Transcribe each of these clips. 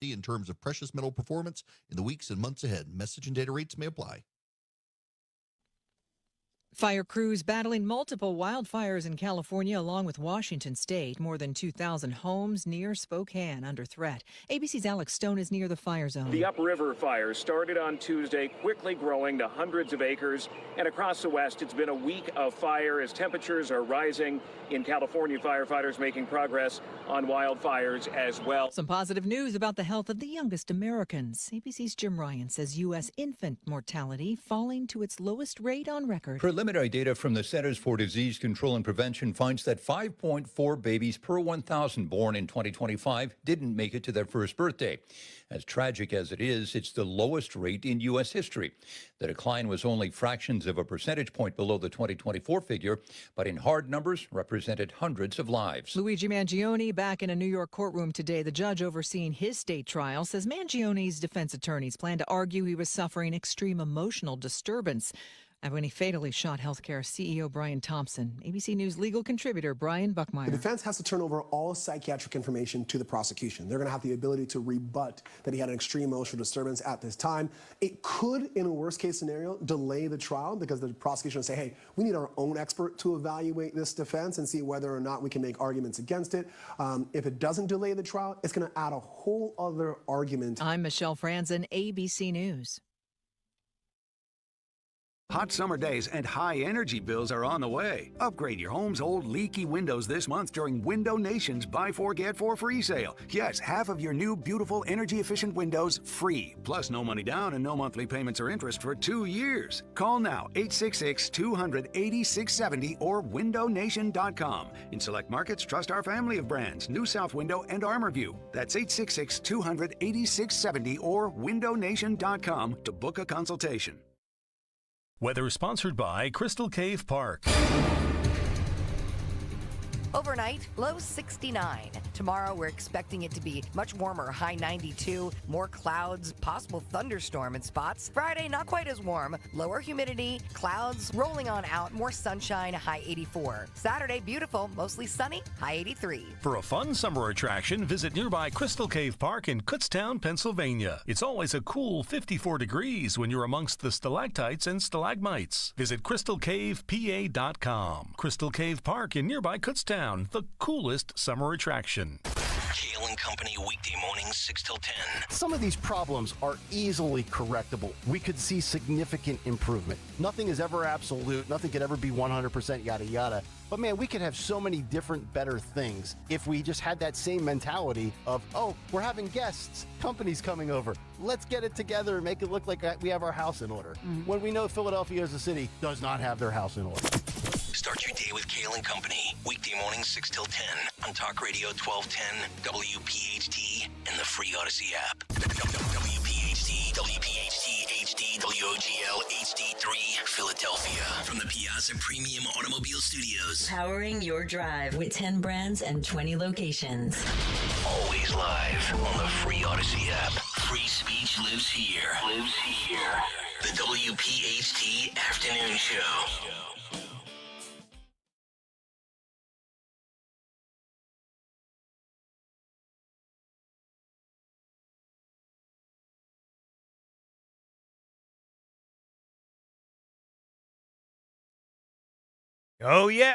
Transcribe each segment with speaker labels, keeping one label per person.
Speaker 1: in terms of precious metal performance in the weeks and months ahead. Message and data rates may apply.
Speaker 2: Fire crews battling multiple wildfires in California along with Washington state. More than 2,000 homes near Spokane under threat. ABC's Alex Stone is near the fire zone.
Speaker 3: The upriver fire started on Tuesday, quickly growing to hundreds of acres. And across the west, it's been a week of fire as temperatures are rising. In California, firefighters making progress on wildfires as well.
Speaker 2: Some positive news about the health of the youngest Americans. ABC's Jim Ryan says U.S. infant mortality falling to its lowest rate on record.
Speaker 4: Preliminary data from the Centers for Disease Control and Prevention finds that 5.4 babies per 1,000 born in 2025 didn't make it to their first birthday. As tragic as it is, it's the lowest rate in U.S. history. The decline was only fractions of a percentage point below the 2024 figure, but in hard numbers represented hundreds of lives.
Speaker 2: Luigi Mangione back in a New York courtroom today. The judge overseeing his state trial says Mangione's defense attorneys plan to argue he was suffering extreme emotional disturbance when he fatally shot healthcare CEO Brian Thompson. ABC News legal contributor Brian Buckmeyer.
Speaker 5: The defense has to turn over all psychiatric information to the prosecution. They're going to have the ability to rebut that he had an extreme emotional disturbance at this time. It could, in a worst-case scenario, delay the trial because the prosecution will say, hey, we need our own expert to evaluate this defense and see whether or not we can make arguments against it. If it doesn't delay the trial, it's going to add a whole other argument.
Speaker 2: I'm Michelle Franzen, ABC News.
Speaker 6: Hot summer days and high energy bills are on the way. Upgrade your home's old leaky windows this month during Window Nation's Buy 4 Get 4 free sale. Yes, half of your new beautiful energy efficient windows free. Plus no money down and no monthly payments or interest for 2 years. Call now 866-200-8670 or windownation.com. In select markets, trust our family of brands, New South Window and ArmorView. That's 866-200-8670 or windownation.com to book a consultation.
Speaker 7: Weather sponsored by Crystal Cave Park.
Speaker 8: Overnight, low 69. Tomorrow, we're expecting it to be much warmer, high 92. More clouds, possible thunderstorm in spots. Friday, not quite as warm. Lower humidity, clouds rolling on out. More sunshine, high 84. Saturday, beautiful, mostly sunny, high 83.
Speaker 7: For a fun summer attraction, visit nearby Crystal Cave Park in Kutztown, Pennsylvania. It's always a cool 54 degrees when you're amongst the stalactites and stalagmites. Visit crystalcavepa.com. Crystal Cave Park in nearby Kutztown. The coolest summer attraction.
Speaker 9: Kale and Company weekday mornings 6 till 10.
Speaker 10: Some of these problems are easily correctable. We could see significant improvement. Nothing is ever absolute. Nothing could ever be 100% yada yada. But man, we could have so many different better things if we just had that same mentality of, oh, we're having guests, companies coming over. Let's get it together and make it look like we have our house in order. When we know Philadelphia as a city does not have their house in order.
Speaker 9: Start your day with Kale and Company. Weekday mornings 6 till 10 on Talk Radio 1210, WPHT, and the free Odyssey app. WPHT, WPHT, HD, WOGL, HD3, Philadelphia. From the Piazza Premium Automobile Studios.
Speaker 11: Powering your drive with 10 brands and 20 locations.
Speaker 9: Always live on the free Odyssey app. Free speech lives here. Lives here. The WPHT Afternoon Show.
Speaker 12: Oh, yeah.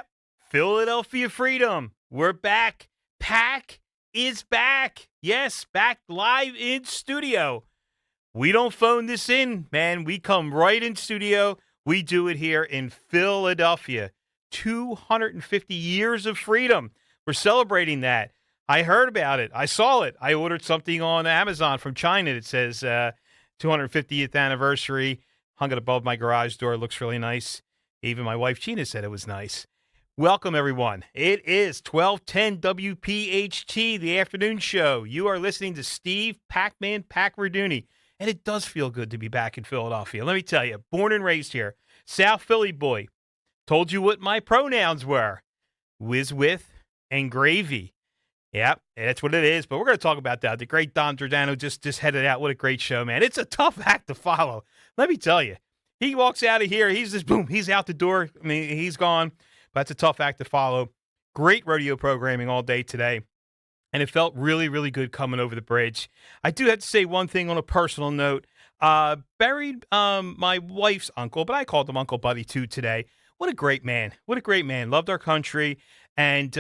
Speaker 12: Philadelphia Freedom. We're back. Pack is back. Yes, back live in studio. We don't phone this in, man. We come right in studio. We do it here in Philadelphia. 250 years of freedom. We're celebrating that. I heard about it. I saw it. I ordered something on Amazon from China that says 250th anniversary. Hung it above my garage door. It looks really nice. Even my wife, Gina, said it was nice. Welcome, everyone. It is 1210 WPHT, the afternoon show. You are listening to Steve Pac-Man Pakradooni, and it does feel good to be back in Philadelphia. Let me tell you, born and raised here, South Philly boy. Told you what my pronouns were. Whiz with and gravy. Yep, that's what it is, but we're going to talk about that. The great Don Giordano just headed out. What a great show, man. It's a tough act to follow. Let me tell you. He walks out of here. He's just, boom, he's out the door. I mean, he's gone. But it's a tough act to follow. Great rodeo programming all day today. and it felt really, really good coming over the bridge. I do have to say one thing on a personal note. Buried my wife's uncle, but I called him Uncle Buddy too today. What a great man. What a great man. Loved our country, and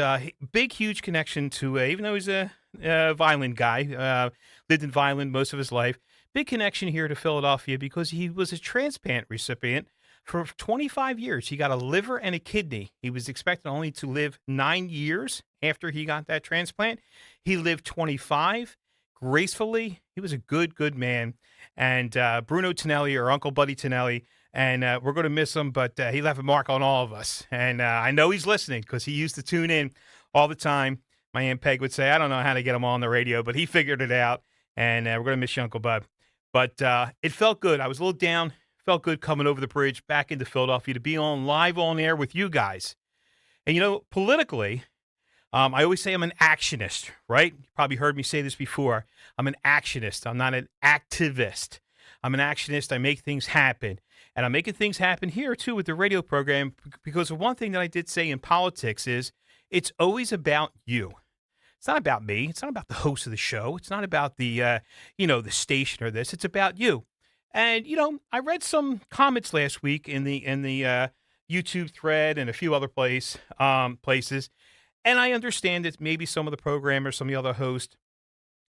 Speaker 12: big, huge connection to, even though he's a Vineland guy, lived in Vineland most of his life, big connection here to Philadelphia because he was a transplant recipient for 25 years. He got a liver and a kidney. He was expected only to live 9 years after he got that transplant. He lived 25 gracefully. He was a good, good man. And Bruno Tonelli, or Uncle Buddy Tonelli, and we're going to miss him, but he left a mark on all of us. And I know he's listening because he used to tune in all the time. My Aunt Peg would say, I don't know how to get him on the radio, but he figured it out. And we're going to miss you, Uncle Bud. But it felt good. I was a little down. Felt good coming over the bridge back into Philadelphia to be on live on air with you guys. And, politically, I always say I'm an actionist, right? You probably heard me say this before. I'm an actionist. I'm not an activist. I'm an actionist. I make things happen. And I'm making things happen here, too, with the radio program, because one thing that I did say in politics is it's always about you. It's not about me. It's not about the host of the show. It's not about the, the station or this. It's about you. And, I read some comments last week in the YouTube thread and a few other places. And I understand that maybe some of the programmers, some of the other hosts,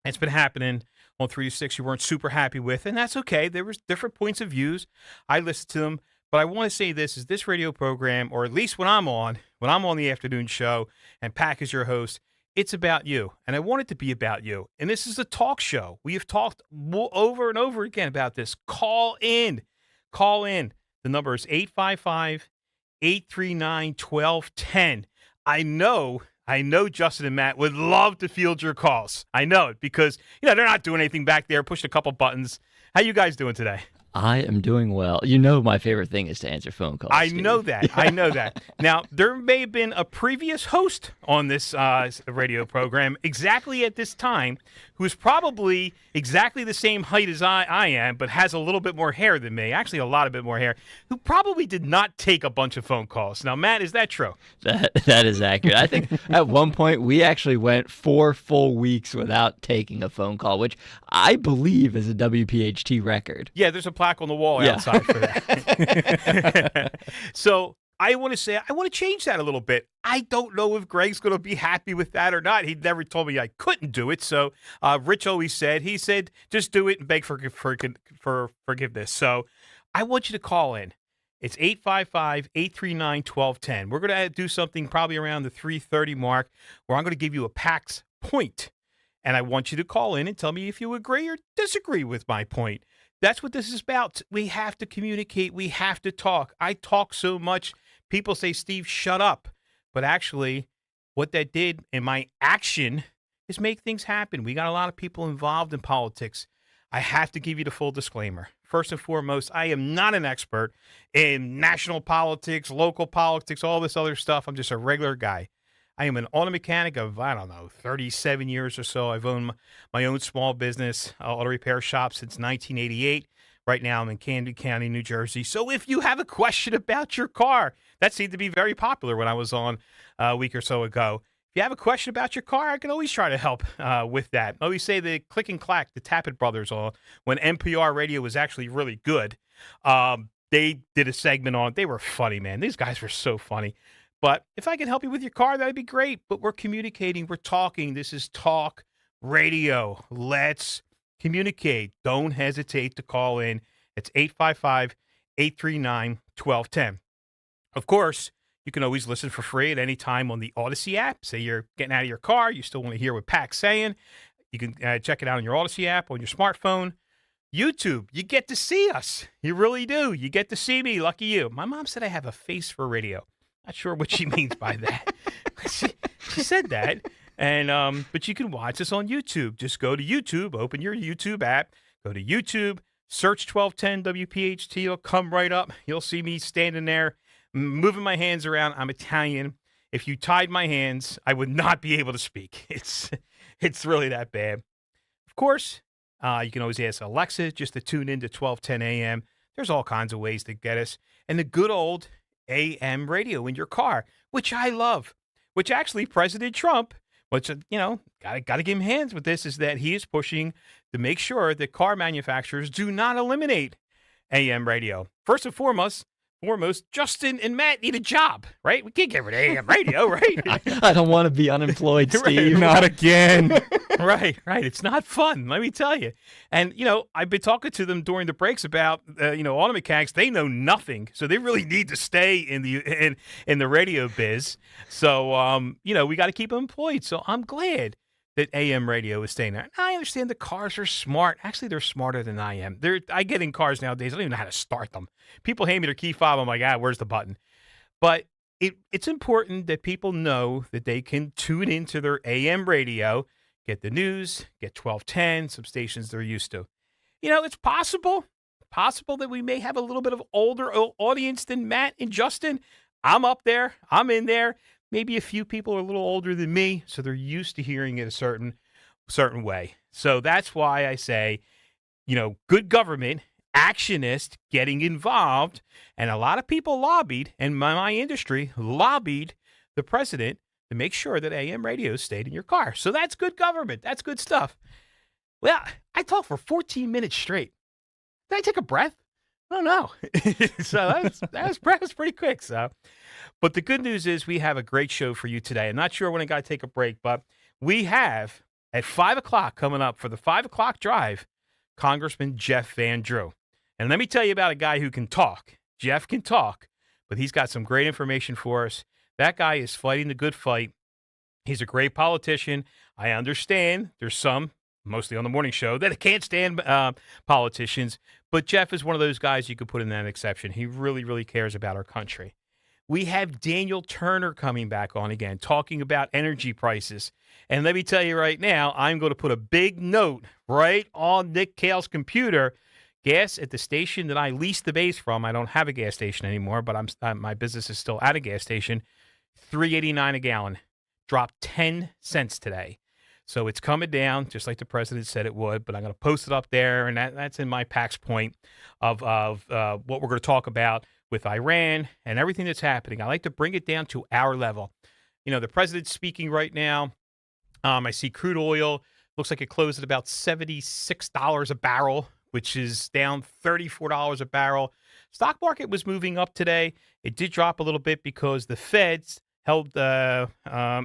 Speaker 12: it's been happening on 3 to 6 you weren't super happy with, and that's okay. There was different points of views. I listened to them. But I want to say this radio program, or at least when I'm on the afternoon show and Pack is your host, it's about you. And I want it to be about you. And this is a talk show. We have talked over and over again about this. Call in. Call in. The number is 855-839-1210. I know Justin and Matt would love to field your calls. I know it because, they're not doing anything back there, pushing a couple buttons. How you guys doing today?
Speaker 13: I am doing well. My favorite thing is to answer phone calls.
Speaker 12: I know that. I know that. Now, there may have been a previous host on this radio program exactly at this time who's probably exactly the same height as I am, but has a little bit more hair than me, actually a lot bit more hair, who probably did not take a bunch of phone calls. Now, Matt, is that true?
Speaker 13: That is accurate. I think at one point we actually went 4 full weeks without taking a phone call, which I believe is a WPHT record.
Speaker 12: Yeah, there's a plaque on the wall outside for that. So I want to change that a little bit. I don't know if Greg's going to be happy with that or not. He never told me I couldn't do it. So Rich always said, just do it and beg for forgiveness. So I want you to call in. It's 855-839-1210. We're going to do something probably around the 3:30 mark where I'm going to give you a PAX point. And I want you to call in and tell me if you agree or disagree with my point. That's what this is about. We have to communicate. We have to talk. I talk so much. People say, Steve, shut up. But actually, what that did in my action is make things happen. We got a lot of people involved in politics. I have to give you the full disclaimer. First and foremost, I am not an expert in national politics, local politics, all this other stuff. I'm just a regular guy. I am an auto mechanic of, 37 years or so. I've owned my own small business, auto repair shop since 1988. Right now, I'm in Camden County, New Jersey. So if you have a question about your car, that seemed to be very popular when I was on a week or so ago. If you have a question about your car, I can always try to help with that. I always say the Click and Clack, the Tappet brothers, when NPR radio was actually really good, they did a segment on it. They were funny, man. These guys were so funny. But if I can help you with your car, that'd be great. But we're communicating. We're talking. This is talk radio. Let's communicate. Don't hesitate to call in. It's 855-839-1210. Of course, you can always listen for free at any time on the Odyssey app. Say you're getting out of your car. You still want to hear what Pac's saying. You can check it out on your Odyssey app, on your smartphone. YouTube, you get to see us. You really do. You get to see me. Lucky you. My mom said I have a face for radio. Not sure what she means by that. she said that. And but you can watch us on YouTube. Just go to YouTube, open your YouTube app, go to YouTube, search 1210 WPHT. It'll come right up. You'll see me standing there, moving my hands around. I'm Italian. If you tied my hands, I would not be able to speak. It's really that bad. Of course, you can always ask Alexa just to tune in to 1210 AM. There's all kinds of ways to get us. And the good old AM radio in your car, which I love, which actually President Trump, Which, got to give him hands with this, is that he is pushing to make sure that car manufacturers do not eliminate AM radio. First and foremost, Justin and Matt need a job, right? We can't get rid of AM radio, right?
Speaker 13: I don't want to be unemployed, Steve.
Speaker 12: Right.
Speaker 14: Not again.
Speaker 12: Right. It's not fun, let me tell you. And, I've been talking to them during the breaks about, auto mechanics. They know nothing, so they really need to stay in the radio biz. So, we got to keep them employed. So I'm glad that AM radio is staying there. I understand the cars are smart. Actually, they're smarter than I am. I get in cars nowadays. I don't even know how to start them. People hand me their key fob. I'm like, where's the button? But it's important that people know that they can tune into their AM radio, get the news, get 1210, some stations they're used to. It's possible that we may have a little bit of older audience than Matt and Justin. I'm up there. I'm in there. Maybe a few people are a little older than me, so they're used to hearing it a certain way. So that's why I say, good government, actionist, getting involved, and a lot of people lobbied, and my industry lobbied the president to make sure that AM radio stayed in your car. So that's good government. That's good stuff. Well, I talked for 14 minutes straight. Did I take a breath? I don't know. So that was pretty quick. So, but the good news is we have a great show for you today. I'm not sure when I got to take a break, but we have at 5 o'clock coming up for the 5 o'clock drive, Congressman Jeff Van Drew. And let me tell you about a guy who can talk. Jeff can talk, but he's got some great information for us. That guy is fighting the good fight. He's a great politician. I understand there's some, mostly on the morning show, that can't stand politicians. But Jeff is one of those guys you could put in that exception. He really, really cares about our country. We have Daniel Turner coming back on again, talking about energy prices. And let me tell you right now, I'm going to put a big note right on Nick Kale's computer. Gas at the station that I leased the base from, I don't have a gas station anymore, but my business is still at a gas station, $3.89 a gallon. Dropped 10 cents today. So it's coming down, just like the president said it would, but I'm going to post it up there, and that's in my PAX point of what we're going to talk about with Iran and everything that's happening. I like to bring it down to our level. The president's speaking right now. I see crude oil. Looks like it closed at about $76 a barrel, which is down $34 a barrel. Stock market was moving up today. It did drop a little bit because the Feds held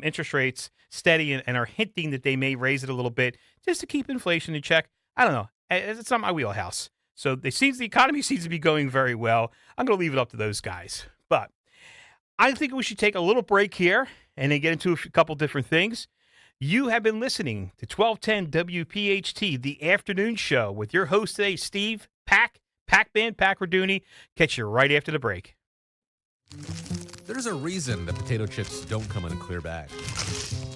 Speaker 12: interest rates steady and are hinting that they may raise it a little bit just to keep inflation in check. I don't know. It's not my wheelhouse. So the economy seems to be going very well. I'm going to leave it up to those guys. But I think we should take a little break here and then get into a couple different things. You have been listening to 1210 WPHT, the afternoon show with your host today, Steve Pac-Man Pakradooni. Catch you right after the break.
Speaker 15: There's a reason that potato chips don't come in a clear bag.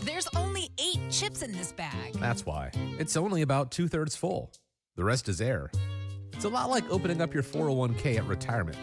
Speaker 16: There's only 8 chips in this bag.
Speaker 15: That's why. It's only about 2/3 full. The rest is air. It's a lot like opening up your 401k at retirement.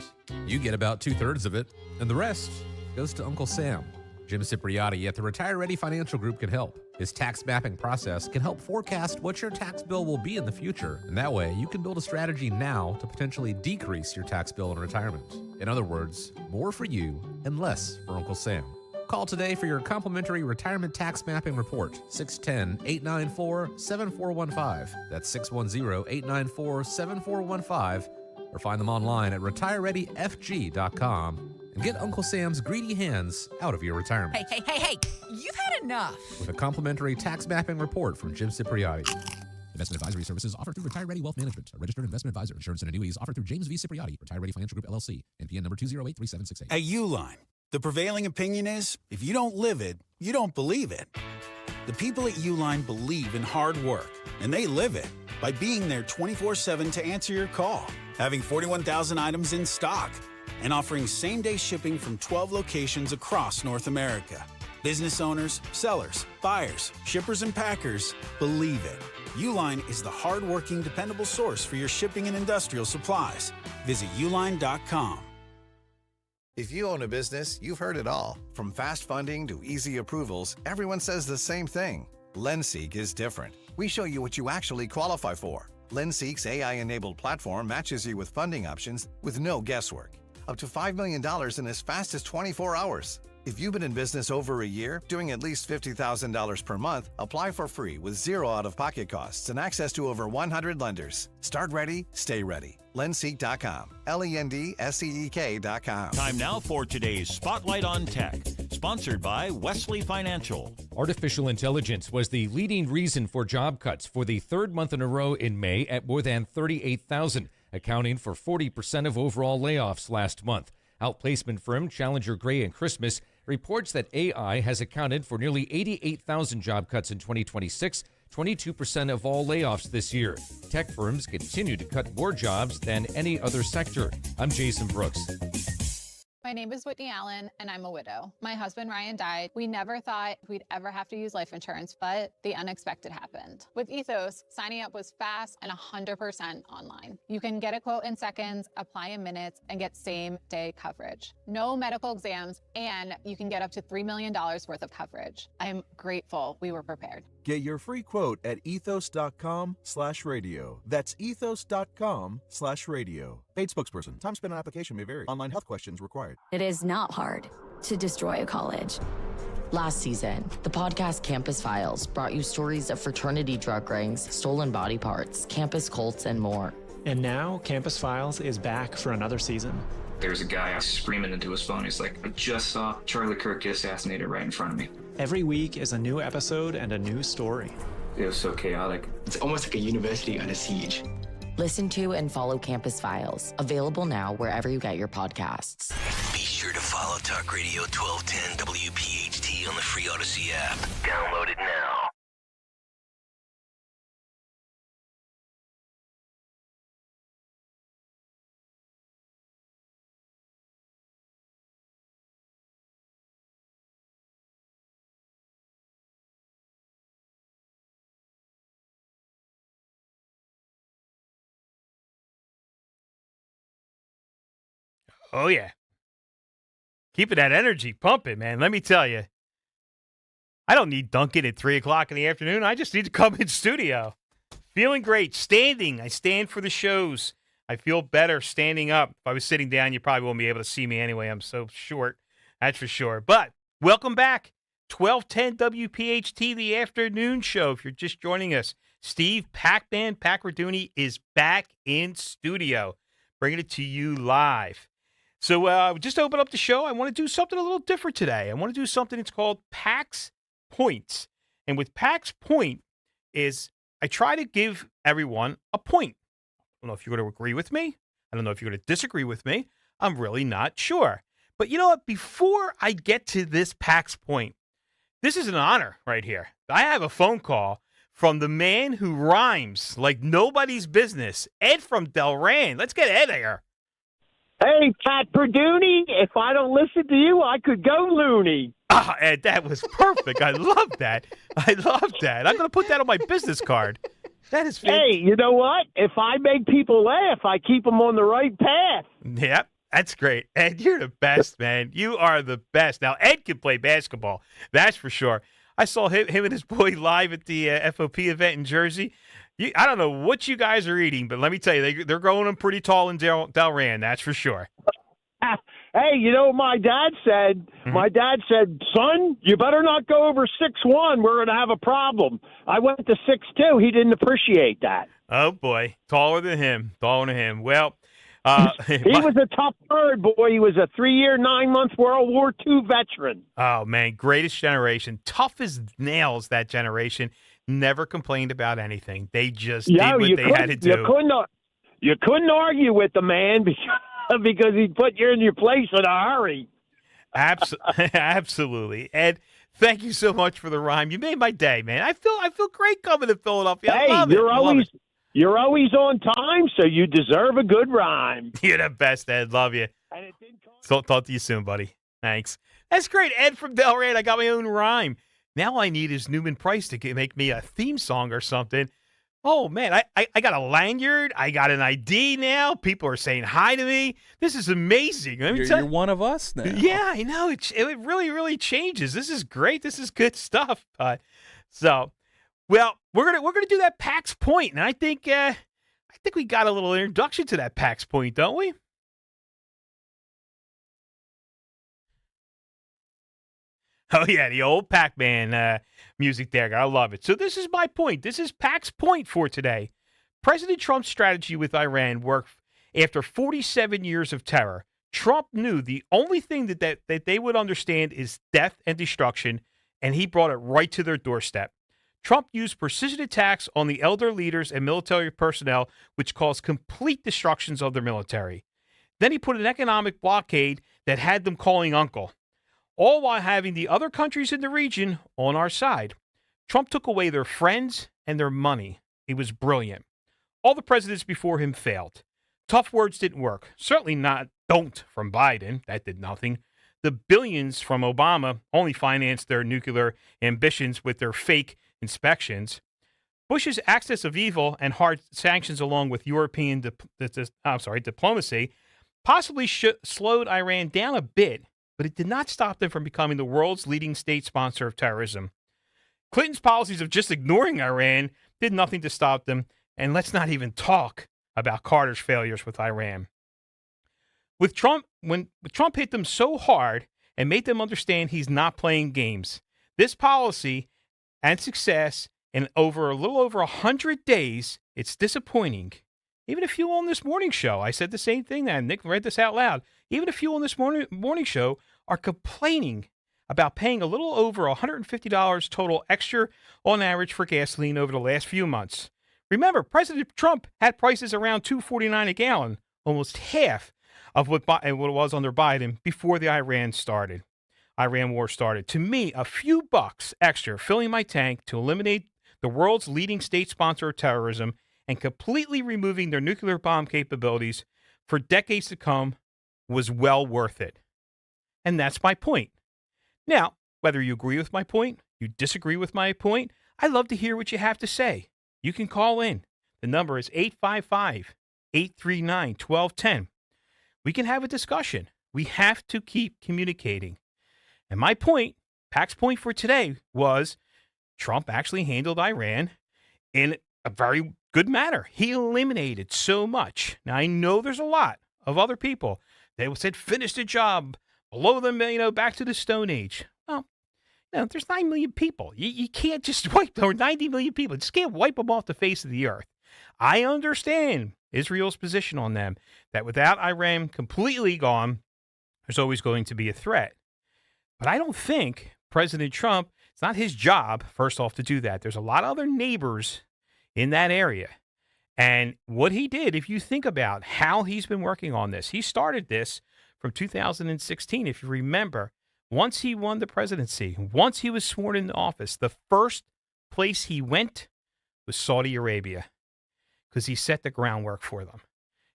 Speaker 15: You get about 2/3 of it, and the rest goes to Uncle Sam. Jim Cipriotti at the Retire Ready Financial Group can help. His tax mapping process can help forecast what your tax bill will be in the future, and that way you can build a strategy now to potentially decrease your tax bill in retirement. In other words, more for you and less for Uncle Sam. Call today for your complimentary retirement tax mapping report, 610-894-7415. That's 610-894-7415, or find them online at retirereadyfg.com. And get Uncle Sam's greedy hands out of your retirement.
Speaker 16: Hey, you've had enough.
Speaker 15: With a complimentary tax mapping report from Jim Cipriotti. Investment advisory services offered through Retire Ready Wealth Management, a registered investment advisor. Insurance and annuities offered through James V. Cipriotti, Retire Ready Financial Group, LLC. NPN number 2083768.
Speaker 17: At Uline, the prevailing opinion is, if you don't live it, you don't believe it. The people at Uline believe in hard work, and they live it by being there 24/7 to answer your call, having 41,000 items in stock, and offering same-day shipping from 12 locations across North America. Business owners, sellers, buyers, shippers, and packers believe it. Uline is the hard-working, dependable source for your shipping and industrial supplies. Visit uline.com.
Speaker 18: If you own a business, you've heard it all. From fast funding to easy approvals, everyone says the same thing. LendSeek is different. We show you what you actually qualify for. LendSeek's AI-enabled platform matches you with funding options with no guesswork. Up to $5 million in as fast as 24 hours. If you've been in business over a year, doing at least $50,000 per month, apply for free with zero out-of-pocket costs and access to over 100 lenders. Start ready, stay ready. Lendseek.com. LENDSEEK.com.
Speaker 14: Time now for today's Spotlight on Tech, sponsored by Wesley Financial.
Speaker 19: Artificial intelligence was the leading reason for job cuts for the third month in a row in May at more than 38,000, accounting for 40% of overall layoffs last month. Outplacement firm Challenger Gray and Christmas reports that AI has accounted for nearly 88,000 job cuts in 2026, 22% of all layoffs this year. Tech firms continue to cut more jobs than any other sector. I'm Jason Brooks.
Speaker 20: My name is Whitney Allen, and I'm a widow. My husband, Ryan, died. We never thought we'd ever have to use life insurance, but the unexpected happened. With Ethos, signing up was fast and 100% online. You can get a quote in seconds, apply in minutes, and get same-day coverage. No medical exams, and you can get up to $3 million worth of coverage. I'm grateful we were prepared.
Speaker 21: Get your free quote at ethos.com/radio. That's ethos.com/radio. Paid spokesperson. Time spent on application may vary. Online health questions required.
Speaker 22: It is not hard to destroy a college. Last season, the podcast Campus Files brought you stories of fraternity drug rings, stolen body parts, campus cults, and more.
Speaker 23: And now Campus Files is back for another season.
Speaker 24: There's a guy screaming into his phone. He's like, I just saw Charlie Kirk get assassinated right in front of me.
Speaker 23: Every week is a new episode and a new story.
Speaker 24: It was so chaotic.
Speaker 25: It's almost like a university under siege.
Speaker 22: Listen to and follow Campus Files. Available now wherever you get your podcasts.
Speaker 9: Be sure to follow Talk Radio 1210 WPHT on the free Odyssey app. Download it now.
Speaker 12: Oh, yeah. Keeping that energy pumping, man. Let me tell you. I don't need Duncan at 3 o'clock in the afternoon. I just need to come in studio. Feeling great. Standing. I stand for the shows. I feel better standing up. If I was sitting down, you probably won't be able to see me anyway. I'm so short. That's for sure. But welcome back. 1210 WPHT, the afternoon show. If you're just joining us, Steve Pac-Man Pakradooni is back in studio, bringing it to you live. So just to open up the show, I want to do something a little different today. I want to do something that's called PAX Points. And with PAX Point is I try to give everyone a point. I don't know if you're going to agree with me. I don't know if you're going to disagree with me. I'm really not sure. But you know what? Before I get to this PAX Point, this is an honor right here. I have a phone call from the man who rhymes like nobody's business, Ed from Delran. Let's get Ed here.
Speaker 26: Hey, Pakradooni, if I don't listen to you, I could go loony.
Speaker 12: Ah, Ed, that was perfect. I love that. I love that. I'm going to put that on my business card. That is fantastic.
Speaker 26: Hey, you know what? If I make people laugh, I keep them on the right path.
Speaker 12: Yep, that's great. Ed, you're the best, man. You are the best. Now, Ed can play basketball. That's for sure. I saw him and his boy live at the FOP event in Jersey. I don't know what you guys are eating, but let me tell you, they're growing them pretty tall in Delran, that's for sure.
Speaker 26: Hey, you know what my dad said? Mm-hmm. My dad said, son, you better not go over 6'1". We're going to have a problem. I went to 6'2". He didn't appreciate that.
Speaker 12: Oh, boy. Taller than him. Well,
Speaker 26: he was a tough bird, boy. He was a 3-year, 9-month World War II veteran.
Speaker 12: Oh, man. Greatest generation. Tough as nails, that generation. Never complained about anything. They just did what they had to do.
Speaker 26: You couldn't argue with the man because he put you in your place in a hurry.
Speaker 12: Absolutely. Ed, thank you so much for the rhyme. You made my day, man. I feel great coming to Philadelphia.
Speaker 26: Hey, you're always on time, so you deserve a good rhyme.
Speaker 12: You're the best, Ed. Love you. So talk to you soon, buddy. Thanks. That's great. Ed from Delran. I got my own rhyme. Now I need is Newman Price to make me a theme song or something. Oh, man, I got a lanyard. I got an ID now. People are saying hi to me. This is amazing.
Speaker 27: You're one of us now.
Speaker 12: Yeah, I know. It really, really changes. This is great. This is good stuff. Well, we're gonna do that PAX Point, and I think we got a little introduction to that PAX Point, don't we? Oh, yeah, the old Pac-Man music there. I love it. So this is my point. This is Pac's point for today. President Trump's strategy with Iran worked after 47 years of terror. Trump knew the only thing that they would understand is death and destruction, and he brought it right to their doorstep. Trump used precision attacks on the elder leaders and military personnel, which caused complete destructions of their military. Then he put an economic blockade that had them calling uncle, all while having the other countries in the region on our side. Trump took away their friends and their money. He was brilliant. All the presidents before him failed. Tough words didn't work. Certainly not don't from Biden. That did nothing. The billions from Obama only financed their nuclear ambitions with their fake inspections. Bush's axis of evil and hard sanctions, along with European diplomacy, possibly slowed Iran down a bit, but it did not stop them from becoming the world's leading state sponsor of terrorism. Clinton's policies of just ignoring Iran did nothing to stop them, and let's not even talk about Carter's failures with Iran. With Trump, when Trump hit them so hard and made them understand he's not playing games, this policy and success in a little over 100 days, it's disappointing. Even a few on this morning show, I said the same thing then. Nick read this out loud. Even a few on this morning show are complaining about paying a little over $150 total extra on average for gasoline over the last few months. Remember, President Trump had prices around $2.49 a gallon, almost half of what it was under Biden before the Iran war started. To me, a few bucks extra filling my tank to eliminate the world's leading state sponsor of terrorism and completely removing their nuclear bomb capabilities for decades to come was well worth it. And that's my point. Now, whether you agree with my point, you disagree with my point, I'd love to hear what you have to say. You can call in. The number is 855-839-1210. We can have a discussion. We have to keep communicating. And my point, Pac's point for today, was Trump actually handled Iran in a very good manner. He eliminated so much. Now, I know there's a lot of other people. They said, finish the job, blow them, back to the Stone Age. Well, there's 9 million people. You can't just wipe, or 90 million people. You just can't wipe them off the face of the earth. I understand Israel's position on them, that without Iran completely gone, there's always going to be a threat. But I don't think President Trump, it's not his job, first off, to do that. There's a lot of other neighbors in that area. And what he did, if you think about how he's been working on this, he started this from 2016. If you remember, once he won the presidency, once he was sworn into office, the first place he went was Saudi Arabia, because he set the groundwork for them.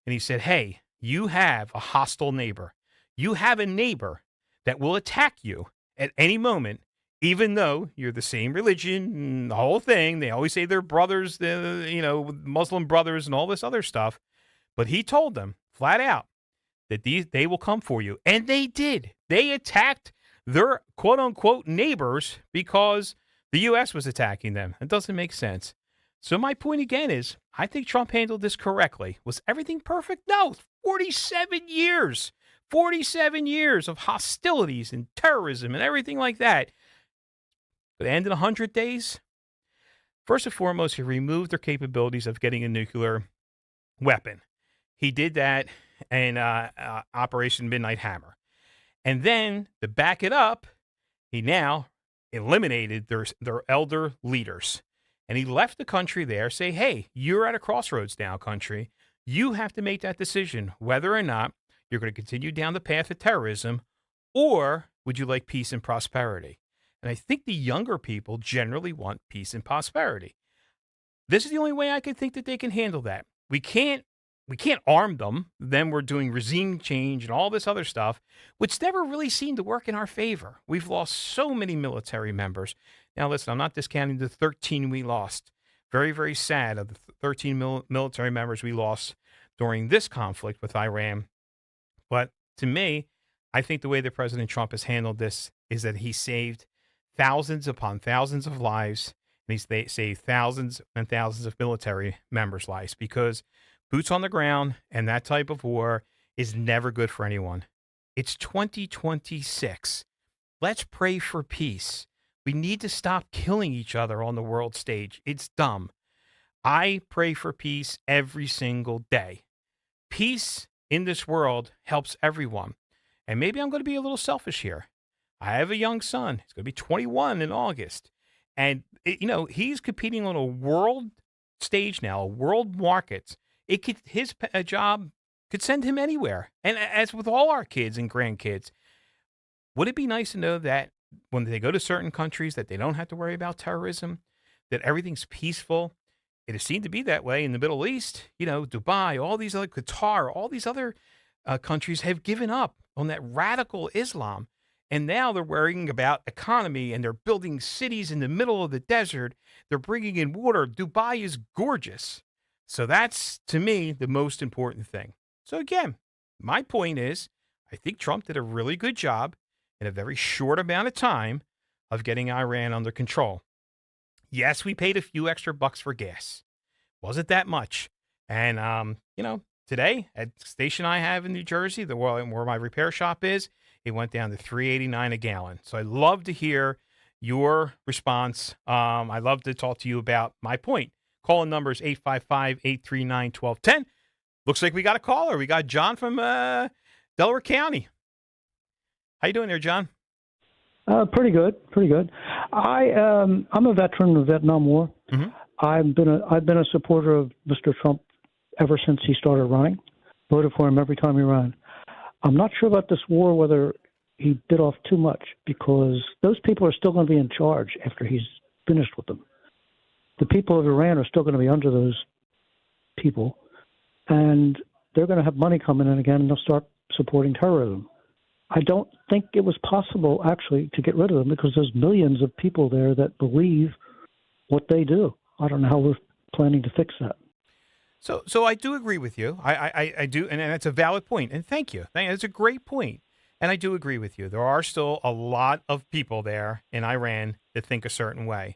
Speaker 12: And he said, hey, you have a hostile neighbor. You have a neighbor that will attack you at any moment, even though you're the same religion, the whole thing. They always say they're brothers, Muslim brothers and all this other stuff. But he told them flat out that they will come for you. And they did. They attacked their quote-unquote neighbors because the U.S. was attacking them. It doesn't make sense. So my point again is, I think Trump handled this correctly. Was everything perfect? No. 47 years. 47 years of hostilities and terrorism and everything like that. But it ended 100 days. First and foremost, he removed their capabilities of getting a nuclear weapon. He did that in Operation Midnight Hammer. And then, to back it up, he now eliminated their elder leaders. And he left the country there, say, hey, you're at a crossroads now, country. You have to make that decision whether or not you're going to continue down the path of terrorism, or would you like peace and prosperity? And I think the younger people generally want peace and prosperity. This is the only way I can think that they can handle that. We can't arm them. Then we're doing regime change and all this other stuff, which never really seemed to work in our favor. We've lost so many military members. Now, listen, I'm not discounting the 13 we lost. Very, very sad of the 13 military members we lost during this conflict with Iran. But to me, I think the way that President Trump has handled this is that he saved thousands upon thousands of lives, and he's saved thousands and thousands of military members' lives, because boots on the ground and that type of war is never good for anyone. It's 2026. let's pray for peace. We need to stop killing each other on the world stage. It's dumb. I pray for peace every single day. Peace in this world helps everyone. And maybe I'm going to be a little selfish here. I have a young son. He's going to be 21 in August. And, he's competing on a world stage now, world markets. His job could send him anywhere. And as with all our kids and grandkids, would it be nice to know that when they go to certain countries that they don't have to worry about terrorism, that everything's peaceful? It has seemed to be that way in the Middle East. Dubai, all these other, Qatar, all these other countries have given up on that radical Islam. And now they're worrying about economy, and they're building cities in the middle of the desert. They're bringing in water. Dubai is gorgeous. So that's, to me, the most important thing. So again, my point is, I think Trump did a really good job in a very short amount of time of getting Iran under control. Yes, we paid a few extra bucks for gas. Wasn't that much. And, today at the station I have in New Jersey, where my repair shop is, it went down to $3.89 a gallon. So I'd love to hear your response. I'd love to talk to you about my point. Call-in number is 855-839-1210. Looks like we got a caller. We got John from Delaware County. How you doing there, John?
Speaker 1: Pretty good. I'm a veteran of the Vietnam War.
Speaker 12: Mm-hmm.
Speaker 1: I've been a supporter of Mr. Trump ever since he started running. Voted for him every time he ran. I'm not sure about this war, whether he bit off too much, because those people are still going to be in charge after he's finished with them. The people of Iran are still going to be under those people, and they're going to have money coming in again, and they'll start supporting terrorism. I don't think it was possible, actually, to get rid of them, because there's millions of people there that believe what they do. I don't know how we're planning to fix that.
Speaker 12: So I do agree with you. I do, and that's a valid point. And thank you. That's a great point. And I do agree with you. There are still a lot of people there in Iran that think a certain way.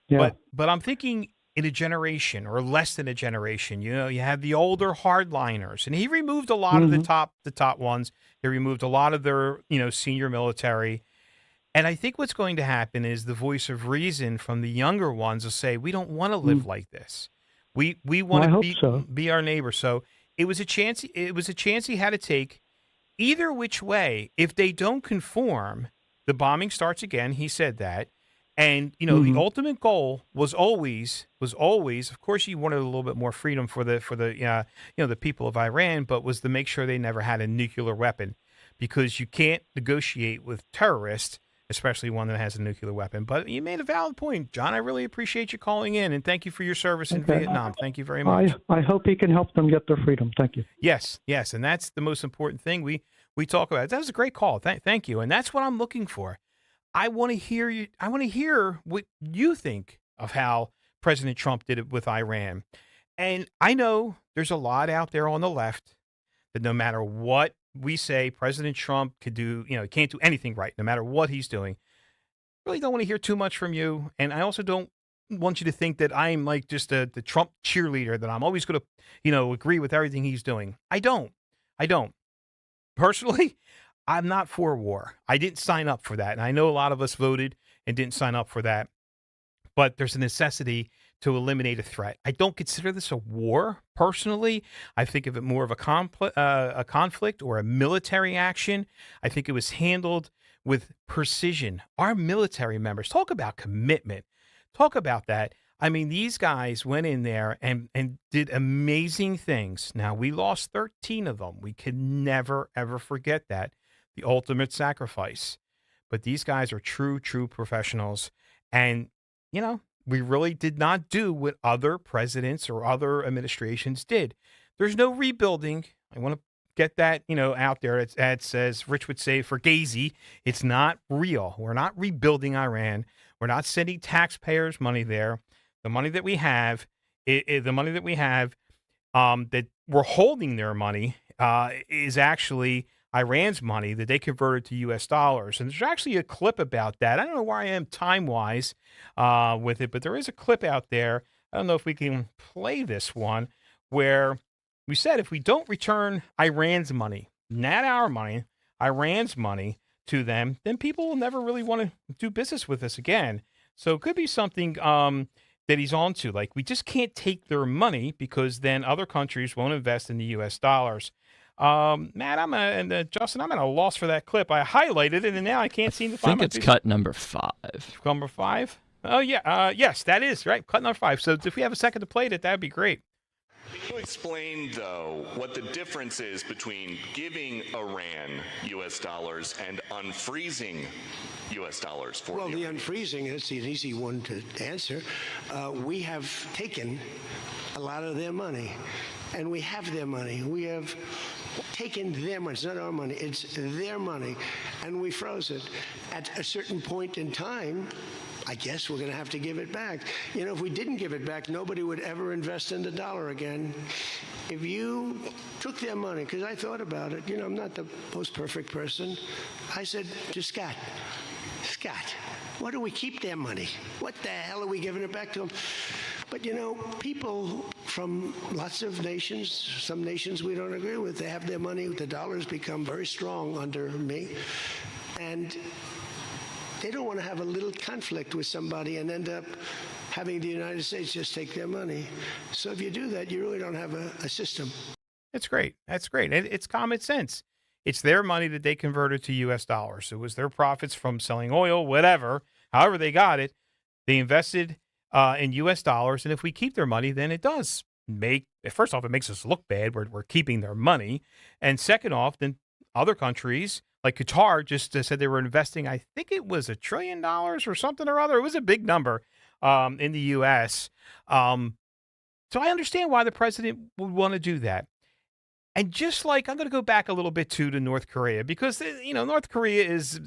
Speaker 1: Yeah.
Speaker 12: But I'm thinking in a generation or less than a generation. You have the older hardliners, and he removed a lot of the top ones. He removed a lot of their senior military. And I think what's going to happen is the voice of reason from the younger ones will say, we don't want to live like this. We want to be our neighbor. So it was a chance. It was a chance he had to take. Either which way, if they don't conform, the bombing starts again. He said that, and the ultimate goal was always. Of course, he wanted a little bit more freedom for the people of Iran, but was to make sure they never had a nuclear weapon, because you can't negotiate with terrorists, especially one that has a nuclear weapon. But you made a valid point, John. I really appreciate you calling in, and thank you for your service in Vietnam. Thank you very much.
Speaker 1: I hope he can help them get their freedom. Thank you.
Speaker 12: Yes, and that's the most important thing we talk about. That was a great call. Thank you, and that's what I'm looking for. I want to hear you. I want to hear what you think of how President Trump did it with Iran. And I know there's a lot out there on the left that no matter what we say, President Trump could do, can't do anything right, no matter what he's doing. Really don't want to hear too much from you. And I also don't want you to think that I'm like just the Trump cheerleader, that I'm always going to, agree with everything he's doing. I don't. Personally, I'm not for war. I didn't sign up for that. And I know a lot of us voted and didn't sign up for that. But there's a necessity to eliminate a threat. I don't consider this a war, personally. I think of it more of a conflict or a military action. I think it was handled with precision. Our military members, talk about commitment. Talk about that. I mean, these guys went in there and did amazing things. Now, we lost 13 of them. We can never, ever forget that. The ultimate sacrifice. But these guys are true professionals. And, we really did not do what other presidents or other administrations did. There's no rebuilding. I want to get that, out there. It says, Rich would say, for Gazy, it's not real. We're not rebuilding Iran. We're not sending taxpayers' money there. The money that we have, that we're holding their money, is actually Iran's money that they converted to U.S. dollars. And there's actually a clip about that. I don't know where I am time-wise with it, but there is a clip out there. I don't know if we can play this one, where we said if we don't return Iran's money, not our money, Iran's money, to them, then people will never really want to do business with us again. So it could be something that he's onto. Like, we just can't take their money because then other countries won't invest in the U.S. dollars. Matt, Justin, I'm at a loss for that clip. I highlighted it, and now I can't seem to find it.
Speaker 13: I think it's cut number 5.
Speaker 12: Number 5? Oh, yeah. Yes, that is, right. Cut number 5. So if we have a second to play it, that'd be great.
Speaker 2: Can you explain, though, what the difference is between giving Iran U.S. dollars and unfreezing U.S. dollars for
Speaker 3: Well, the unfreezing, that's an easy one to answer. We have taken a lot of their money, and we have their money. We have taken their money. It's not our money. It's their money, and we froze it. At a certain point in time, I guess we're going to have to give it back. You know, if we didn't give it back, nobody would ever invest in the dollar again. If you took their money, because I thought about it, you know, I'm not the most perfect person. I said to Scott, why do we keep their money? What the hell are we giving it back to them? But, you know, people from lots of nations, some nations we don't agree with, they have their money. The dollar's become very strong under me. And they don't want to have a little conflict with somebody and end up having the United States just take their money. So if you do that, you really don't have a system.
Speaker 12: It's great. That's great. It's common sense. It's their money that they converted to U.S. dollars. It was their profits from selling oil, whatever, however they got it. They invested in U.S. dollars. And if we keep their money, then it does make, first off, it makes us look bad. We're keeping their money. And second off, then other countries, like Qatar, just said they were investing, I think it was $1 trillion or something or other. It was a big number in the U.S. So I understand why the president would want to do that. And just like, I'm going to go back a little bit to North Korea, because, you know, North Korea is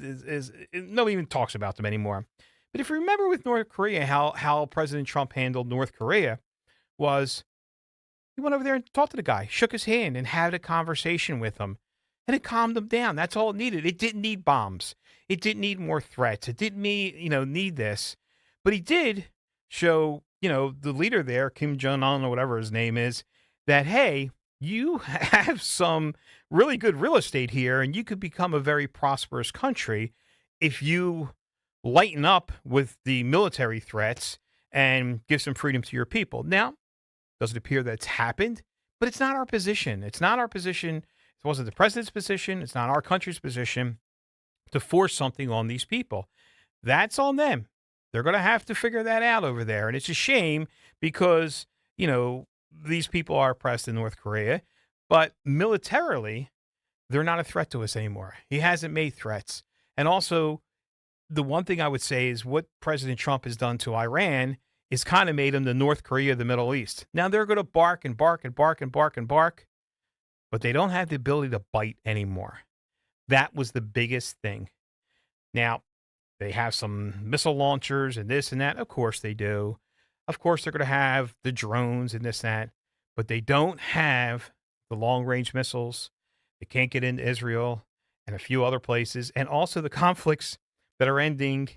Speaker 12: nobody even talks about them anymore. But if you remember with North Korea, how President Trump handled North Korea was he went over there and talked to the guy, shook his hand and had a conversation with him. And it calmed them down. That's all it needed. It didn't need bombs. It didn't need more threats. It didn't need this. But he did show, the leader there, Kim Jong-un or whatever his name is, that, hey, you have some really good real estate here, and you could become a very prosperous country if you lighten up with the military threats and give some freedom to your people. Now, does it appear that's happened? But it's not our position. It's not our position. It wasn't the president's position. It's not our country's position to force something on these people. That's on them. They're going to have to figure that out over there. And it's a shame because, these people are oppressed in North Korea, but militarily, they're not a threat to us anymore. He hasn't made threats. And also, the one thing I would say is what President Trump has done to Iran is kind of made him the North Korea of the Middle East. Now they're going to bark and bark and bark and bark and bark, but they don't have the ability to bite anymore. That was the biggest thing. Now, they have some missile launchers and this and that. Of course they do. Of course they're going to have the drones and this and that, but they don't have the long-range missiles. They can't get into Israel and a few other places. And also the conflicts that are ending,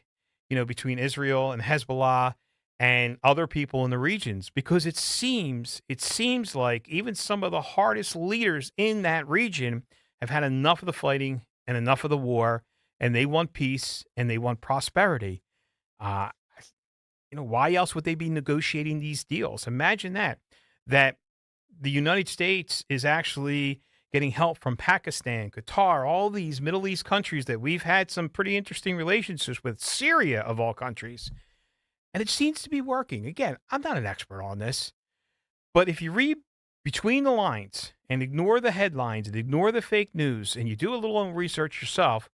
Speaker 12: between Israel and Hezbollah and other people in the regions, because it seems like even some of the hardest leaders in that region have had enough of the fighting and enough of the war, and they want peace and they want prosperity. Why else would they be negotiating these deals? Imagine that the United States is actually getting help from Pakistan, Qatar, all these Middle East countries that we've had some pretty interesting relationships with, Syria of all countries. And it seems to be working. Again, I'm not an expert on this, but if you read between the lines and ignore the headlines and ignore the fake news and you do a little research yourself,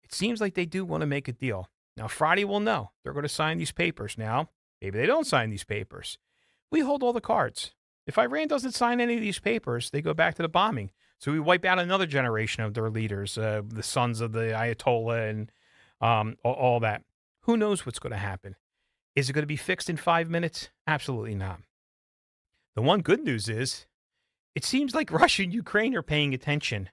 Speaker 12: it seems like they do want to make a deal. Now, Friday we'll know. They're going to sign these papers now. Maybe they don't sign these papers. We hold all the cards. If Iran doesn't sign any of these papers, they go back to the bombing. So we wipe out another generation of their leaders, the sons of the Ayatollah and all that. Who knows what's going to happen? Is it going to be fixed in 5 minutes? Absolutely not. The one good news is it seems like Russia and Ukraine are paying attention.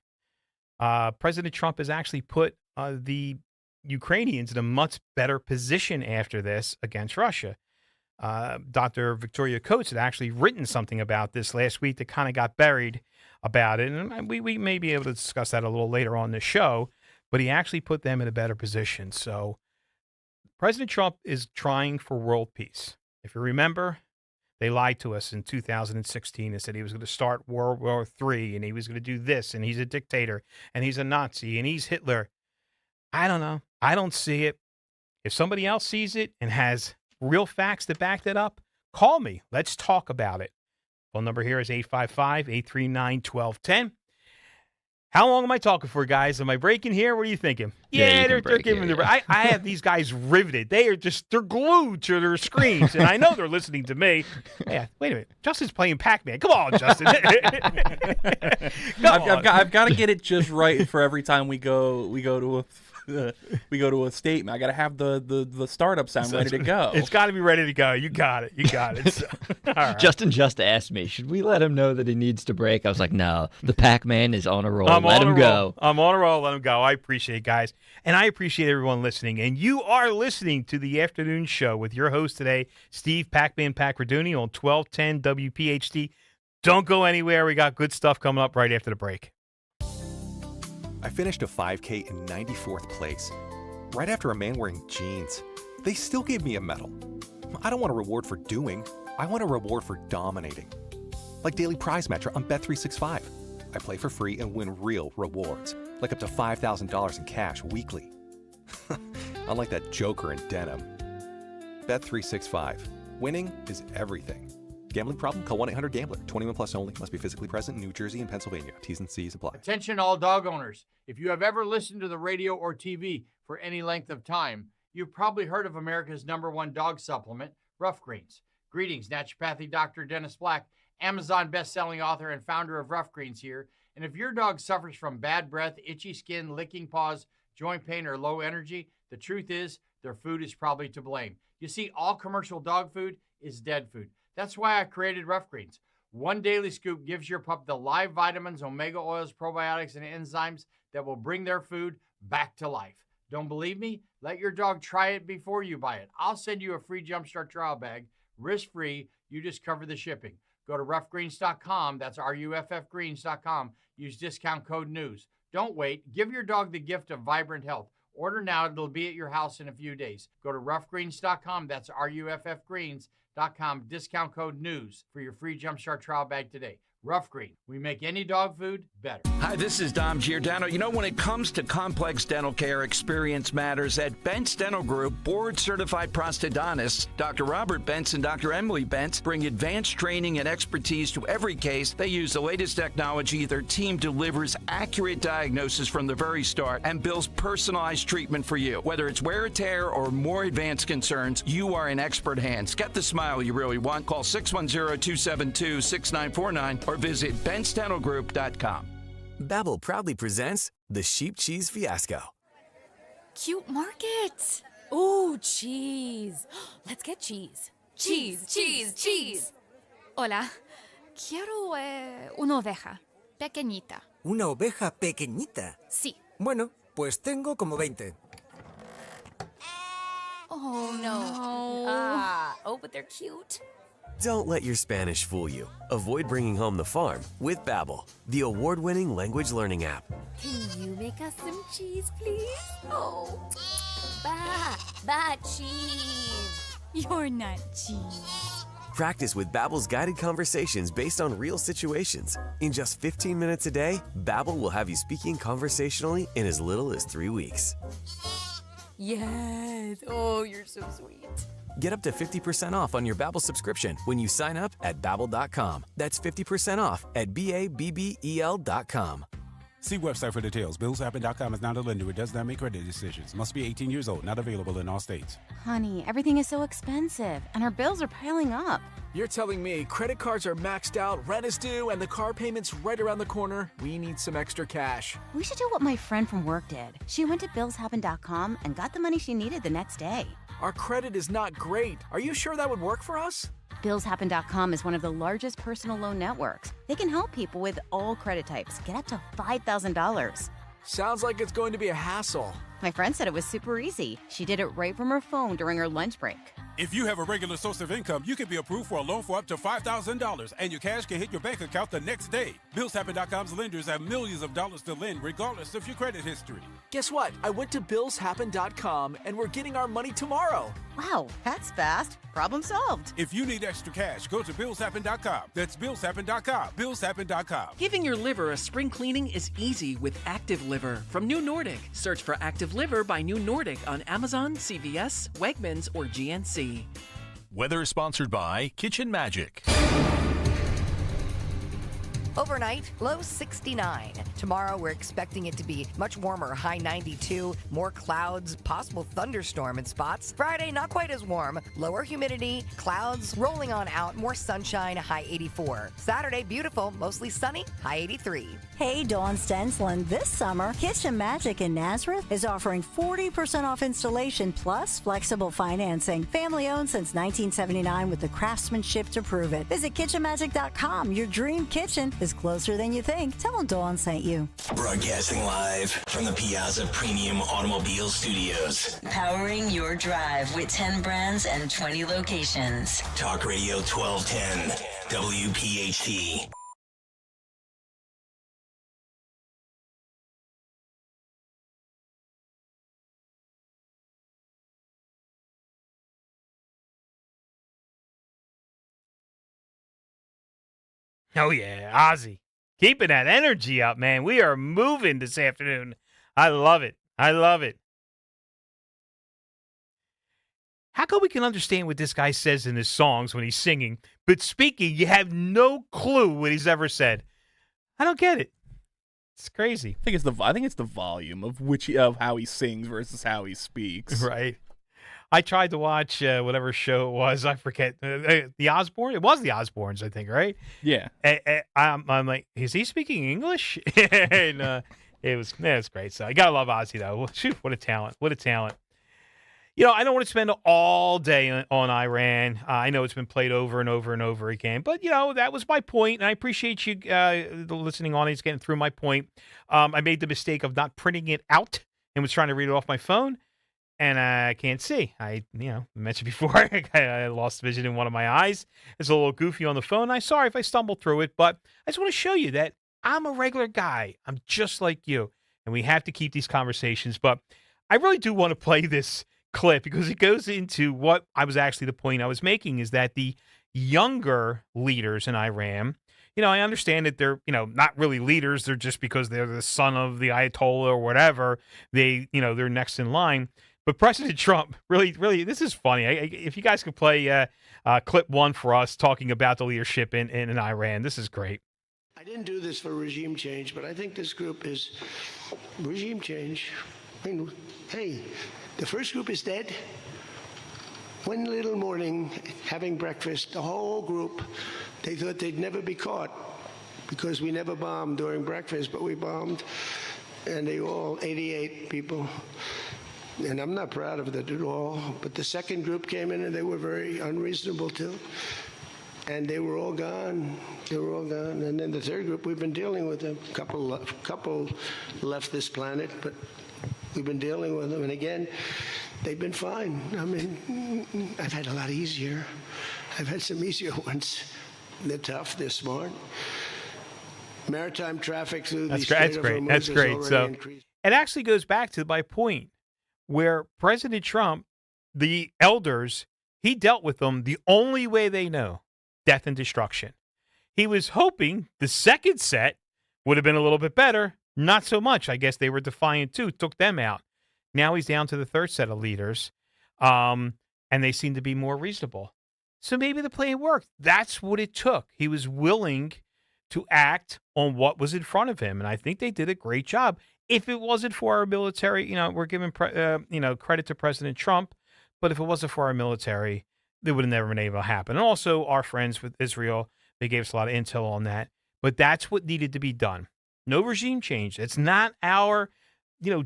Speaker 12: President Trump has actually put the Ukrainians in a much better position after this against Russia. Dr. Victoria Coates had actually written something about this last week that kind of got buried about it. And we may be able to discuss that a little later on the show. but he actually put them in a better position. So President Trump is trying for world peace. If you remember, they lied to us in 2016 and said he was going to start World War III and he was going to do this and he's a dictator and he's a Nazi and he's Hitler. I don't know. I don't see it. If somebody else sees it and has real facts to back that up, call me. Let's talk about it. Phone number here is 855-839-1210. How long am I talking for, guys? Am I breaking here? What are you thinking?
Speaker 13: Yeah,
Speaker 12: they're giving me the. I have these guys riveted. They're glued to their screens, and I know they're listening to me. Yeah, wait a minute. Justin's playing Pac-Man. Come on, Justin.
Speaker 4: I've got to get it just right for every time we go to a statement. I got to have the startup sound ready to go.
Speaker 12: It's got to be ready to go. You got it. So, all right.
Speaker 13: Justin just asked me, should we let him know that he needs to break? I was like, no, the Pac-Man is on a roll. Let him go.
Speaker 12: I'm on a roll. Let him go. I appreciate it, guys. And I appreciate everyone listening. And you are listening to the afternoon show with your host today, Steve Pac-Man Pakradooni on 1210 WPHT. Don't go anywhere. We got good stuff coming up right after the break.
Speaker 5: I finished a 5K in 94th place, right after a man wearing jeans. They still gave me a medal. I don't want a reward for doing. I want a reward for dominating. Like daily prize match on Bet365. I play for free and win real rewards, like up to $5,000 in cash weekly. Unlike that joker in denim. Bet365. Winning is everything. Gambling problem? Call 1-800-GAMBLER. 21 plus only. Must be physically present in New Jersey and Pennsylvania. T's and C's apply.
Speaker 6: Attention all dog owners. If you have ever listened to the radio or TV for any length of time, you've probably heard of America's #1 dog supplement, Rough Greens. Greetings, naturopathy Dr. Dennis Black, Amazon best-selling author and founder of Rough Greens here. And if your dog suffers from bad breath, itchy skin, licking paws, joint pain, or low energy, the truth is their food is probably to blame. You see, all commercial dog food is dead food. That's why I created Rough Greens. One daily scoop gives your pup the live vitamins, omega oils, probiotics, and enzymes that will bring their food back to life. Don't believe me? Let your dog try it before you buy it. I'll send you a free Jumpstart trial bag, risk-free. You just cover the shipping. Go to roughgreens.com. That's RUFFgreens.com. Use discount code NEWS. Don't wait. Give your dog the gift of vibrant health. Order now. It'll be at your house in a few days. Go to roughgreens.com. That's RUFFgreens.com. Discount code NEWS for your free Jumpstart trial bag today. Rough Green. We make any dog food better.
Speaker 7: Hi, this is Dom Giordano. You know, when it comes to complex dental care, experience matters. At Bentz Dental Group, board-certified prosthodontists, Dr. Robert Bentz and Dr. Emily Bentz, bring advanced training and expertise to every case. They use the latest technology. Their team delivers accurate diagnosis from the very start and builds personalized treatment for you. Whether it's wear or tear or more advanced concerns, you are in expert hands. Get the smile you really want. Call 610-272-6949 or visit BentzDentalGroup.com.
Speaker 8: Babbel proudly presents the Sheep Cheese Fiasco.
Speaker 16: Cute market. Ooh, cheese. Let's get cheese. Cheese, cheese, cheese. Hola. Quiero una oveja pequeñita.
Speaker 10: ¿Una oveja pequeñita?
Speaker 16: Sí.
Speaker 10: Bueno, pues tengo como 20.
Speaker 16: Oh, no. Oh, but they're cute.
Speaker 8: Don't let your Spanish fool you. Avoid bringing home the farm with Babbel, the award-winning language learning app.
Speaker 16: Can you make us some cheese, please? Oh, cheese. You're not cheese.
Speaker 8: Practice with Babbel's guided conversations based on real situations. In just 15 minutes a day, Babbel will have you speaking conversationally in as little as 3 weeks.
Speaker 16: Yes. Oh, you're so sweet.
Speaker 8: Get up to 50% off on your Babbel subscription when you sign up at Babbel.com. That's 50% off at BABBEL.com.
Speaker 21: See website for details. BillsApp.com is not a lender. It does not make credit decisions. Must be 18 years old. Not available in all states.
Speaker 27: Honey, everything is so expensive, and our bills are piling up.
Speaker 28: You're telling me credit cards are maxed out, rent is due, and the car payment's right around the corner? We need some extra cash.
Speaker 27: We should do what my friend from work did. She went to BillsHappen.com and got the money she needed the next day.
Speaker 28: Our credit is not great. Are you sure that would work for us?
Speaker 27: BillsHappen.com is one of the largest personal loan networks. They can help people with all credit types get up to $5,000.
Speaker 28: Sounds like it's going to be a hassle.
Speaker 27: My friend said it was super easy. She did it right from her phone during her lunch break.
Speaker 21: If you have a regular source of income, you can be approved for a loan for up to $5,000, and your cash can hit your bank account the next day. BillsHappen.com's lenders have millions of dollars to lend, regardless of your credit history.
Speaker 28: Guess what? I went to BillsHappen.com, and we're getting our money tomorrow.
Speaker 16: Wow, that's fast. Problem solved.
Speaker 21: If you need extra cash, go to BillsHappen.com. That's BillsHappen.com. BillsHappen.com.
Speaker 11: Giving your liver a spring cleaning is easy with Active Liver from New Nordic. Search for Active Liver by New Nordic on Amazon, CVS, Wegmans, or GNC.
Speaker 14: Weather sponsored by Kitchen Magic.
Speaker 15: Overnight, low 69. Tomorrow, we're expecting it to be much warmer, high 92. More clouds, possible thunderstorm in spots. Friday, not quite as warm. Lower humidity, clouds rolling on out, more sunshine, high 84. Saturday, beautiful, mostly sunny, high 83.
Speaker 17: Hey, Dawn Stensland. This summer, Kitchen Magic in Nazareth is offering 40% off installation plus flexible financing. Family owned since 1979 with the craftsmanship to prove it. Visit kitchenmagic.com. Your dream kitchen is closer than you think. Tell them Dawn sent you.
Speaker 9: Broadcasting live from the Piazza Premium Automobile Studios.
Speaker 22: Powering your drive with 10 brands and 20 locations.
Speaker 9: Talk Radio 1210, WPHT.
Speaker 12: Oh, yeah, Ozzy. Keeping that energy up, man. We are moving this afternoon. I love it. I love it. How come we can understand what this guy says in his songs when he's singing, but speaking, you have no clue what he's ever said? I don't get it. It's crazy.
Speaker 4: I think it's the volume of how he sings versus how he speaks.
Speaker 12: Right. I tried to watch whatever show it was. I forget. The Osbourne? It was the Osbournes, I think, right?
Speaker 4: Yeah.
Speaker 12: I'm like, is he speaking English? And it was great. So I got to love Ozzy, though. Shoot, what a talent. What a talent. You know, I don't want to spend all day on Iran. I know it's been played over and over and over again. But, you know, that was my point, and I appreciate you, the listening audience, getting through my point. I made the mistake of not printing it out and was trying to read it off my phone. And I can't see. I mentioned before, I lost vision in one of my eyes. It's a little goofy on the phone. I'm sorry if I stumbled through it, but I just want to show you that I'm a regular guy. I'm just like you. And we have to keep these conversations. But I really do want to play this clip because it goes into what the point I was making is that the younger leaders in Iran, I understand that they're, not really leaders. They're just because they're the son of the Ayatollah or whatever. They're next in line. But President Trump, really, this is funny. If you guys could play clip one for us talking about the leadership in Iran, this is great.
Speaker 3: I didn't do this for regime change, but I think this group is regime change. I mean, hey, the first group is dead. One little morning, having breakfast, the whole group, they thought they'd never be caught because we never bombed during breakfast, but we bombed. And they all, 88 people. And I'm not proud of it at all, but the second group came in and they were very unreasonable too. And they were all gone. They were all gone. And then the third group, we've been dealing with them. Couple left this planet, but we've been dealing with them. And again, they've been fine. I mean, I've had a lot easier. I've had some easier ones. They're tough. They're smart. Maritime traffic through the Strait of Hormuz
Speaker 12: That's great.
Speaker 3: has
Speaker 12: So
Speaker 3: already increased.
Speaker 12: it actually goes back to my point where President Trump, the elders, he dealt with them the only way they know, death and destruction. He was hoping the second set would have been a little bit better. Not so much. I guess they were defiant too, took them out. Now he's down to the third set of leaders, and they seem to be more reasonable. So maybe the plan worked. That's what it took. He was willing to act on what was in front of him, and I think they did a great job. If it wasn't for our military, we're giving credit to President Trump, but if it wasn't for our military, they would have never been able to happen. And also our friends with Israel, they gave us a lot of intel on that. But that's what needed to be done. No regime change. It's not our,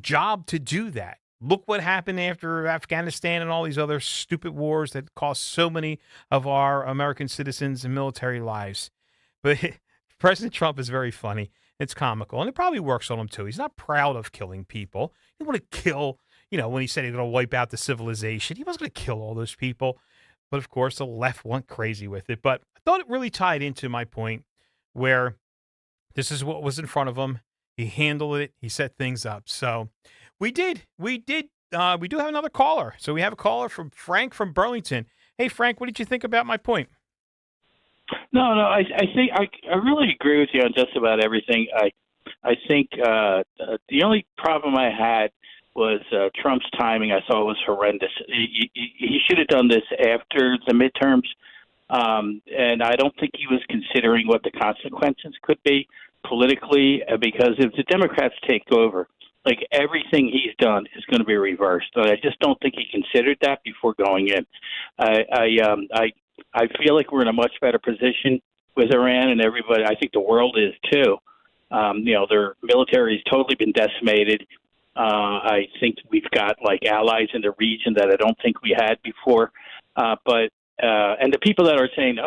Speaker 12: job to do that. Look what happened after Afghanistan and all these other stupid wars that cost so many of our American citizens and military lives. But President Trump is very funny. It's comical, and it probably works on him, too. He's not proud of killing people. He didn't want to kill, when he said he was going to wipe out the civilization. He wasn't going to kill all those people. But, of course, the left went crazy with it. But I thought it really tied into my point where this is what was in front of him. He handled it. He set things up. So we do have another caller. So we have a caller from Frank from Burlington. Hey, Frank, what did you think about my point?
Speaker 1: No, I think I really agree with you on just about everything. I think the only problem I had was Trump's timing. I thought was horrendous. He should have done this after the midterms, and I don't think he was considering what the consequences could be politically, because if the Democrats take over, like everything he's done is going to be reversed. And I just don't think he considered that before going in. I feel like we're in a much better position with Iran, and everybody. I think the world is too. Their military has totally been decimated. I think we've got like allies in the region that I don't think we had before. But the people that are saying,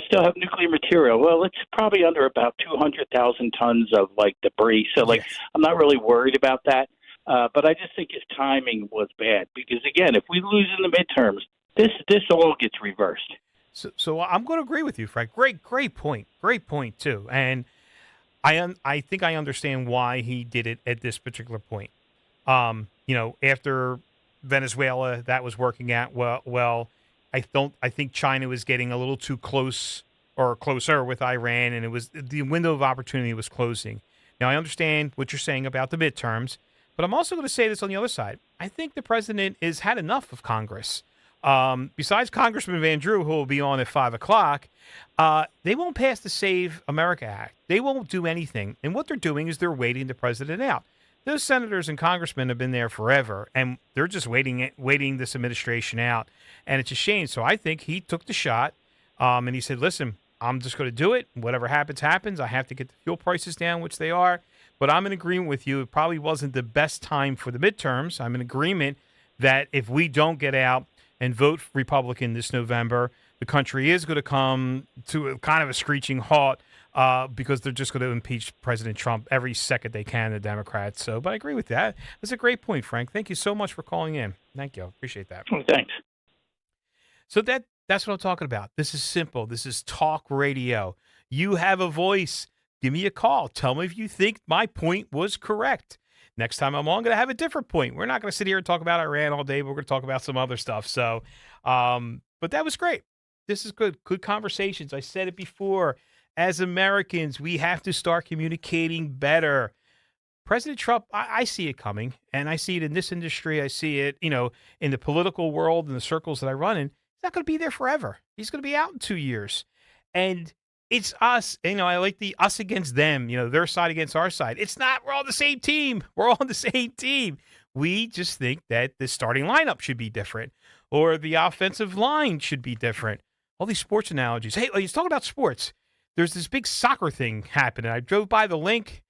Speaker 1: still have nuclear material. Well, it's probably under about 200,000 tons of like debris. So I'm not really worried about that. But I just think his timing was bad because again, if we lose in the midterms, this all gets reversed.
Speaker 12: So I'm going to agree with you, Frank. Great point. Great point too. And I think I understand why he did it at this particular point. After Venezuela, that was working out well. I think China was getting a little too close or closer with Iran, and the window of opportunity was closing. Now I understand what you're saying about the midterms, but I'm also going to say this on the other side. I think the president has had enough of Congress. Besides Congressman Van Drew, who will be on at 5 o'clock, they won't pass the Save America Act. They won't do anything. And what they're doing is they're waiting the president out. Those senators and congressmen have been there forever, and they're just waiting this administration out. And it's a shame. So I think he took the shot, and he said, listen, I'm just going to do it. Whatever happens, happens. I have to get the fuel prices down, which they are. But I'm in agreement with you. It probably wasn't the best time for the midterms. I'm in agreement that if we don't get out and vote Republican this November, the country is going to come to a kind of a screeching halt because they're just going to impeach President Trump every second they can, the Democrats. But I agree with that. That's a great point, Frank. Thank you so much for calling in. Thank you. Appreciate that.
Speaker 1: Thanks.
Speaker 12: So that's what I'm talking about. This is simple. This is talk radio. You have a voice. Give me a call. Tell me if you think my point was correct. Next time I'm on, I'm going to have a different point. We're not going to sit here and talk about Iran all day, but we're going to talk about some other stuff. So, but that was great. This is good. Good conversations. I said it before. As Americans, we have to start communicating better. President Trump, I see it coming, and I see it in this industry. I see it, in the political world and the circles that I run in. He's not going to be there forever. He's going to be out in 2 years. And it's us, I like the us against them, their side against our side. It's not, we're all the same team. We're all on the same team. We just think that the starting lineup should be different or the offensive line should be different. All these sports analogies. Hey, let's talk about sports. There's this big soccer thing happening. I drove by the link,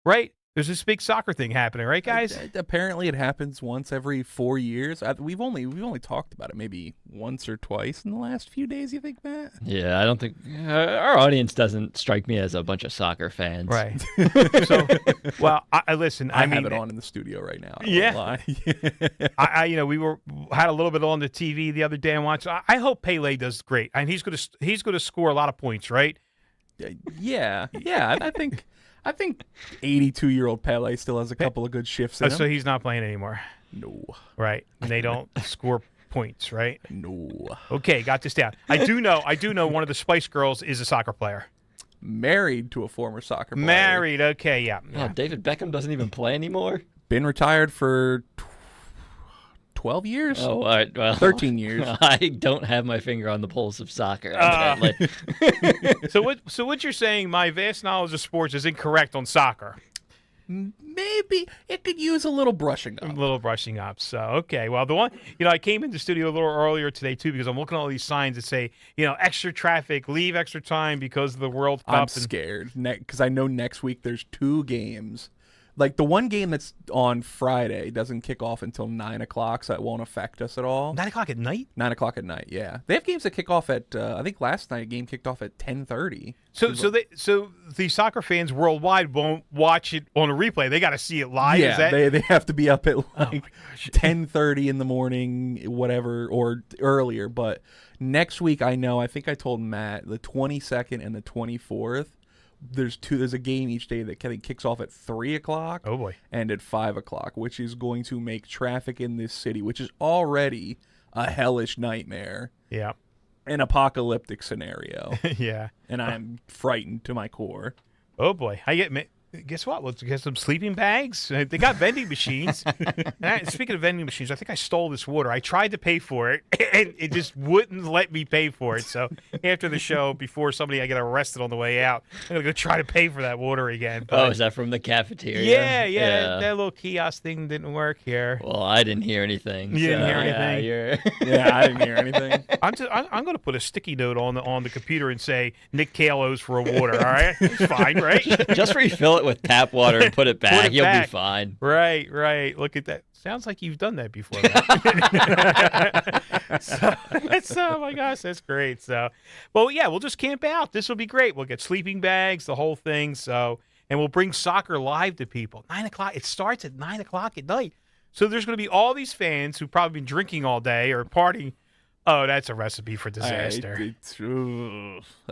Speaker 12: right? There's this big soccer thing happening, right, guys?
Speaker 4: Apparently, it happens once every 4 years. We've only talked about it maybe once or twice in the last few days. You think, Matt?
Speaker 13: Yeah, I don't think our audience doesn't strike me as a bunch of soccer fans,
Speaker 12: right? So, well, I listen.
Speaker 4: I have it on in the studio right now.
Speaker 12: Yeah, we had a little bit on the TV the other day and watched. I hope Pele does great, and he's going to score a lot of points, right?
Speaker 4: Yeah. I think 82-year-old Pele still has a couple of good shifts in him.
Speaker 12: So he's not playing anymore?
Speaker 4: No.
Speaker 12: Right. And they don't score points, right?
Speaker 4: No.
Speaker 12: Okay, got this down. I do know one of the Spice Girls is a soccer player.
Speaker 4: Married to a former soccer player.
Speaker 12: Married, okay, yeah.
Speaker 13: Oh, David Beckham doesn't even play anymore?
Speaker 4: Been retired for 12 years?
Speaker 13: Oh, all right. Well,
Speaker 4: 13 years.
Speaker 13: I don't have my finger on the pulse of soccer.
Speaker 12: So what you're saying, my vast knowledge of sports is incorrect on soccer.
Speaker 4: Maybe it could use a little brushing up.
Speaker 12: So, okay. Well, the one, I came into the studio a little earlier today, too, because I'm looking at all these signs that say, extra traffic, leave extra time because of the World Cup.
Speaker 4: I'm scared because I know next week there's 2 games Like the one game that's on Friday doesn't kick off until 9 o'clock, so it won't affect us at all.
Speaker 12: 9 o'clock at night?
Speaker 4: 9 o'clock at night, yeah. They have games that kick off at, I think last night a game kicked off at 10:30.
Speaker 12: So the soccer fans worldwide won't watch it on a replay. They got to see it live.
Speaker 4: Yeah, they have to be up at like 10:30 in the morning, whatever, or earlier. But next week, I think I told Matt, the 22nd and the 24th, there's a game each day that kicks off at 3 o'clock.
Speaker 12: Oh boy.
Speaker 4: And at 5 o'clock, which is going to make traffic in this city, which is already a hellish nightmare.
Speaker 12: Yeah.
Speaker 4: An apocalyptic scenario.
Speaker 12: Yeah.
Speaker 4: And I'm frightened to my core.
Speaker 12: Oh boy. Guess what? Let's get some sleeping bags. They got vending machines. Speaking of vending machines, I think I stole this water. I tried to pay for it, and it just wouldn't let me pay for it. So after the show, before I get arrested on the way out, I'm going to go try to pay for that water again.
Speaker 13: But, is that from the cafeteria?
Speaker 12: Yeah. That little kiosk thing didn't work here.
Speaker 13: Well, I didn't hear anything.
Speaker 12: You didn't hear anything?
Speaker 4: Yeah, I didn't hear anything.
Speaker 12: I'm going to put a sticky note on the computer and say, Nick Kalos for a water, all right? It's fine, right?
Speaker 13: Just refill it with tap water and put it back. You'll be fine.
Speaker 12: Right. Look at that. Sounds like you've done that before. Oh my gosh, that's great. So, well, yeah, we'll just camp out. This will be great. We'll get sleeping bags, the whole thing. So, and we'll bring soccer live to people. 9 o'clock. It starts at 9 o'clock at night. So there's going to be all these fans who've probably been drinking all day or partying. Oh, that's a recipe for disaster.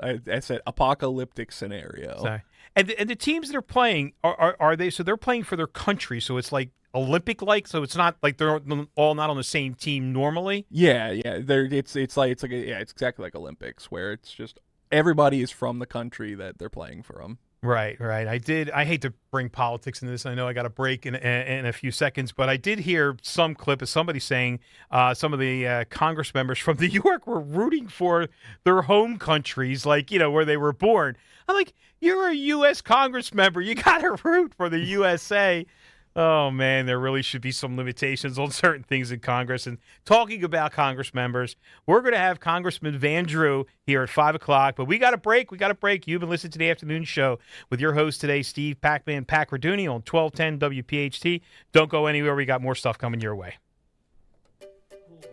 Speaker 4: I said apocalyptic scenario.
Speaker 12: Sorry. And the teams that are playing, are they? So they're playing for their country. So it's like Olympic-like. So it's not like they're all not on the same team normally.
Speaker 4: Yeah. It's exactly like Olympics, where it's just everybody is from the country that they're playing from.
Speaker 12: Right. I hate to bring politics into this. I know I got a break in a few seconds, but I did hear some clip of somebody saying some of the Congress members from New York were rooting for their home countries, like, where they were born. I'm like, you're a U.S. Congress member. You got to root for the USA. Oh, man, there really should be some limitations on certain things in Congress. And talking about Congress members, we're going to have Congressman Van Drew here at 5 o'clock. But we got a break. You've been listening to the afternoon show with your host today, Steve Pac-Man Pakradooni on 1210 WPHT. Don't go anywhere. We got more stuff coming your way.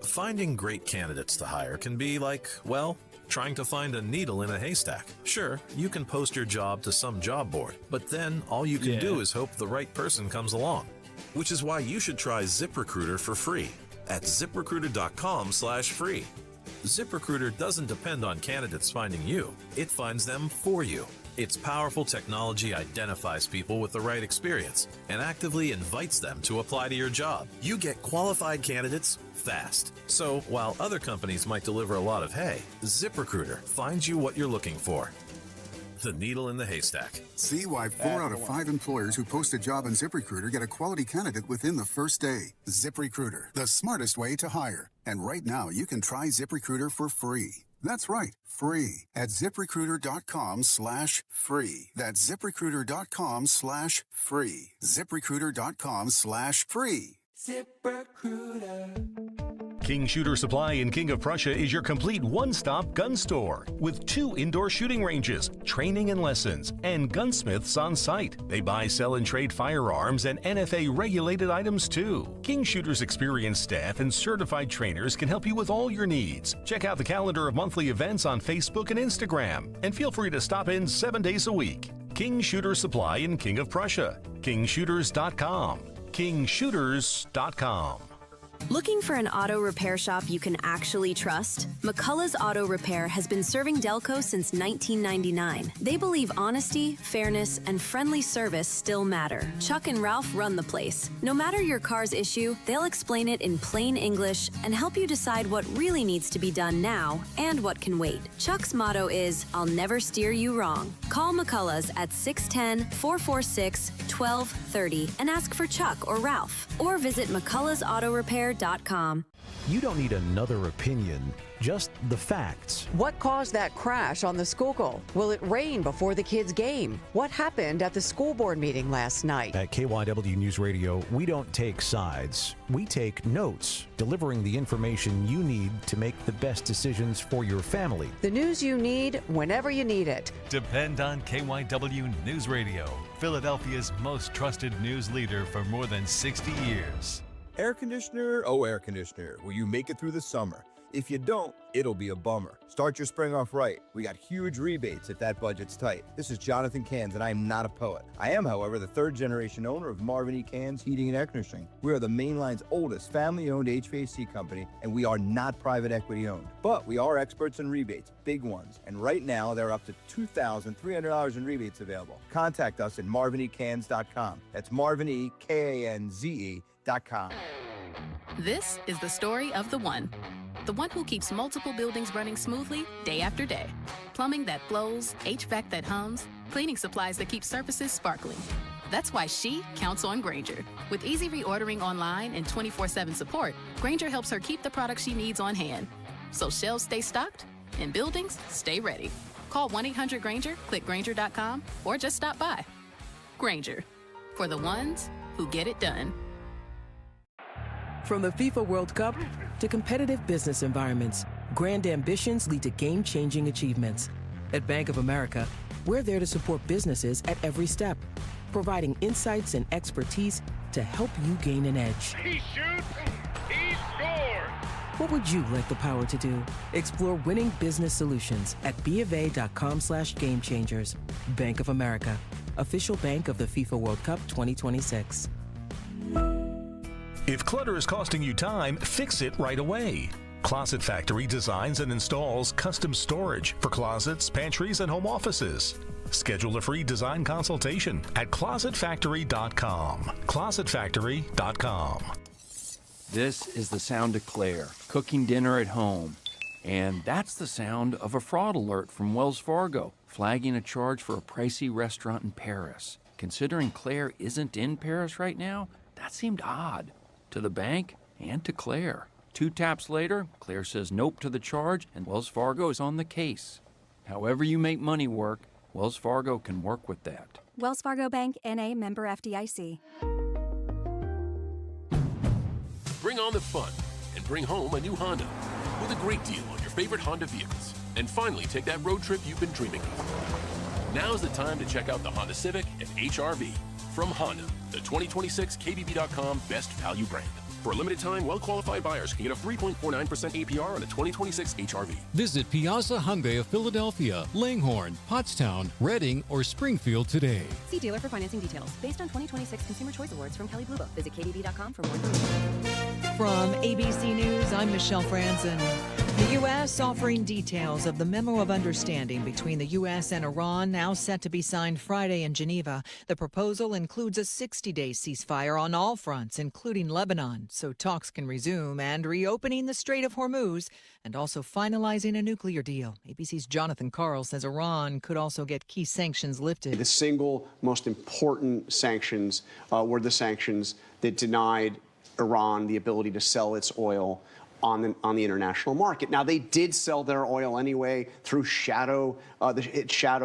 Speaker 14: Finding great candidates to hire can be like, well, trying to find a needle in a haystack. Sure, you can post your job to some job board, but then all you can do is hope the right person comes along. Which is why you should try ZipRecruiter for free at ZipRecruiter.com/free. ZipRecruiter doesn't depend on candidates finding you. It finds them for you. Its powerful technology identifies people with the right experience and actively invites them to apply to your job. You get qualified candidates fast. So while other companies might deliver a lot of hay, ZipRecruiter finds you what you're looking for. The needle in the haystack.
Speaker 2: See why 4 out of 5 employers who post a job on ZipRecruiter get a quality candidate within the first day. ZipRecruiter, the smartest way to hire. And right now, you can try ZipRecruiter for free. That's right, free at ZipRecruiter.com/free. That's ZipRecruiter.com/free. ZipRecruiter.com/free.
Speaker 10: ZipRecruiter.
Speaker 14: King Shooter Supply in King of Prussia is your complete one-stop gun store with 2 indoor shooting ranges, training and lessons, and gunsmiths on site. They buy, sell, and trade firearms and NFA-regulated items too. King Shooter's experienced staff and certified trainers can help you with all your needs. Check out the calendar of monthly events on Facebook and Instagram, and feel free to stop in 7 days a week. King Shooter Supply in King of Prussia. KingShooters.com. KingShooters.com.
Speaker 18: Looking for an auto repair shop you can actually trust? McCullough's Auto Repair has been serving Delco since 1999. They believe honesty, fairness, and friendly service still matter. Chuck and Ralph run the place. No matter your car's issue, they'll explain it in plain English and help you decide what really needs to be done now and what can wait. Chuck's motto is, I'll never steer you wrong. Call McCullough's at 610-446-1230 and ask for Chuck or Ralph. Or visit McCullough'sautorepair.com WeatherTech.com.
Speaker 5: You don't need another opinion, just the facts.
Speaker 6: What caused that crash on the Schuylkill? Will it rain before the kids' game? What happened at the school board meeting last night?
Speaker 5: At KYW News Radio, we don't take sides. We take notes, delivering the information you need to make the best decisions for your family.
Speaker 6: The news you need whenever you need it.
Speaker 19: Depend on KYW News Radio, Philadelphia's most trusted news leader for more than 60 years.
Speaker 20: Air conditioner, oh air conditioner, will you make it through the summer? If you don't, it'll be a bummer. Start your spring off right. We got huge rebates if that budget's tight. This is Jonathan Cans, and I am not a poet. I am, however, the third-generation owner of Marvin E. Cans Heating and Air Conditioning. We are the mainline's oldest family-owned HVAC company, and we are not private equity-owned. But we are experts in rebates, big ones. And right now, there are up to $2,300 in rebates available. Contact us at marvinecans.com. That's marvinekans.com.
Speaker 23: This is the story of the one who keeps multiple buildings running smoothly day after day. Plumbing that flows, HVAC that hums, cleaning supplies that keep surfaces sparkling. That's why she counts on Grainger. With easy reordering online and 24/7 support, Grainger helps her keep the products she needs on hand. So shelves stay stocked and buildings stay ready. Call 1-800-GRAINGER, click Grainger.com, or just stop by. Grainger, for the ones who get it done.
Speaker 24: From the FIFA World Cup to competitive business environments, grand ambitions lead to game-changing achievements. At Bank of America, we're there to support businesses at every step, providing insights and expertise to help you gain an edge.
Speaker 25: He shoots, he scores!
Speaker 24: What would you like the power to do? Explore winning business solutions at BofA.com/gamechangers. Bank of America, official bank of the FIFA World Cup 2026.
Speaker 26: If clutter is costing you time, fix it right away. Closet Factory designs and installs custom storage for closets, pantries, and home offices. Schedule a free design consultation at closetfactory.com. Closetfactory.com.
Speaker 29: This is the sound of Claire, cooking dinner at home. And that's the sound of a fraud alert from Wells Fargo, flagging a charge for a pricey restaurant in Paris. Considering Claire isn't in Paris right now, that seemed odd. To the bank and to Claire. 2 taps later, Claire says nope to the charge, and Wells Fargo is on the case. However you make money work, Wells Fargo can work with that.
Speaker 30: Wells Fargo Bank, N.A., member FDIC.
Speaker 31: Bring on the fun and bring home a new Honda with a great deal on your favorite Honda vehicles. And finally take that road trip you've been dreaming of. Now's the time to check out the Honda Civic and HR-V. From Honda, the 2026 KBB.com Best Value brand. For a limited time, well-qualified buyers can get a 3.49% APR on a 2026 HR-V.
Speaker 32: Visit Piazza Hyundai of Philadelphia, Langhorne, Pottstown, Reading, or Springfield today.
Speaker 30: See dealer for financing details. Based on 2026 Consumer Choice Awards from Kelley Blue Book. Visit KBB.com for more information.
Speaker 33: From ABC News, I'm Michelle Franzen. The U.S. offering details of the memo of understanding between the U.S. and Iran, now set to be signed Friday in Geneva. The proposal includes a 60-day ceasefire on all fronts, including Lebanon, so talks can resume, and reopening the Strait of Hormuz, and also finalizing a nuclear deal. ABC's Jonathan Karl says Iran could also get key sanctions lifted.
Speaker 34: The single most important sanctions were the sanctions that denied Iran the ability to sell its oil on the international market. Now, they did sell their oil anyway through its shadow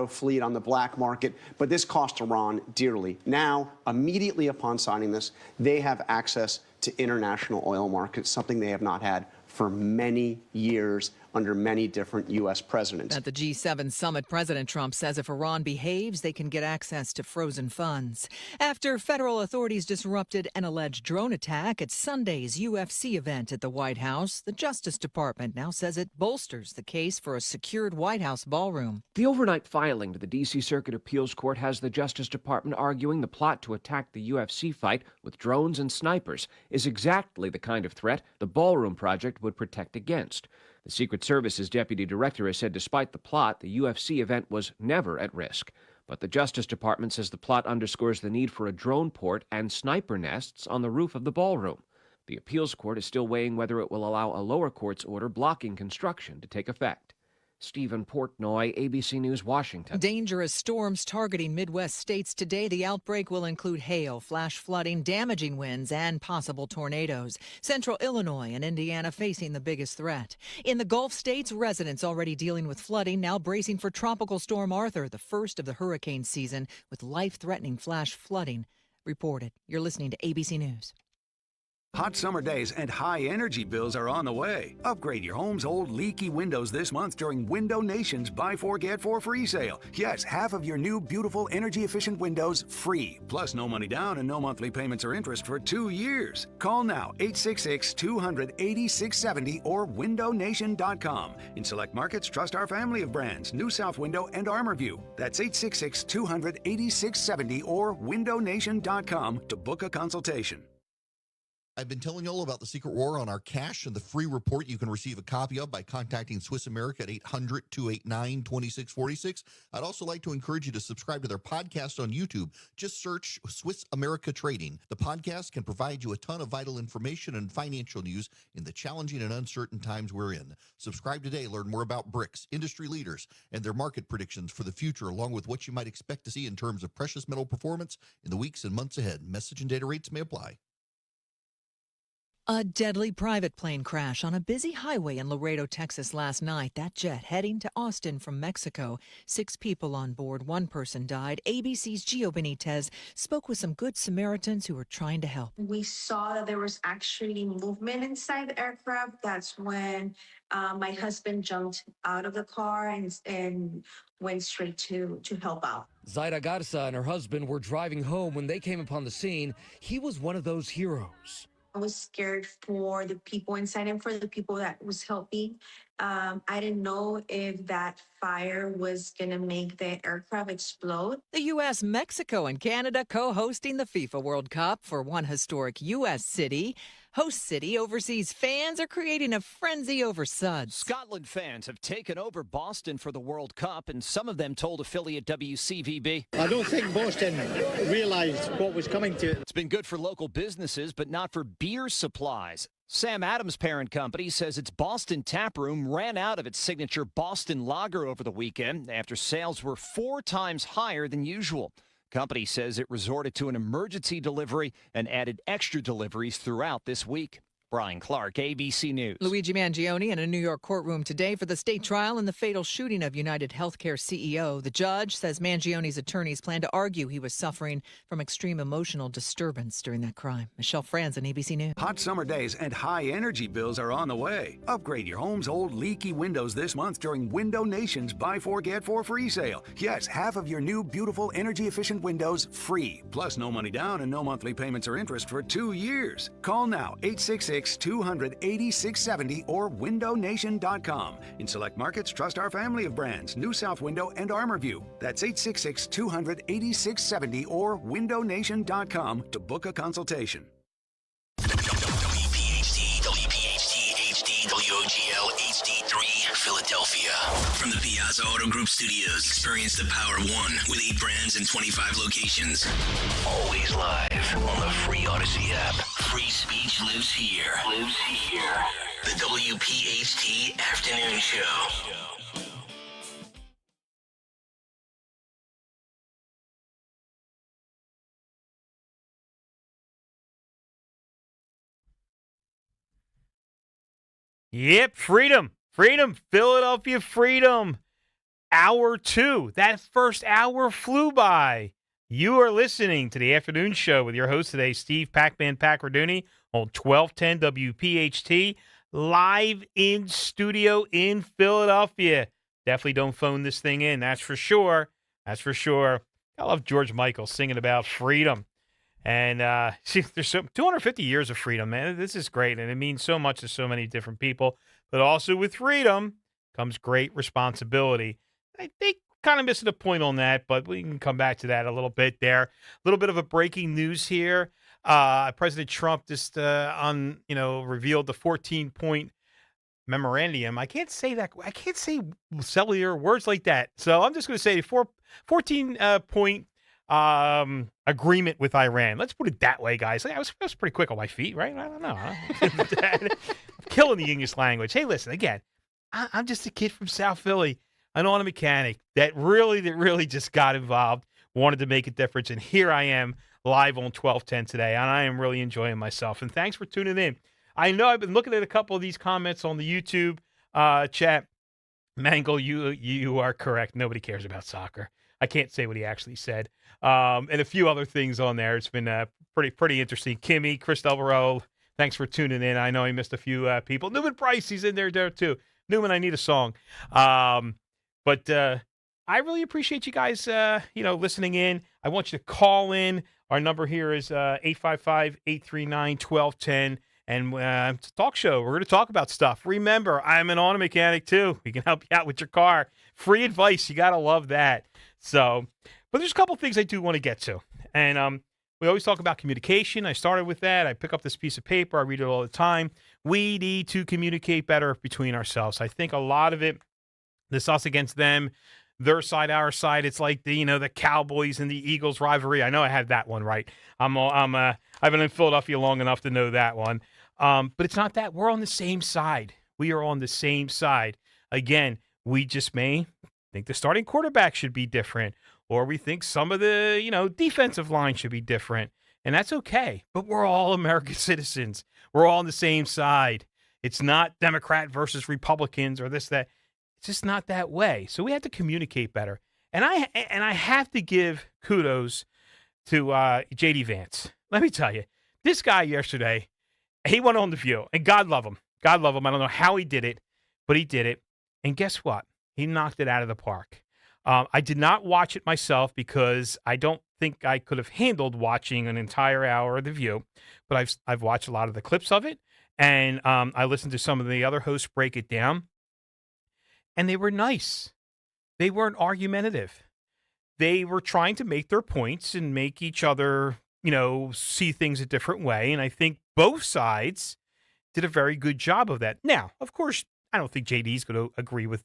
Speaker 34: fleet on the black market, but this cost Iran dearly. Now, immediately upon signing this, they have access to international oil markets, something they have not had for many years under many different U.S. presidents.
Speaker 33: At the G7 summit, President Trump says if Iran behaves, they can get access to frozen funds. After federal authorities disrupted an alleged drone attack at Sunday's UFC event at the White House, the Justice Department now says it bolsters the case for a secured White House ballroom.
Speaker 35: The overnight filing to the D.C. Circuit Appeals Court has the Justice Department arguing the plot to attack the UFC fight with drones and snipers is exactly the kind of threat the ballroom project would protect against. The Secret Service's deputy director has said despite the plot, the UFC event was never at risk. But the Justice Department says the plot underscores the need for a drone port and sniper nests on the roof of the ballroom. The appeals court is still weighing whether it will allow a lower court's order blocking construction to take effect. Stephen Portnoy, ABC News, Washington.
Speaker 33: Dangerous storms targeting Midwest states today. The outbreak will include hail, flash flooding, damaging winds, and possible tornadoes. Central Illinois and Indiana facing the biggest threat. In the Gulf states, residents already dealing with flooding, now bracing for Tropical Storm Arthur, the first of the hurricane season, with life-threatening flash flooding reported. You're listening to ABC News.
Speaker 1: Hot summer days and high energy bills are on the way. Upgrade your home's old leaky windows this month during Window Nation's Buy 4 Get 4 free sale. Yes, half of your new beautiful energy efficient windows free. Plus no money down and no monthly payments or interest for 2 years. Call now 866-200-8670 or windownation.com. In select markets, trust our family of brands, New South Window and ArmorView. That's 866-200-8670 or windownation.com to book a consultation.
Speaker 3: I've been telling you all about the secret war on our cash and the free report you can receive a copy of by contacting Swiss America at 800-289-2646. I'd also like to encourage you to subscribe to their podcast on YouTube. Just search Swiss America Trading. The podcast can provide you a ton of vital information and financial news in the challenging and uncertain times we're in. Subscribe today. Learn more about BRICS, industry leaders, and their market predictions for the future, along with what you might expect to see in terms of precious metal performance in the weeks and months ahead. Message and data rates may apply.
Speaker 33: A deadly private plane crash on a busy highway in Laredo, Texas last night. That jet heading to Austin from Mexico. 6 people on board. 1 person died. ABC's Gio Benitez spoke with some good Samaritans who were trying to help.
Speaker 4: We saw that there was actually movement inside the aircraft. That's when my husband jumped out of the car and went straight to help out.
Speaker 7: Zaira Garza and her husband were driving home when they came upon the scene. He was one of those heroes.
Speaker 4: I was scared for the people inside and for the people that was helping. I didn't know if that fire was going to make the aircraft explode.
Speaker 33: The U.S., Mexico, and Canada co-hosting the FIFA World Cup for one historic U.S. city. Host city overseas fans are creating a frenzy over suds.
Speaker 5: Scotland fans have taken over Boston for the World Cup, and some of them told affiliate WCVB.
Speaker 8: I don't think Boston realized what was coming to it.
Speaker 5: It's been good for local businesses, but not for beer supplies. Sam Adams' parent company says its Boston taproom ran out of its signature Boston lager over the weekend after sales were 4 times higher than usual. Company says it resorted to an emergency delivery and added extra deliveries throughout this week. Brian Clark, ABC News.
Speaker 33: Luigi Mangione in a New York courtroom today for the state trial in the fatal shooting of United Healthcare CEO. The judge says Mangione's attorneys plan to argue he was suffering from extreme emotional disturbance during that crime. Michelle Franzen, ABC News.
Speaker 1: Hot summer days and high energy bills are on the way. Upgrade your home's old leaky windows this month during Window Nation's Buy 4 Get 4 free sale. Yes, half of your new beautiful energy efficient windows free. Plus no money down and no monthly payments or interest for 2 years. Call now 866-200-8670 or windownation.com. In select markets, trust our family of brands, New South Window and ArmorView. That's 866-200-8670 or windownation.com to book a consultation.
Speaker 9: WPHT, HD, WOGL, HD3, Philadelphia. From the Piazza Auto Group Studios, experience the power of one with 8 brands and 25 locations. Always live on the free Odyssey app. Free speech lives here. The WPHT Afternoon Show.
Speaker 12: Yep, freedom, Philadelphia freedom. Hour 2. That first hour flew by. You are listening to the afternoon show with your host today, Steve Pac-Man Pakradooni, on 1210 WPHT, live in studio in Philadelphia. Definitely don't phone this thing in, that's for sure. I love George Michael singing about freedom. And see, there's 250 years of freedom, man. This is great, and it means so much to so many different people. But also with freedom comes great responsibility. I think kind of missing the point on that, but we can come back to that a little bit there. A little bit of a breaking news here. President Trump just revealed the 14-point memorandum. I can't say that. I can't say cellular words like that. So I'm just going to say 14-point agreement with Iran. Let's put it that way, guys. I was pretty quick on my feet, right? I don't know. Huh? Killing the English language. Hey, listen, again, I'm just a kid from South Philly, an auto mechanic that really just got involved, wanted to make a difference, and here I am live on 1210 today, and I am really enjoying myself. And thanks for tuning in. I know I've been looking at a couple of these comments on the YouTube chat. Mangle, you are correct. Nobody cares about soccer. I can't say what he actually said. And a few other things on there. It's been pretty interesting. Kimmy, Chris Delvero, thanks for tuning in. I know I missed a few people. Newman Price, he's in there too. Newman, I need a song. But I really appreciate you guys, listening in. I want you to call in. Our number here is 855-839-1210. And it's a talk show. We're going to talk about stuff. Remember, I'm an auto mechanic, too. We can help you out with your car. Free advice. You got to love that. So, but there's a couple things I do want to get to. And we always talk about communication. I started with that. I pick up this piece of paper. I read it all the time. We need to communicate better between ourselves. I think a lot of it, this us against them, their side, our side. It's like the Cowboys and the Eagles rivalry. I know I had that one right. I've been in Philadelphia long enough to know that one. But it's not that. We're on the same side. We are on the same side. Again, we just may think the starting quarterback should be different, or we think some of the, defensive line should be different. And that's okay. But we're all American citizens. We're all on the same side. It's not Democrat versus Republicans or this, that. It's just not that way. So we have to communicate better. And I have to give kudos to J.D. Vance. Let me tell you, this guy yesterday, he went on The View, and God love him. God love him. I don't know how he did it, but he did it. And guess what? He knocked it out of the park. I did not watch it myself because I don't think I could have handled watching an entire hour of The View, but I've watched a lot of the clips of it, and I listened to some of the other hosts break it down, and they were nice. They weren't argumentative. They were trying to make their points and make each other, see things a different way, and I think both sides did a very good job of that. Now, of course, I don't think JD's going to agree with,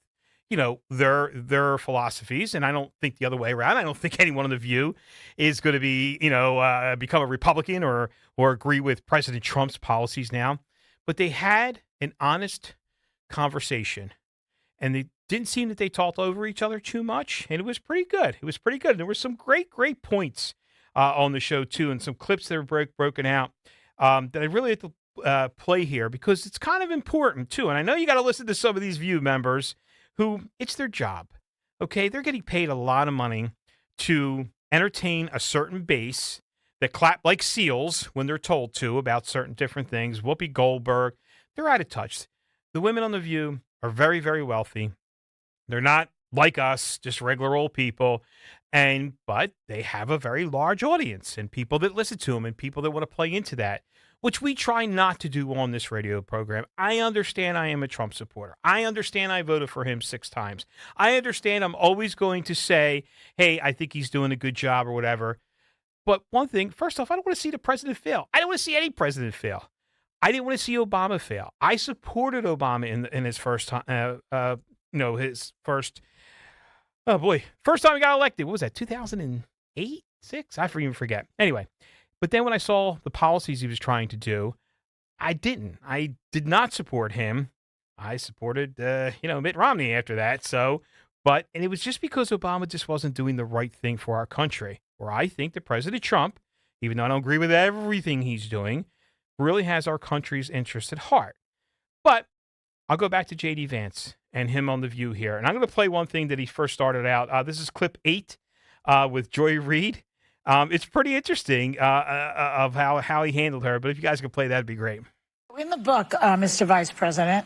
Speaker 12: their philosophies, and I don't think the other way around. I don't think anyone on The View is going to be, become a Republican or agree with President Trump's policies now. But they had an honest conversation, and they didn't seem that they talked over each other too much, and it was pretty good. It was pretty good. There were some great points on the show, too, and some clips that were broken out that I really have to play here because it's kind of important, too. And I know you got to listen to some of these View members who it's their job, okay? They're getting paid a lot of money to entertain a certain base that clap like seals when they're told to about certain different things. Whoopi Goldberg, they're out of touch. The women on The View are very, very wealthy. They're not like us, just regular old people, but they have a very large audience and people that listen to them and people that want to play into that, which we try not to do on this radio program. I understand I am a Trump supporter. I understand I voted for him 6 times. I understand I'm always going to say, hey, I think he's doing a good job or whatever. But one thing, first off, I don't want to see the president fail. I don't want to see any president fail. I didn't want to see Obama fail. I supported Obama in his first time, first time he got elected. What was that, 2008, 6? I even forget. Anyway. But then when I saw the policies he was trying to do, I didn't. I did not support him. I supported, Mitt Romney after that. And it was just because Obama just wasn't doing the right thing for our country. Where I think that President Trump, even though I don't agree with everything he's doing, really has our country's interests at heart. But I'll go back to J.D. Vance and him on The View here. And I'm going to play one thing that he first started out. This is clip 8 with Joy Reid. It's pretty interesting of how he handled her. But if you guys could play, that'd be great.
Speaker 2: In the book, Mr. Vice President,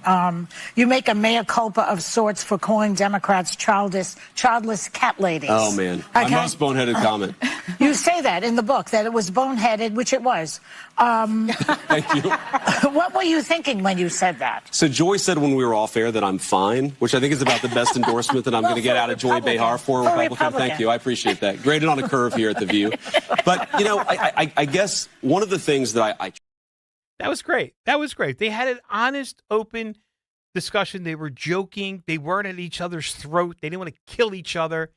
Speaker 2: you make a mea culpa of sorts for calling Democrats childless cat ladies.
Speaker 6: Oh, man.
Speaker 2: Okay?
Speaker 6: A most boneheaded comment.
Speaker 2: You say that in the book, that it was boneheaded, which it was.
Speaker 6: Thank you.
Speaker 2: What were you thinking when you said that?
Speaker 6: So Joy said when we were off air that I'm fine, which I think is about the best endorsement that I'm going to get out of Joy Behar for a Republican. Thank you. I appreciate that. Graded on a curve here at The View. But, I guess one of the things that I
Speaker 12: That was great. That was great. They had an honest, open discussion. They were joking. They weren't at each other's throat. They didn't want to kill each other.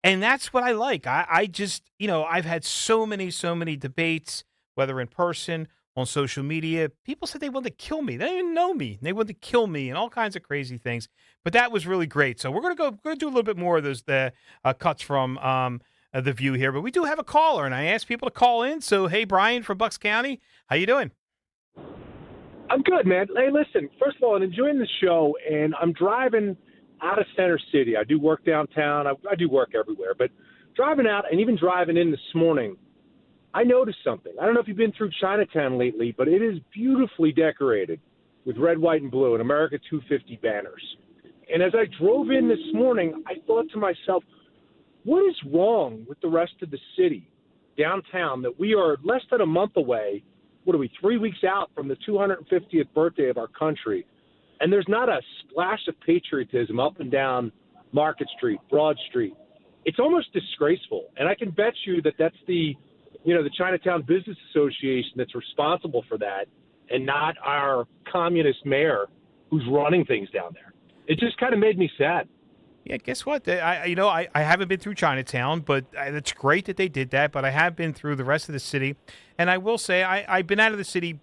Speaker 12: And that's what I like. I just, I've had so many debates, whether in person on social media. People said they wanted to kill me. They didn't even know me. They wanted to kill me and all kinds of crazy things. But that was really great. So we're gonna do a little bit more of those cuts from The View here. But we do have a caller, and I asked people to call in. So hey, Brian from Bucks County, how you doing?
Speaker 10: I'm good, man. Hey, listen, first of all, I'm enjoying the show, and I'm driving out of Center City. I do work downtown. I do work everywhere. But driving out and even driving in this morning, I noticed something. I don't know if you've been through Chinatown lately, but it is beautifully decorated with red, white, and blue and America 250 banners. And as I drove in this morning, I thought to myself, what is wrong with the rest of the city, downtown, that we are less than a month away? What are we, 3 weeks out from the 250th birthday of our country? And there's not a splash of patriotism up and down Market Street, Broad Street. It's almost disgraceful. And I can bet you that that's the Chinatown Business Association that's responsible for that, and not our communist mayor who's running things down there. It just kind of made me sad.
Speaker 12: Yeah, guess what? I haven't been through Chinatown, but it's great that they did that. But I have been through the rest of the city, and I will say I've been out of the city,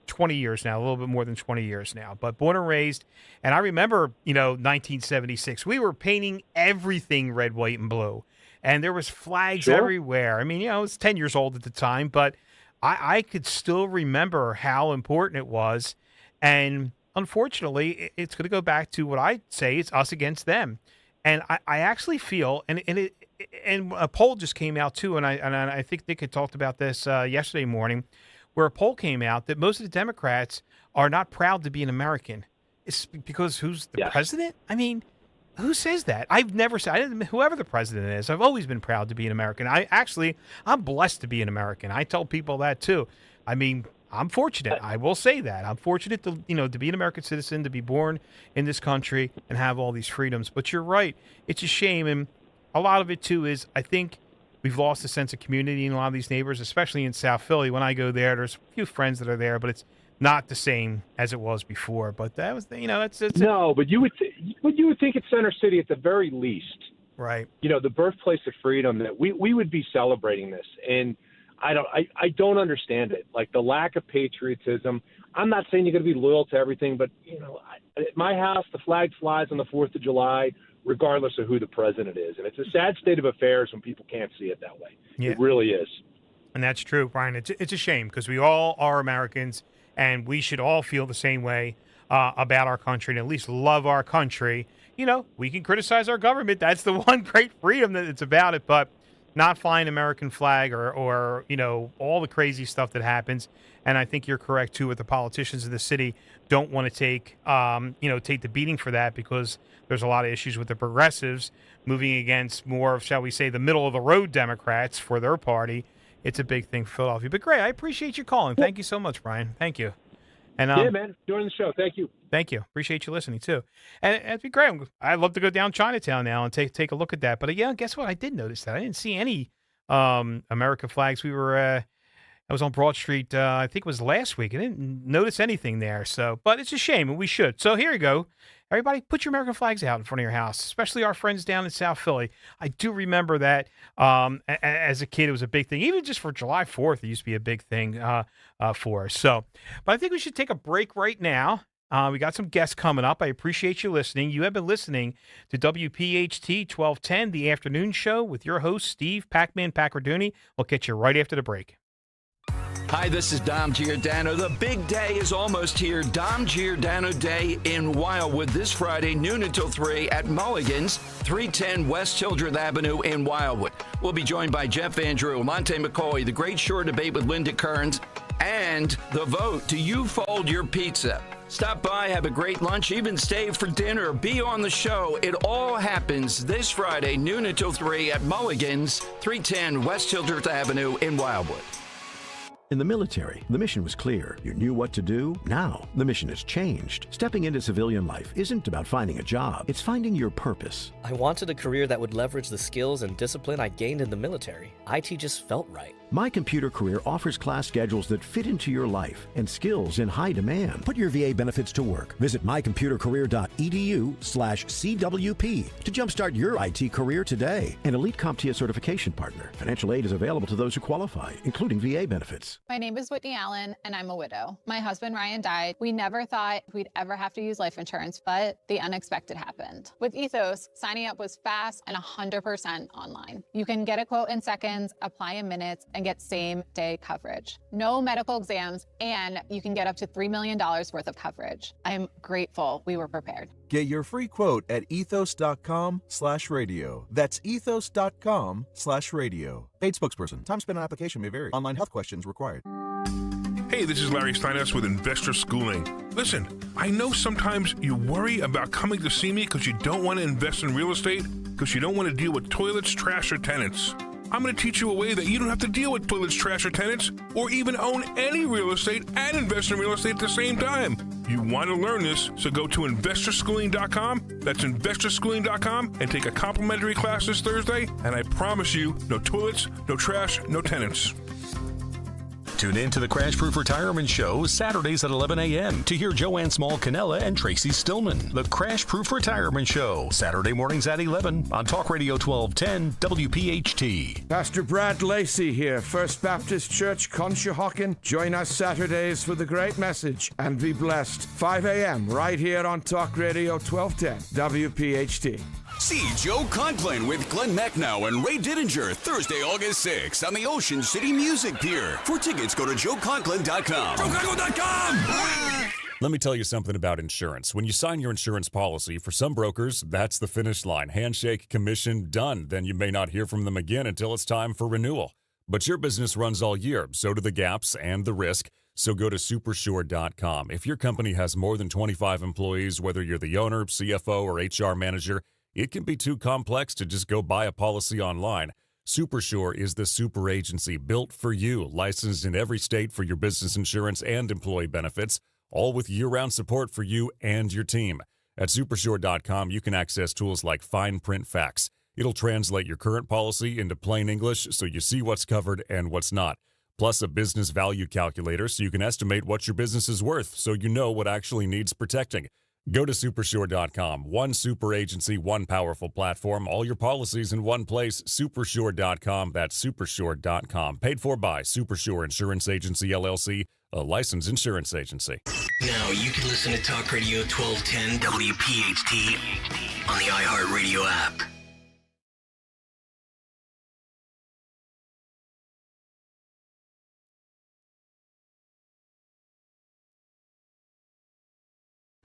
Speaker 12: 20 years now, a little bit more than 20 years now. But born and raised, and I remember, 1976, we were painting everything red, white, and blue, and there was flags everywhere. I mean, I was 10 years old at the time, but I could still remember how important it was, and unfortunately, it's going to go back to what I say: it's us against them. And I actually feel, and a poll just came out too, and I think Nick had talked about this yesterday morning, where a poll came out that most of the Democrats are not proud to be an American. It's because who's the president? I mean, who says that? I've never said, whoever the president is, I've always been proud to be an American. I'm blessed to be an American. I tell people that too. I mean, I'm fortunate. I will say that. I'm fortunate to be an American citizen, to be born in this country and have all these freedoms. But you're right. It's a shame. And a lot of it, too, is I think we've lost a sense of community in a lot of these neighbors, especially in South Philly. When I go there's a few friends that are there, but it's not the same as it was before. But that was,
Speaker 10: No, but you would think at Center City at the very least,
Speaker 12: right?
Speaker 10: The birthplace of freedom, that we would be celebrating this. And I don't understand it. Like the lack of patriotism. I'm not saying you're going to be loyal to everything, but at my house, the flag flies on the 4th of July, regardless of who the president is. And it's a sad state of affairs when people can't see it that way. Yeah. It really is.
Speaker 12: And that's true, Brian. It's a shame because we all are Americans and we should all feel the same way about our country and at least love our country. We can criticize our government. That's the one great freedom that it's about it, but not flying American flag or all the crazy stuff that happens. And I think you're correct too with the politicians of the city don't want to take the beating for that because there's a lot of issues with the progressives moving against more of, shall we say, the middle of the road Democrats for their party. It's a big thing for Philadelphia. But great, I appreciate you calling. Thank you so much, Brian. Thank you. And
Speaker 10: yeah, man, enjoying the show. Thank you.
Speaker 12: Thank you. Appreciate you listening too. And it'd be great. I'd love to go down Chinatown now and take a look at that. But yeah, guess what? I did notice that I didn't see any American flags. I was on Broad Street. I think it was last week. I didn't notice anything there. So, but it's a shame, and we should. So here you go. Everybody, put your American flags out in front of your house, especially our friends down in South Philly. I do remember that as a kid, it was a big thing. Even just for July 4th, it used to be a big thing for us. So, but I think we should take a break right now. We got some guests coming up. I appreciate you listening. You have been listening to WPHT 1210, the afternoon show with your host, Steve Pac-Man Pakradooni. We'll get you right after the break.
Speaker 29: Hi, this is Dom Giordano. The big day is almost here. Dom Giordano Day in Wildwood this Friday, noon until 3 at Mulligan's, 310 West Hildreth Avenue in Wildwood. We'll be joined by Jeff Andrew, Monte McCoy, The Great Shore Debate with Linda Kearns, and the vote. Do you fold your pizza? Stop by, have a great lunch, even stay for dinner, be on the show. It all happens this Friday, noon until 3 at Mulligan's, 310 West Hildreth Avenue in Wildwood.
Speaker 11: In the military, the mission was clear. You knew what to do. Now, the mission has changed. Stepping into civilian life isn't about finding a job. It's finding your purpose.
Speaker 13: I wanted a career that would leverage the skills and discipline I gained in the military. IT just felt right.
Speaker 11: My Computer Career offers class schedules that fit into your life and skills in high demand. Put your VA benefits to work. Visit mycomputercareer.edu/CWP to jumpstart your IT career today. An elite CompTIA certification partner. Financial aid is available to those who qualify, including VA benefits.
Speaker 14: My name is Whitney Allen, and I'm a widow. My husband, Ryan, died. We never thought we'd ever have to use life insurance, but the unexpected happened. With Ethos, signing up was fast and 100% online. You can get a quote in seconds, apply in minutes, and get same-day coverage. No medical exams, and you can get up to $3 million worth of coverage. I'm grateful we were prepared.
Speaker 15: Get your free quote at ethos.com/radio. That's ethos.com/radio. Paid spokesperson. Time spent on application may vary. Online health questions required.
Speaker 16: Hey, this is Larry Steinhaus with Investor Schooling. Listen, I know sometimes you worry about coming to see me because you don't want to invest in real estate, because you don't want to deal with toilets, trash, or tenants. I'm going to teach you a way that you don't have to deal with toilets, trash, or tenants, or even own any real estate and invest in real estate at the same time. You want to learn this, so go to investorschooling.com. That's investorschooling.com and take a complimentary class this Thursday, and I promise you, no toilets, no trash, no tenants.
Speaker 17: Tune in to the Crash Proof Retirement Show Saturdays at 11 a.m. to hear Joanne Small-Canella and Tracy Stillman. The Crash Proof Retirement Show, Saturday mornings at 11 on Talk Radio 1210 WPHT.
Speaker 18: Pastor Brad Lacey here, First Baptist Church, Conshohocken. Join us Saturdays for the great message and be blessed. 5 a.m. right here on Talk Radio 1210 WPHT.
Speaker 19: See Joe Conklin with Glenn Macnow and Ray Didinger Thursday, August 6th on the Ocean City Music Pier. For tickets, go to joeconklin.com. JoeConklin.com!
Speaker 20: Let me tell you something about insurance. When you sign your insurance policy, for some brokers, that's the finish line. Handshake, commission, done. Then you may not hear from them again until it's time for renewal. But your business runs all year, so do the gaps and the risk. So go to supersure.com. If your company has more than 25 employees, whether you're the owner, CFO, or HR manager, it can be too complex to just go buy a policy online. Supersure is the super agency built for you, licensed in every state for your business insurance and employee benefits, all with year-round support for you and your team. At supersure.com, you can access tools like fine print facts. It'll translate your current policy into plain English so you see what's covered and what's not. Plus a business value calculator so you can estimate what your business is worth so you know what actually needs protecting. Go to supersure.com. One super agency, one powerful platform, all your policies in one place. Supersure.com. That's supersure.com. Paid for by Supersure Insurance Agency, LLC, a licensed insurance agency.
Speaker 9: Now you can listen to Talk Radio 1210 WPHT on the iHeartRadio app.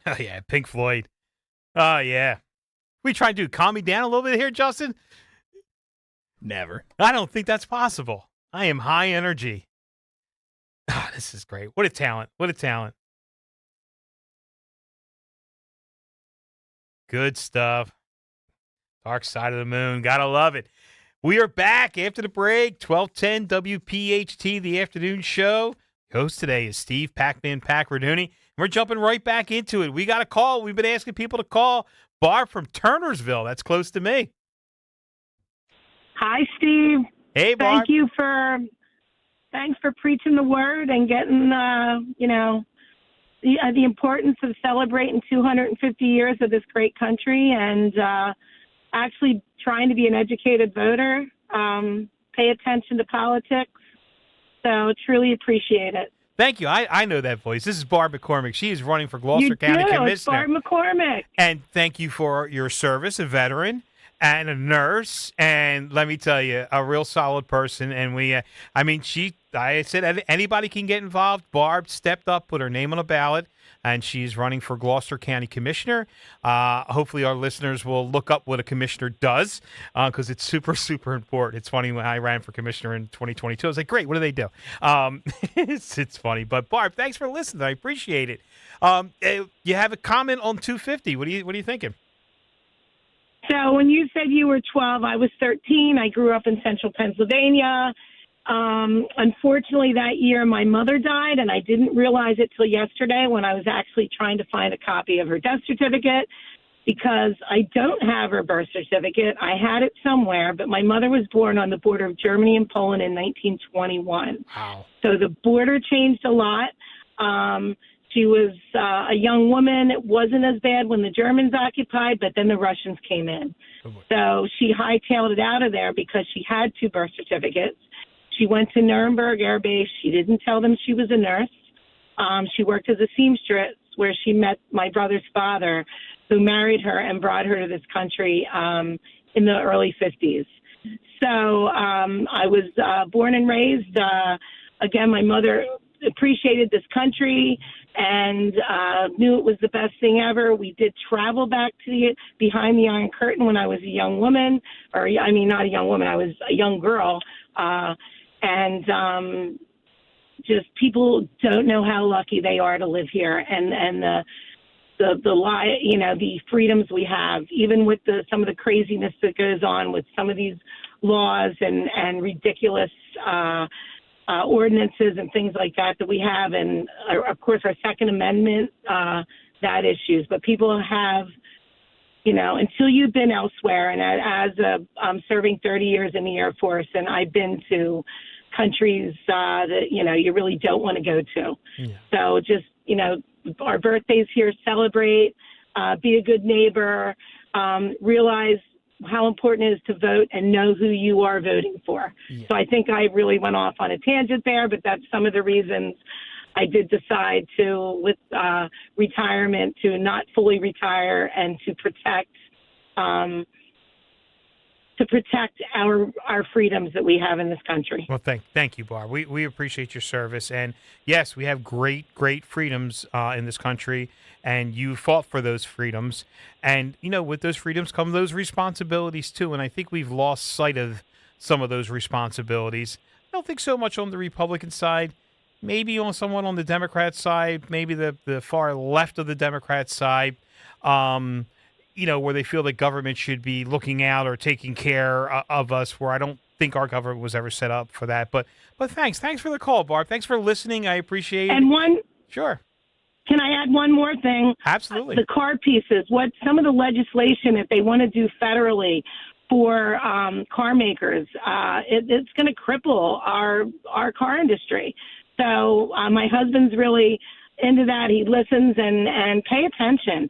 Speaker 12: Oh, yeah, Pink Floyd. Oh, yeah. We try to calm me down a little bit here, Justin? Never. I don't think that's possible. I am high energy. Oh, this is great. What a talent. What a talent. Good stuff. Dark Side of the Moon. Gotta love it. We are back after the break. 1210 WPHT, the afternoon show. Host today is Steve Pac-Man Pakradooni. We're jumping right back into it. We got a call. We've been asking people to call. Barb from Turnersville. That's close to me.
Speaker 21: Hi, Steve.
Speaker 12: Hey, Barb.
Speaker 21: Thanks for preaching the word and getting, the importance of celebrating 250 years of this great country and actually trying to be an educated voter, pay attention to politics. So truly appreciate it.
Speaker 12: Thank you. I know that voice. This is Barb McCormick. She is running for Gloucester County Commissioner.
Speaker 21: It's Barb McCormick.
Speaker 12: And thank you for your service, a veteran and a nurse. And let me tell you, a real solid person. And I said anybody can get involved. Barb stepped up, put her name on a ballot, and she's running for Gloucester County Commissioner. Hopefully our listeners will look up what a commissioner does because it's super, super important. It's funny, when I ran for commissioner in 2022, I was like, great, what do they do? It's funny. But Barb, thanks for listening. I appreciate it. You have a comment on 250. What are you thinking?
Speaker 21: So when you said you were 12, I was 13. I grew up in central Pennsylvania. Unfortunately, that year my mother died, and I didn't realize it till yesterday when I was actually trying to find a copy of her death certificate because I don't have her birth certificate. I had it somewhere, but my mother was born on the border of Germany and Poland in 1921.
Speaker 12: Wow.
Speaker 21: So the border changed a lot. She was a young woman. It wasn't as bad when the Germans occupied, but then the Russians came in. So she hightailed it out of there because she had two birth certificates. She went to Nuremberg Air Base. She didn't tell them she was a nurse. She worked as a seamstress where she met my brother's father, who married her and brought her to this country in the early 50s. So I was born and raised. Again, my mother appreciated this country and knew it was the best thing ever. We did travel back to behind the Iron Curtain when I was a young woman, or I mean, not a young woman, I was a young girl. Just people don't know how lucky they are to live here, and the freedoms we have, even with some of the craziness that goes on with some of these laws and ridiculous ordinances and things like that we have, and of course our Second Amendment, that issues. But people have, until you've been elsewhere, and I'm serving 30 years in the Air Force, and I've been to countries that you really don't want to go to. Yeah. So just our birthdays here, celebrate, be a good neighbor, realize how important it is to vote and know who you are voting for. Yeah. So I think I really went off on a tangent there, but that's some of the reasons I did decide to, with retirement, to not fully retire and to protect our freedoms that we have in this country.
Speaker 12: Well, thank you, Barb. We appreciate your service. And yes, we have great freedoms in this country, and you fought for those freedoms. And, with those freedoms come those responsibilities too. And I think we've lost sight of some of those responsibilities. I don't think so much on the Republican side, maybe on someone on the Democrat side, maybe the far left of the Democrat side. Where they feel that government should be looking out or taking care of us, where I don't think our government was ever set up for that. But thanks for the call, Barb. Thanks for listening. I appreciate it. Sure.
Speaker 21: Can I add one more thing?
Speaker 12: Absolutely.
Speaker 21: The car pieces, some of the legislation that they want to do federally for car makers, it's going to cripple our car industry. So my husband's really into that. He listens and pay attention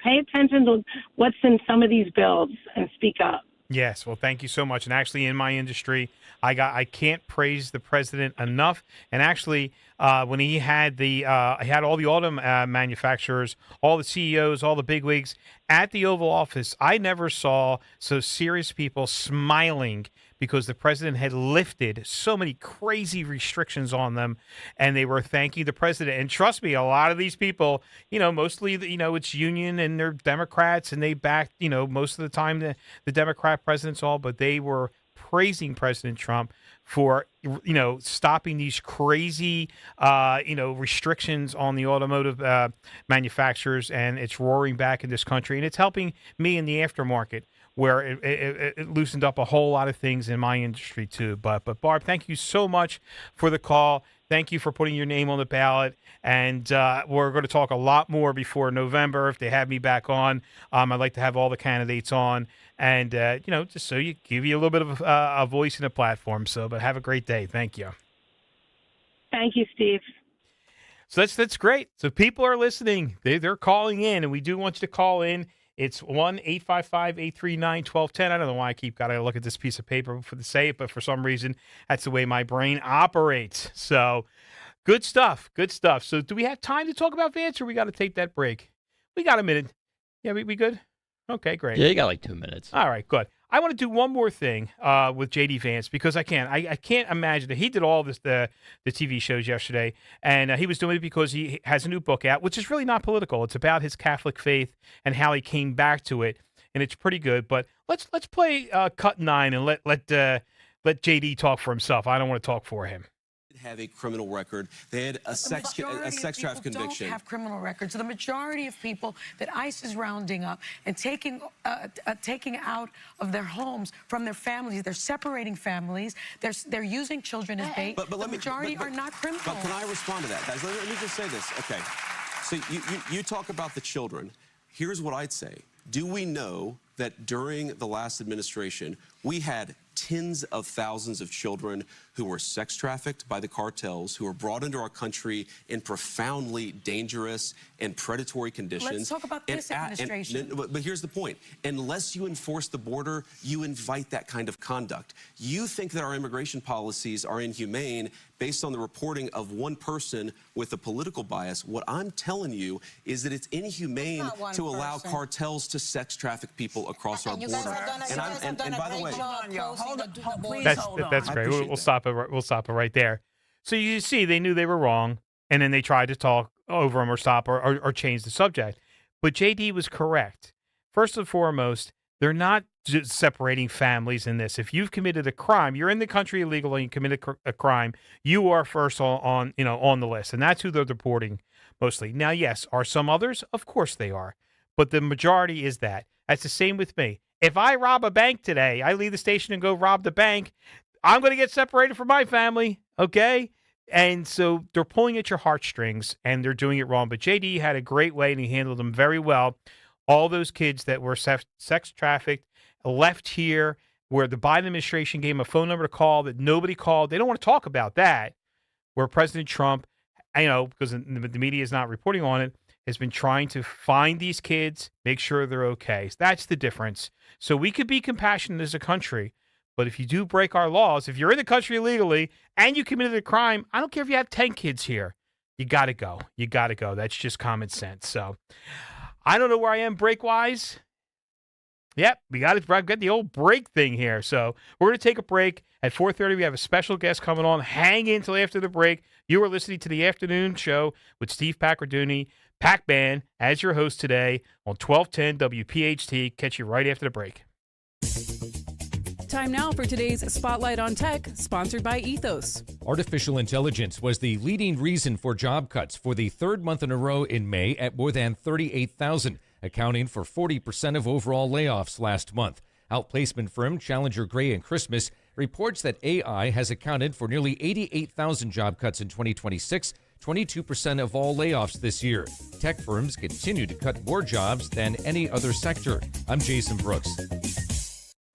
Speaker 21: to what's in some of these bills and speak up.
Speaker 12: Yes, well, thank you so much. And actually, in my industry, I can't praise the president enough. And actually, when he had all the auto manufacturers, all the CEOs, all the bigwigs at the Oval Office, I never saw so serious people smiling because the president had lifted so many crazy restrictions on them, and they were thanking the president. And trust me, a lot of these people, mostly, it's union and they're Democrats, and they backed, most of the time the Democrat presidents all, but they were praising President Trump for, stopping these crazy, restrictions on the automotive manufacturers, and it's roaring back in this country, and it's helping me in the aftermarket, where it loosened up a whole lot of things in my industry too. But Barb, thank you so much for the call. Thank you for putting your name on the ballot. And we're going to talk a lot more before November. If they have me back on, I'd like to have all the candidates on. And, just so you give you a little bit of a voice and a platform. But have a great day. Thank you.
Speaker 21: Thank you, Steve.
Speaker 12: So that's great. So people are listening. They're calling in, and we do want you to call in. It's 1-855-839-1210. I don't know why I got to look at this piece of paper to say it, but for some reason, that's the way my brain operates. So good stuff. So do we have time to talk about Vance, or we got to take that break? We got a minute. Yeah, we good? Okay, great.
Speaker 3: Yeah, you got like 2 minutes.
Speaker 12: All right, good. I want to do one more thing with J.D. Vance, because I can't imagine that he did all this the TV shows yesterday, and he was doing it because he has a new book out, which is really not political. It's about his Catholic faith and how he came back to it, and it's pretty good. But let's play cut 9 and let J.D. talk for himself. I don't want to talk for him.
Speaker 6: Have a criminal record. They had a sex trafficking conviction.
Speaker 4: Don't have criminal records. The majority of people that ICE is rounding up and taking out of their homes from their families, they're separating families. They're using children as bait.
Speaker 6: But
Speaker 4: the majority are not criminal.
Speaker 6: But can I respond to that, guys? Let me just say this. Okay, so you talk about the children. Here's what I'd say. Do we know that during the last administration we had tens of thousands of children who were sex trafficked by the cartels, who were brought into our country in profoundly dangerous and predatory conditions.
Speaker 4: Let's talk about this administration.
Speaker 6: But here's the point. Unless you enforce the border, you invite that kind of conduct. You think that our immigration policies are inhumane based on the reporting of one person with a political bias. What I'm telling you is that it's inhumane to allow cartels to sex traffic people across our border. And by the way,
Speaker 12: that's great. We'll stop it. We'll stop it right there. So you see, they knew they were wrong, and then they tried to talk over them or stop or change the subject. But JD was correct. First and foremost, they're not just separating families in this. If you've committed a crime, you're in the country illegally and committed a crime, you are first on the list, and that's who they're deporting mostly. Now, yes, are some others? Of course they are, but the majority is that. That's the same with me. If I rob a bank today, I leave the station and go rob the bank, I'm going to get separated from my family, okay? And so they're pulling at your heartstrings, and they're doing it wrong. But JD had a great way, and he handled them very well. All those kids that were sex trafficked left here, where the Biden administration gave them a phone number to call that nobody called. They don't want to talk about that, where President Trump, because the media is not reporting on it, has been trying to find these kids, make sure they're okay. That's the difference. So we could be compassionate as a country, but if you do break our laws, if you're in the country illegally and you committed a crime, I don't care if you have 10 kids here, you got to go. You got to go. That's just common sense. So I don't know where I am break-wise. Yep, we got to get the old break thing here. So we're going to take a break. At 4:30, we have a special guest coming on. Hang in until after the break. You are listening to the afternoon show with Steve Pakradooni, Pac-Man, as your host today on 1210 WPHT. Catch you right after the break.
Speaker 3: Time now for today's Spotlight on Tech, sponsored by Ethos.
Speaker 7: Artificial intelligence was the leading reason for job cuts for the third month in a row in May at more than 38,000, accounting for 40% of overall layoffs last month. Outplacement firm Challenger Gray & Christmas reports that AI has accounted for nearly 88,000 job cuts in 2026, 22% of all layoffs this year. Tech firms continue to cut more jobs than any other sector. I'm Jason Brooks.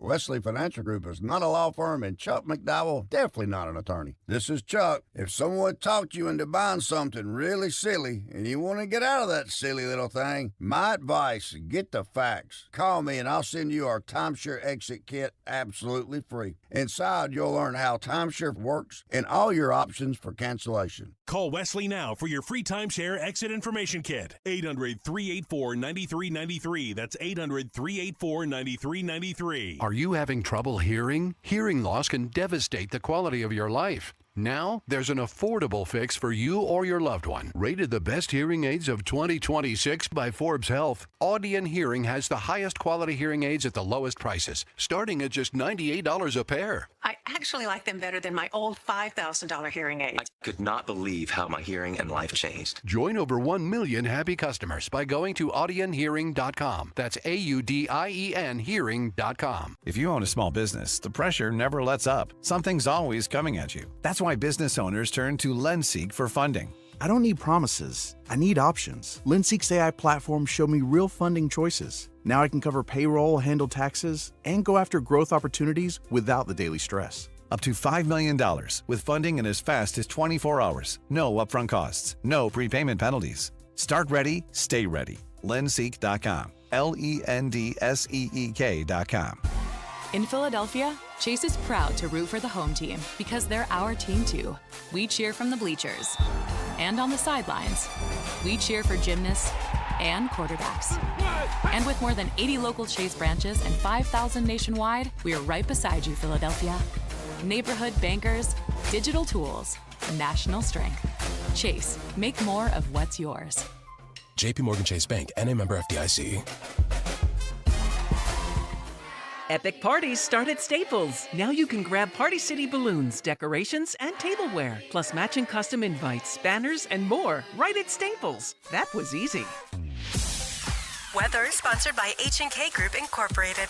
Speaker 8: Wesley Financial Group is not a law firm, and Chuck McDowell definitely not an attorney. This is Chuck. If someone talked you into buying something really silly and you want to get out of that silly little thing, my advice, get the facts. Call me and I'll send you our timeshare exit kit absolutely free. Inside, you'll learn how timeshare works and all your options for cancellation.
Speaker 22: Call Wesley now for your free timeshare exit information kit. 800-384-9393. That's 800-384-9393.
Speaker 23: Are you having trouble hearing? Hearing loss can devastate the quality of your life. Now, there's an affordable fix for you or your loved one. Rated the best hearing aids of 2026 by Forbes Health, Audion Hearing has the highest quality hearing aids at the lowest prices, starting at just $98 a pair.
Speaker 24: I actually like them better than my old $5,000 hearing aids.
Speaker 25: I could not believe how my hearing and life changed.
Speaker 23: Join over 1 million happy customers by going to audionhearing.com. That's AUDIEN hearing.com.
Speaker 26: If you own a small business, the pressure never lets up. Something's always coming at you. That's why business owners turn to LendSeek for funding.
Speaker 15: I don't need promises. I need options. LendSeek's AI platform showed me real funding choices. Now I can cover payroll, handle taxes, and go after growth opportunities without the daily stress.
Speaker 26: Up to $5 million with funding in as fast as 24 hours. No upfront costs. No prepayment penalties. Start ready, stay ready. LendSeek.com. LENDSEEK.com.
Speaker 27: In Philadelphia, Chase is proud to root for the home team because they're our team too. We cheer from the bleachers and on the sidelines. We cheer for gymnasts and quarterbacks. And with more than 80 local Chase branches and 5,000 nationwide, we are right beside you, Philadelphia. Neighborhood bankers, digital tools, national strength. Chase, make more of what's yours.
Speaker 29: JP Morgan Chase Bank, N.A. member FDIC.
Speaker 28: Epic parties start at Staples. Now you can grab Party City balloons, decorations, and tableware, plus matching custom invites, banners, and more right at Staples. That was easy.
Speaker 30: Weather sponsored by H&K Group Incorporated.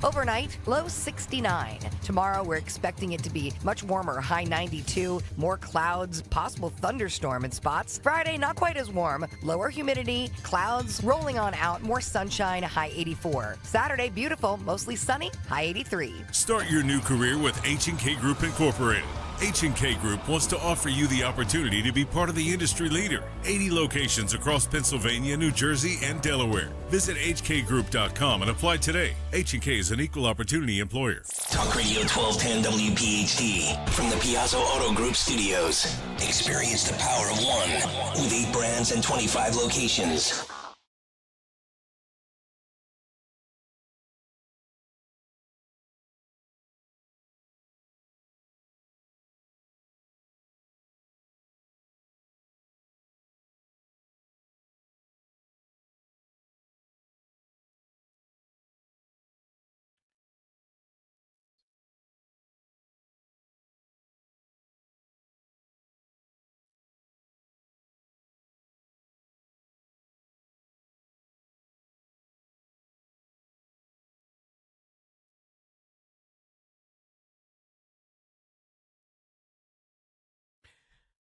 Speaker 1: Overnight, low 69. Tomorrow, we're expecting it to be much warmer, high 92. More clouds, possible thunderstorm in spots. Friday, not quite as warm. Lower humidity, clouds rolling on out, more sunshine, high 84. Saturday, beautiful, mostly sunny, high 83.
Speaker 22: Start your new career with H&K Group Incorporated. H&K Group wants to offer you the opportunity to be part of the industry leader. 80 locations across Pennsylvania, New Jersey, and Delaware. Visit hkgroup.com and apply today. H&K is an equal opportunity employer.
Speaker 9: Talk Radio 1210 WPHT from the Piazza Auto Group Studios. Experience the power of one with 8 brands and 25 locations.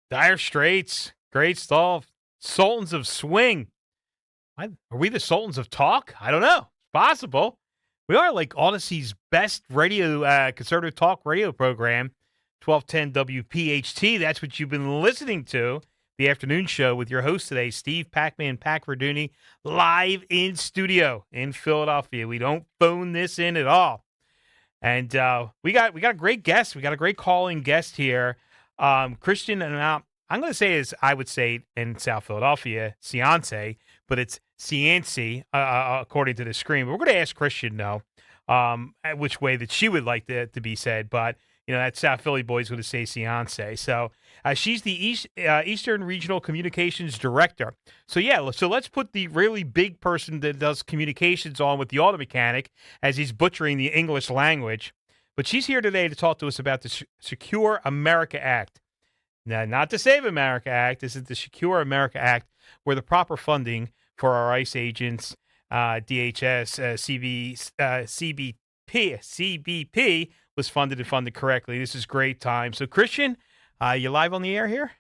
Speaker 12: Dire Straits, great stuff. Sultans of Swing. Are we the Sultans of Talk? I don't know. It's possible. We are like Odyssey's best radio, conservative talk radio program, 1210 WPHT. That's what you've been listening to, the afternoon show with your host today, Steve Pac-Man Pakradooni, live in studio in Philadelphia. We don't phone this in at all. And we got a great guest. We got a great calling guest here. Christian, and I'm going to say, as I would say in South Philadelphia, Ciance, but it's Cianci, according to the screen. But we're going to ask Christian now which way that she would like to be said. But, that South Philly boy is going to say Ciance. So she's the Eastern Regional Communications Director. So, so let's put the really big person that does communications on with the auto mechanic as he's butchering the English language. But she's here today to talk to us about the Secure America Act. Now, not the Save America Act. This is the Secure America Act, where the proper funding for our ICE agents, DHS, CBP, was funded and funded correctly. This is great time. So, Christian, you live on the air here?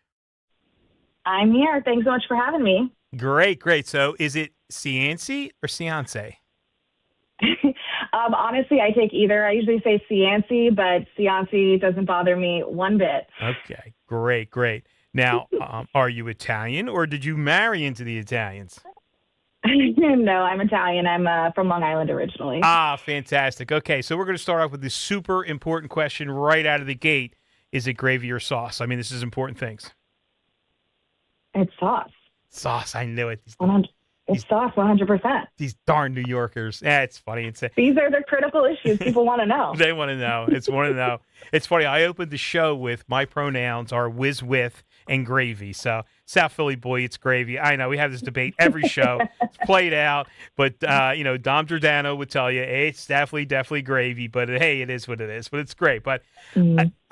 Speaker 2: I'm here. Thanks so much for having me.
Speaker 12: Great. So, is it Cianci or Ciance?
Speaker 2: Honestly, I take either. I usually say Cianci, but Cianci doesn't bother me one bit.
Speaker 12: Okay, great. Now, are you Italian, or did you marry into the Italians?
Speaker 2: No, I'm Italian. I'm from Long Island originally.
Speaker 12: Ah, fantastic. Okay, so we're going to start off with this super important question right out of the gate. Is it gravy or sauce? I mean, this is important things.
Speaker 2: It's sauce.
Speaker 12: Sauce, I knew it.
Speaker 2: It's sauce, 100%.
Speaker 12: These darn New Yorkers. It's funny.
Speaker 2: These are the critical issues people want to know.
Speaker 12: They want to know. It's want to know. It's funny. I opened the show with my pronouns are whiz with and gravy. So South Philly boy, it's gravy. I know we have this debate every show. It's played out. But, Dom Giordano would tell you it's definitely gravy. But, hey, it is what it is. But it's great. But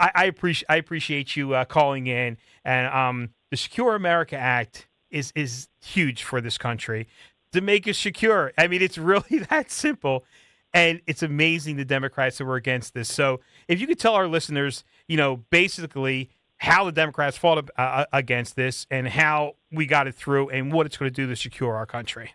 Speaker 12: I appreciate you calling in. And the Secure America Act is huge for this country to make us secure. I mean, it's really that simple. And it's amazing the Democrats that were against this. So if you could tell our listeners, basically how the Democrats fought against this and how we got it through and what it's going to do to secure our country.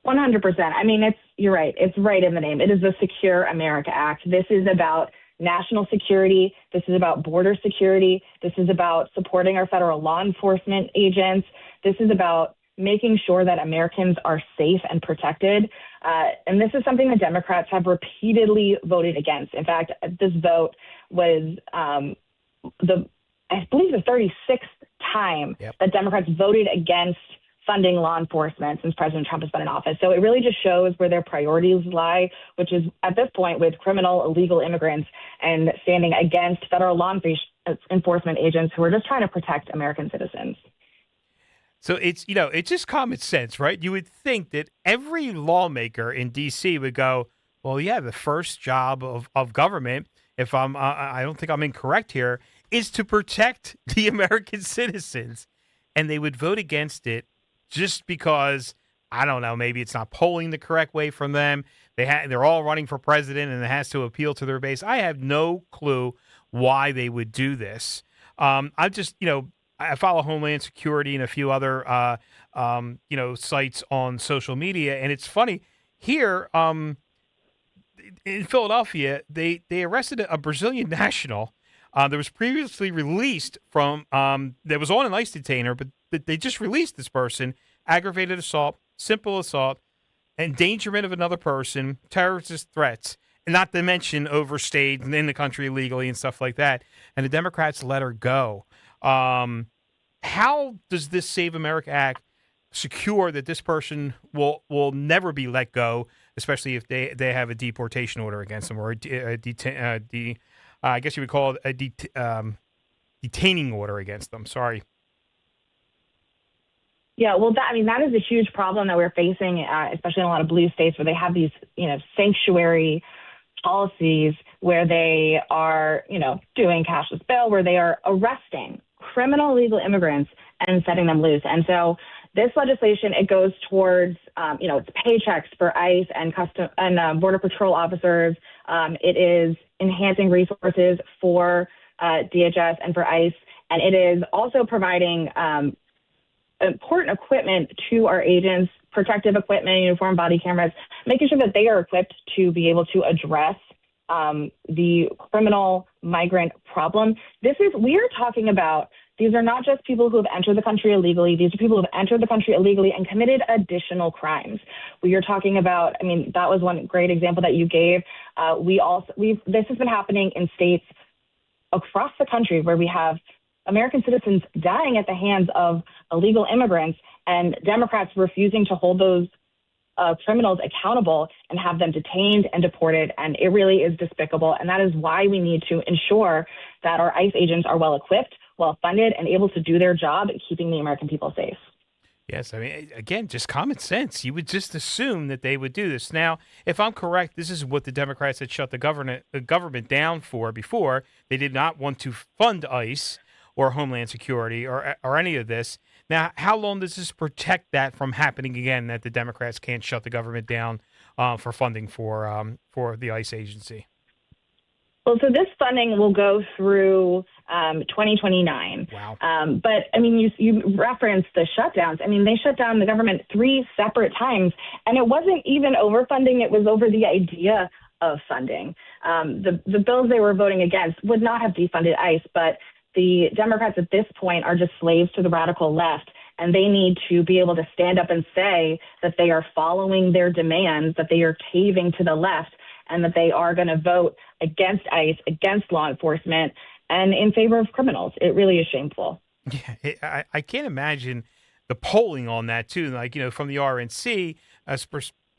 Speaker 2: 100%. I mean, you're right. It's right in the name. It is the Secure America Act. This is about national security. This is about border security. This is about supporting our federal law enforcement agents. This is about making sure that Americans are safe and protected. And this is something that Democrats have repeatedly voted against. In fact, this vote was I believe the 36th time that Democrats voted against funding law enforcement since President Trump has been in office. So it really just shows where their priorities lie, which is at this point with criminal illegal immigrants and standing against federal law enforcement agents who are just trying to protect American citizens.
Speaker 12: So it's just common sense, right? You would think that every lawmaker in D.C. would go, well, yeah, the first job of government, if I don't think I'm incorrect here, is to protect the American citizens. And they would vote against it just because I don't know, maybe it's not polling the correct way from them. They're all running for president, and it has to appeal to their base. I have no clue why they would do this. I just, I follow Homeland Security and a few other, sites on social media, and it's funny here in Philadelphia, they arrested a Brazilian national that was previously released from that was on an ICE detainer, but they just released this person, aggravated assault, simple assault, endangerment of another person, terrorist threats, and not to mention overstayed in the country illegally and stuff like that. And the Democrats let her go. How does this Save America Act secure that this person will never be let go, especially if they have a deportation order against them, or I guess you would call it a detaining order against them? Sorry.
Speaker 2: Yeah, well, that is a huge problem that we're facing, especially in a lot of blue states where they have these, sanctuary policies where they are, doing cashless bail, where they are arresting criminal illegal immigrants and setting them loose. And so this legislation, it goes towards, it's paychecks for ICE and Border Patrol officers. It is enhancing resources for DHS and for ICE, and it is also providing important equipment to our agents, protective equipment, uniform body cameras, making sure that they are equipped to be able to address the criminal migrant problem. We are talking about, these are not just people who have entered the country illegally. These are people who have entered the country illegally and committed additional crimes. We are talking about, that was one great example that you gave. This has been happening in states across the country where we have American citizens dying at the hands of illegal immigrants, and Democrats refusing to hold those criminals accountable and have them detained and deported. And it really is despicable. And that is why we need to ensure that our ICE agents are well equipped, well funded, and able to do their job at keeping the American people safe.
Speaker 12: Yes, again, just common sense. You would just assume that they would do this. Now, if I'm correct, this is what the Democrats had shut the government down for before. They did not want to fund ICE or Homeland Security or any of this. Now, how long does this protect that from happening again, that the Democrats can't shut the government down for funding for the ICE agency?
Speaker 2: Well, so this funding will go through 2029.
Speaker 12: Wow.
Speaker 2: But, you referenced the shutdowns. They shut down the government 3 separate times, and it wasn't even overfunding. It was over the idea of funding. The bills they were voting against would not have defunded ICE, but the Democrats at this point are just slaves to the radical left, and they need to be able to stand up and say that they are following their demands, that they are caving to the left, and that they are going to vote against ICE, against law enforcement, and in favor of criminals. It really is shameful.
Speaker 12: Yeah, I can't imagine the polling on that, too. Like, from the RNC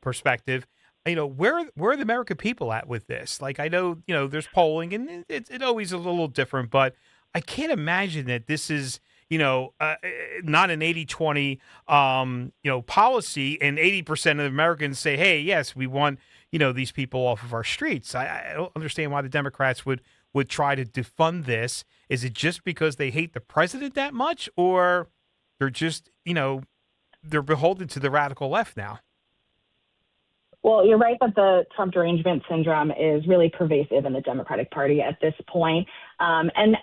Speaker 12: perspective, where are the American people at with this? Like, I know, there's polling, and it always a little different, but I can't imagine that this is, not an 80-20, policy, and 80% of Americans say, hey, yes, we want, these people off of our streets. I don't understand why the Democrats would try to defund this. Is it just because they hate the president that much, or they're just, they're beholden to the radical left now?
Speaker 2: Well, you're right that the Trump derangement syndrome is really pervasive in the Democratic Party at this point. And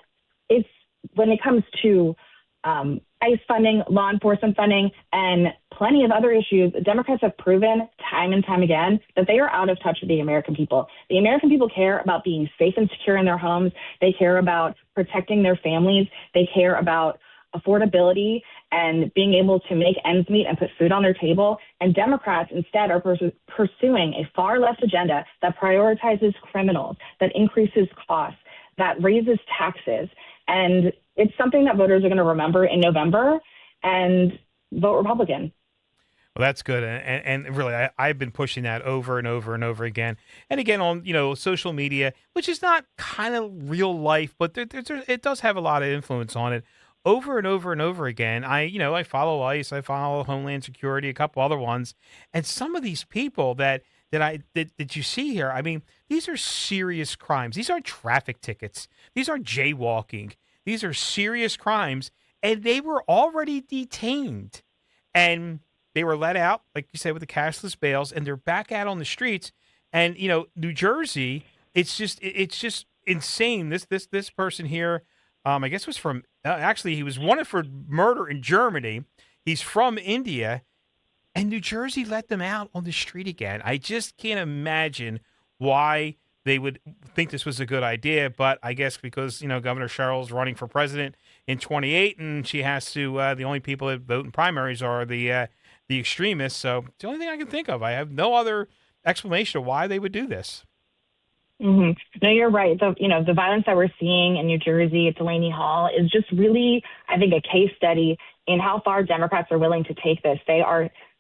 Speaker 2: it's when it comes to ICE funding, law enforcement funding, and plenty of other issues, Democrats have proven time and time again that they are out of touch with the American people. The American people care about being safe and secure in their homes. They care about protecting their families. They care about affordability and being able to make ends meet and put food on their table. And Democrats instead are pursuing a far left agenda that prioritizes criminals, that increases costs, that raises taxes. And it's something that voters are going to remember in November and vote Republican.
Speaker 12: Well, that's good. And really, I've been pushing that over and over and over again. And again, on, social media, which is not kind of real life, but it does have a lot of influence on it. Over and over and over again, I follow ICE, I follow Homeland Security, a couple other ones. And some of these people that you see here, these are serious crimes. These aren't traffic tickets. These aren't jaywalking. These are serious crimes, and they were already detained. And they were let out, like you said, with the cashless bails, and they're back out on the streets. And New Jersey, it's just insane. This person here, I guess was from actually he was wanted for murder in Germany. He's from India, and New Jersey let them out on the street again. I just can't imagine why they would think this was a good idea, but I guess because Governor Cheryl's running for president in 28, and she has to. The only people that vote in primaries are the extremists. So it's the only thing I can think of. I have no other explanation of why they would do this.
Speaker 2: Mm-hmm. No, you're right. The violence that we're seeing in New Jersey at Delaney Hall is just really, I think, a case study in how far Democrats are willing to take this.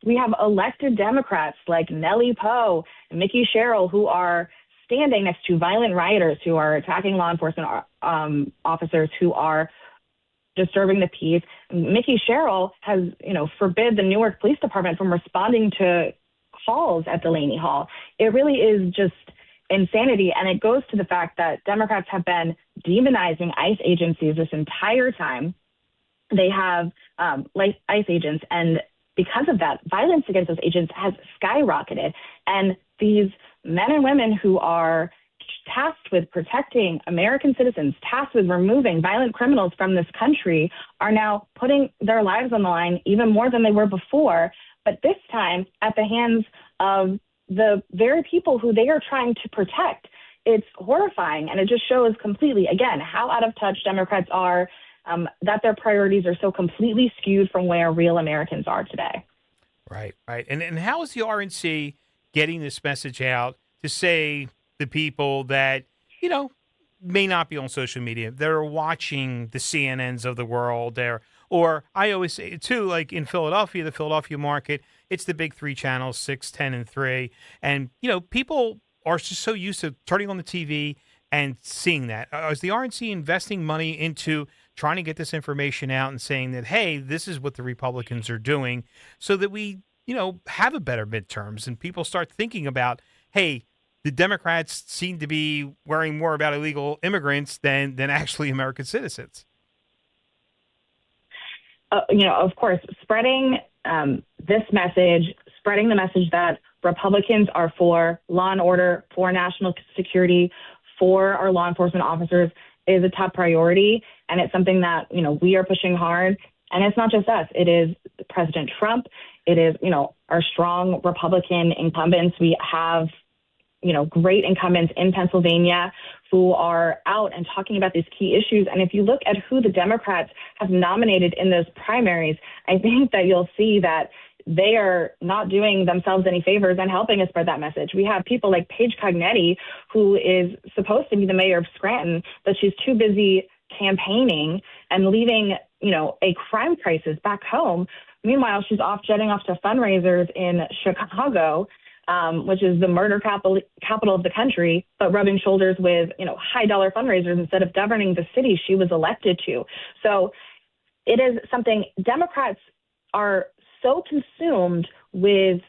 Speaker 2: We have elected Democrats like Nellie Poe and Mickey Sherrill who are standing next to violent rioters who are attacking law enforcement officers who are disturbing the peace. Mickey Sherrill has, forbid the Newark Police Department from responding to calls at Delaney Hall. It really is just insanity, and it goes to the fact that Democrats have been demonizing ICE agencies this entire time. They have ICE agents, and because of that, violence against those agents has skyrocketed. And these men and women who are tasked with protecting American citizens, tasked with removing violent criminals from this country, are now putting their lives on the line even more than they were before, but this time at the hands of the very people who they are trying to protect. It's horrifying, and it just shows completely, again, how out of touch Democrats are, that their priorities are so completely skewed from where real Americans are today.
Speaker 12: Right. And how is the RNC getting this message out to say the people that, may not be on social media, that are watching the CNNs of the world, or I always say it too, like in Philadelphia, the Philadelphia market, it's the big three channels, 6, 10, and 3. And, people are just so used to turning on the TV and seeing that. Is the RNC investing money into trying to get this information out and saying that, hey, this is what the Republicans are doing so that we, have a better midterms and people start thinking about, hey, the Democrats seem to be worrying more about illegal immigrants than actually American citizens?
Speaker 2: Of course, spreading this message, spreading the message that Republicans are for law and order, for national security, for our law enforcement officers is a top priority. And it's something that, we are pushing hard. And it's not just us. It is President Trump. It is, our strong Republican incumbents. We have, great incumbents in Pennsylvania who are out and talking about these key issues. And if you look at who the Democrats have nominated in those primaries, I think that you'll see that they are not doing themselves any favors and helping us spread that message. We have people like Paige Cognetti, who is supposed to be the mayor of Scranton, but she's too busy campaigning and leaving, a crime crisis back home. Meanwhile, she's jetting off to fundraisers in Chicago, which is the murder capital of the country, but rubbing shoulders with, high dollar fundraisers instead of governing the city she was elected to. So it is something Democrats are so consumed with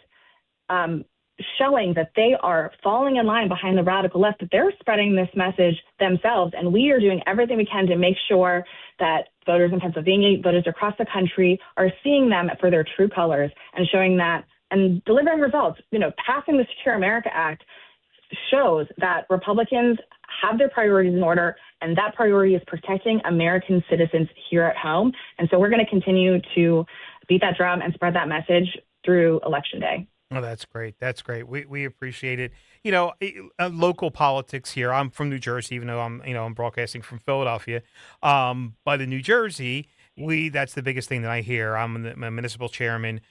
Speaker 2: showing that they are falling in line behind the radical left that they're spreading this message themselves. And we are doing everything we can to make sure that voters in Pennsylvania, voters across the country are seeing them for their true colors and showing that and delivering results. Passing the Secure America Act shows that Republicans have their priorities in order, and that priority is protecting American citizens here at home. And so we're going to continue to beat that drum and spread that message through Election Day.
Speaker 12: Oh, that's great. That's great. We appreciate it. Local politics here. I'm from New Jersey, even though I'm broadcasting from Philadelphia. But in New Jersey, that's the biggest thing that I hear. I'm the municipal chairman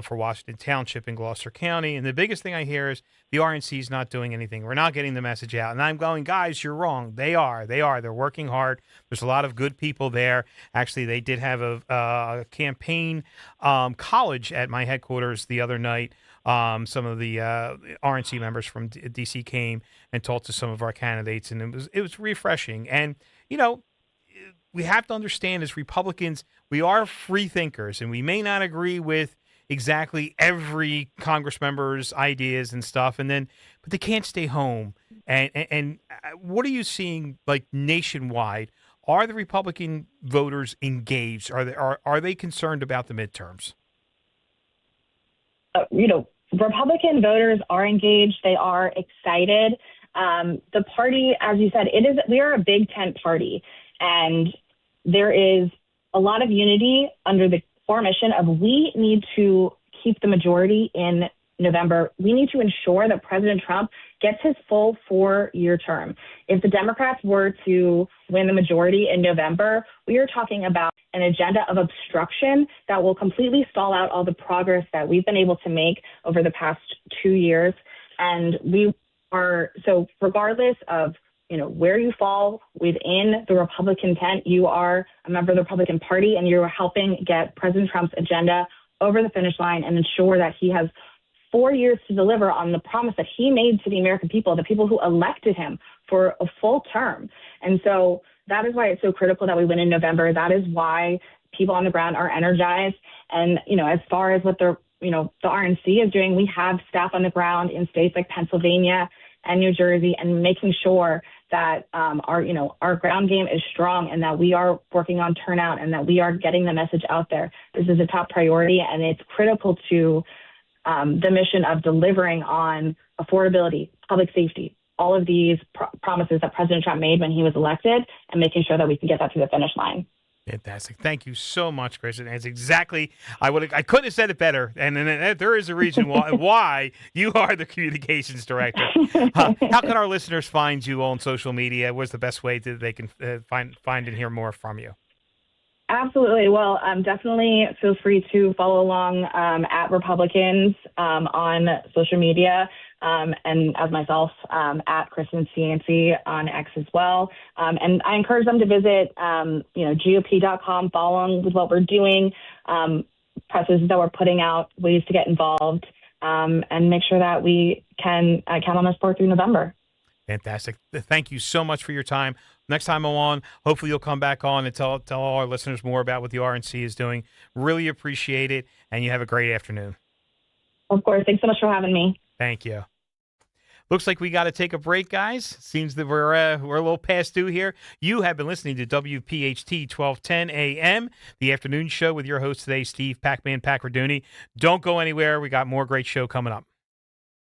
Speaker 12: for Washington Township in Gloucester County. And the biggest thing I hear is the RNC is not doing anything. We're not getting the message out. And I'm going, guys, you're wrong. They are. They're working hard. There's a lot of good people there. Actually, they did have a campaign college at my headquarters the other night. Some of the RNC members from D.C. came and talked to some of our candidates, and it was refreshing. And, we have to understand as Republicans, we are free thinkers, and we may not agree with exactly every Congress member's ideas and stuff, but they can't stay home. And what are you seeing like nationwide? Are the Republican voters engaged? Are they concerned about the midterms?
Speaker 2: Republican voters are engaged. They are excited. The party, as you said, we are a big tent party, and there is a lot of unity under the core mission of we need to keep the majority in November. We need to ensure that President Trump gets his full 4-year term. If the Democrats were to win the majority in November, we are talking about an agenda of obstruction that will completely stall out all the progress that we've been able to make over the past 2 years. And so regardless of where you fall within the Republican tent, you are a member of the Republican Party, and you're helping get President Trump's agenda over the finish line and ensure that he has 4 years to deliver on the promise that he made to the American people, the people who elected him for a full term. And so that is why it's so critical that we win in November. That is why people on the ground are energized. And, as far as what the RNC is doing, we have staff on the ground in states like Pennsylvania and New Jersey, and making sure that our ground game is strong, and that we are working on turnout, and that we are getting the message out there. This is a top priority, and it's critical to the mission of delivering on affordability, public safety, all of these promises that President Trump made when he was elected, and making sure that we can get that to the finish line.
Speaker 12: Fantastic. Thank you so much, Kristen. That's exactly, I couldn't have said it better. And there is a reason why you are the communications director. How can our listeners find you on social media? What's the best way that they can find and hear more from you?
Speaker 2: Absolutely. Well, definitely feel free to follow along at Republicans on social media, and as myself at Kristen CNC on X as well. And I encourage them to visit GOP.com, follow along with what we're doing, presses that we're putting out, ways to get involved, and make sure that we can count on our support through November.
Speaker 12: Fantastic. Thank you so much for your time. Next time I'm on, hopefully you'll come back on and tell all our listeners more about what the RNC is doing. Really appreciate it, and you have a great afternoon.
Speaker 2: Of course. Thanks so much for having me.
Speaker 12: Thank you. Looks like we got to take a break, guys. Seems that we're a little past due here. You have been listening to WPHT 1210 AM, the afternoon show with your host today, Steve Pac-Man Pakradooni. Don't go anywhere. We got more great show coming up.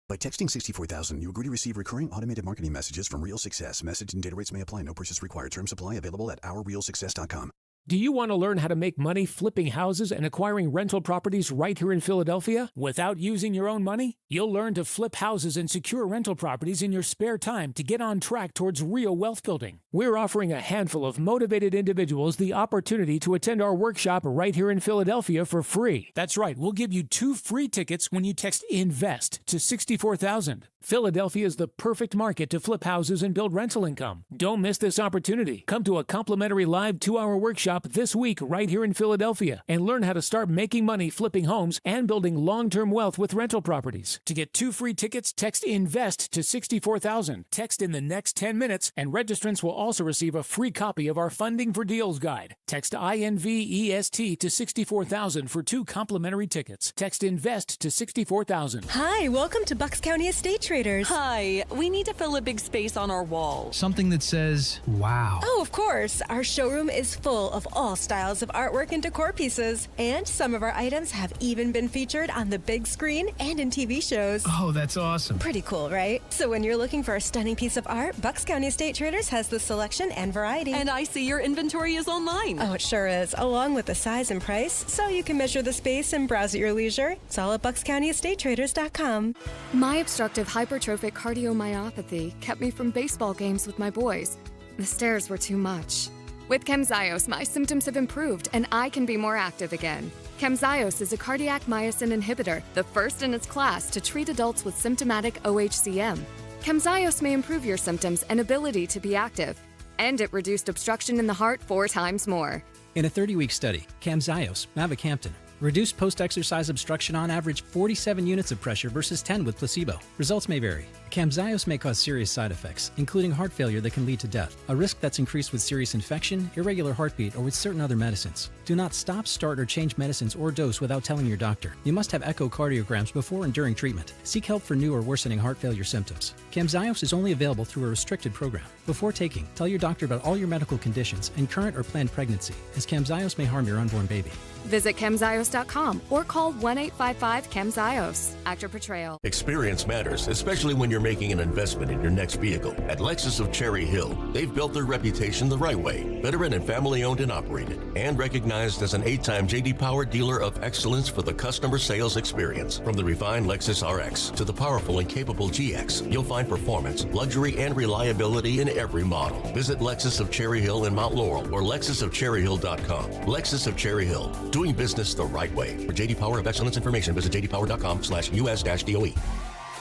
Speaker 5: By texting 64,000, you agree to receive recurring automated marketing messages from Real Success. Message and data rates may apply. No purchase required. Terms apply. Available at ourrealsuccess.com.
Speaker 10: Do you want to learn how to make money flipping houses and acquiring rental properties right here in Philadelphia without using your own money? You'll learn to flip houses and secure rental properties in your spare time to get on track towards real wealth building. We're offering a handful of motivated individuals the opportunity to attend our workshop right here in Philadelphia for free. That's right, we'll give you 2 free tickets when you text INVEST to 64,000. Philadelphia is the perfect market to flip houses and build rental income. Don't miss this opportunity. Come to a complimentary live 2-hour workshop this week right here in Philadelphia and learn how to start making money flipping homes and building long-term wealth with rental properties. To get 2 free tickets, text INVEST to 64,000. Text in the next 10 minutes, and registrants will also receive a free copy of our Funding for Deals guide. Text INVEST to 64,000 for 2 complimentary tickets. Text INVEST to 64,000.
Speaker 11: Hi, welcome to Bucks County Estate Traders.
Speaker 13: Hi, we need to fill a big space on our wall.
Speaker 14: Something that says, wow.
Speaker 11: Oh, of course. Our showroom is full of all styles of artwork and decor pieces. And some of our items have even been featured on the big screen and in TV shows.
Speaker 14: Oh, that's awesome.
Speaker 11: Pretty cool, right? So when you're looking for a stunning piece of art, Bucks County Estate Traders has the selection and variety.
Speaker 13: And I see your inventory is online.
Speaker 11: Oh, it sure is, along with the size and price, so you can measure the space and browse at your leisure. It's all at BucksCountyEstateTraders.com.
Speaker 16: My obstructive hypertrophic cardiomyopathy kept me from baseball games with my boys. The stairs were too much. With Camzyos, my symptoms have improved and I can be more active again. Camzyos is a cardiac myosin inhibitor, the first in its class to treat adults with symptomatic OHCM. Camzyos may improve your symptoms and ability to be active, and it reduced obstruction in the heart 4 times more.
Speaker 17: In a 30-week study, Camzyos, mavacamten, reduced post-exercise obstruction on average 47 units of pressure versus 10 with placebo. Results may vary. Camzyos may cause serious side effects, including heart failure that can lead to death, a risk that's increased with serious infection, irregular heartbeat, or with certain other medicines. Do not stop, start, or change medicines or dose without telling your doctor. You must have echocardiograms before and during treatment. Seek help for new or worsening heart failure symptoms. Camzyos is only available through a restricted program. Before taking, tell your doctor about all your medical conditions and current or planned pregnancy, as Camzyos may harm your unborn baby.
Speaker 16: Visit Camzyos chemzios.com or call 1-855-CHEMZIOS. Actor Portrayal.
Speaker 3: Experience matters, especially when you're making an investment in your next vehicle. At Lexus of Cherry Hill, they've built their reputation the right way. Veteran and family owned and operated, and recognized as an 8-time J.D. Power Dealer of Excellence for the customer sales experience. From the refined Lexus RX to the powerful and capable GX, you'll find performance, luxury, and reliability in every model. Visit Lexus of Cherry Hill in Mount Laurel or lexusofcherryhill.com. Lexus of Cherry Hill, doing business the right way. For J.D. Power of Excellence information, visit jdpower.com/US-DOE.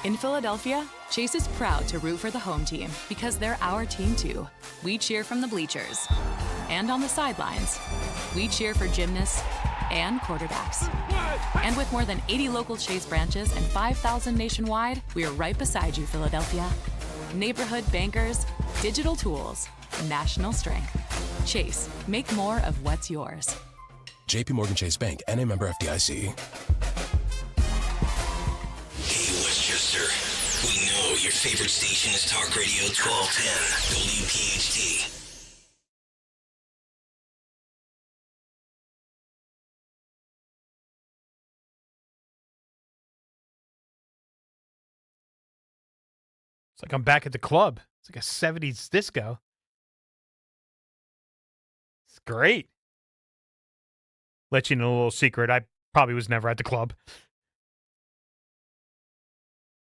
Speaker 27: In Philadelphia, Chase is proud to root for the home team because they're our team too. We cheer from the bleachers. And on the sidelines, we cheer for gymnasts and quarterbacks. And with more than 80 local Chase branches and 5,000 nationwide, we are right beside you, Philadelphia. Neighborhood bankers, digital tools, national strength. Chase, make more of what's yours.
Speaker 4: JP Morgan Chase Bank, N.A. member FDIC.
Speaker 9: Hey, Westchester. We know your favorite station is Talk Radio 1210, WPHT.
Speaker 12: It's like I'm back at the club. It's like a 70s disco. It's great. Let you know a little secret. I probably was never at the club.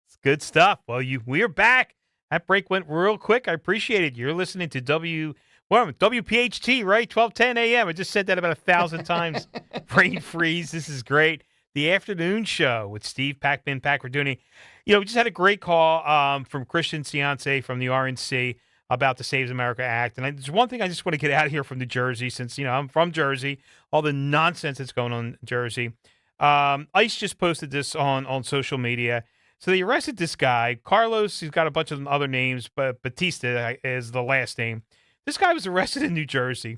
Speaker 12: It's good stuff. Well, we are back. That break went real quick. I appreciate it. You're listening to WPHT, right? 1210 a.m. I just said that about 1,000 times. Brain freeze. This is great. The afternoon show with Steve Pakradooni. We just had a great call from Christian Ciance from the RNC about the Saves America Act. And there's one thing I just want to get out of here from New Jersey, since, I'm from Jersey, all the nonsense that's going on in Jersey. ICE just posted this on social media. So they arrested this guy, Carlos. He's got a bunch of other names, but Batista is the last name. This guy was arrested in New Jersey.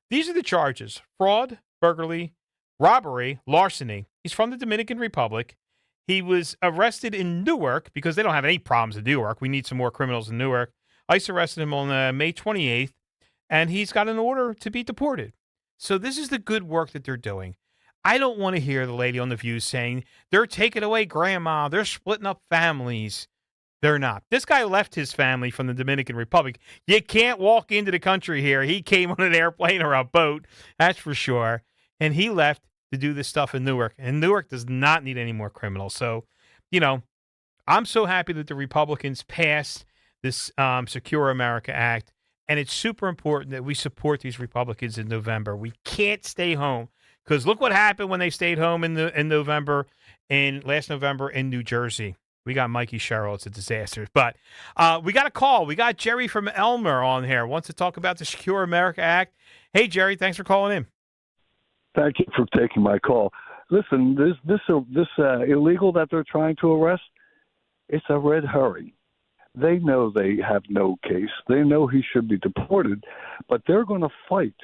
Speaker 12: These are the charges: fraud, burglary, robbery, larceny. He's from the Dominican Republic. He was arrested in Newark because they don't have any problems in Newark. We need some more criminals in Newark. ICE arrested him on May 28th, and he's got an order to be deported. So this is the good work that they're doing. I don't want to hear the lady on The View saying they're taking away grandma, they're splitting up families. They're not. This guy left his family from the Dominican Republic. You can't walk into the country here. He came on an airplane or a boat, that's for sure, and he left to do this stuff in Newark. And Newark does not need any more criminals. So, I'm so happy that the Republicans passed this Secure America Act. And it's super important that we support these Republicans in November. We can't stay home, because look what happened when they stayed home in last November in New Jersey. We got Mikey Sherrill. It's a disaster. But we got a call. We got Jerry from Elmer on here. Wants to talk about the Secure America Act. Hey, Jerry, thanks for calling in.
Speaker 6: Thank you for taking my call. Listen, this illegal that they're trying to arrest, it's a red herring. They know they have no case. They know he should be deported, but they're going to fight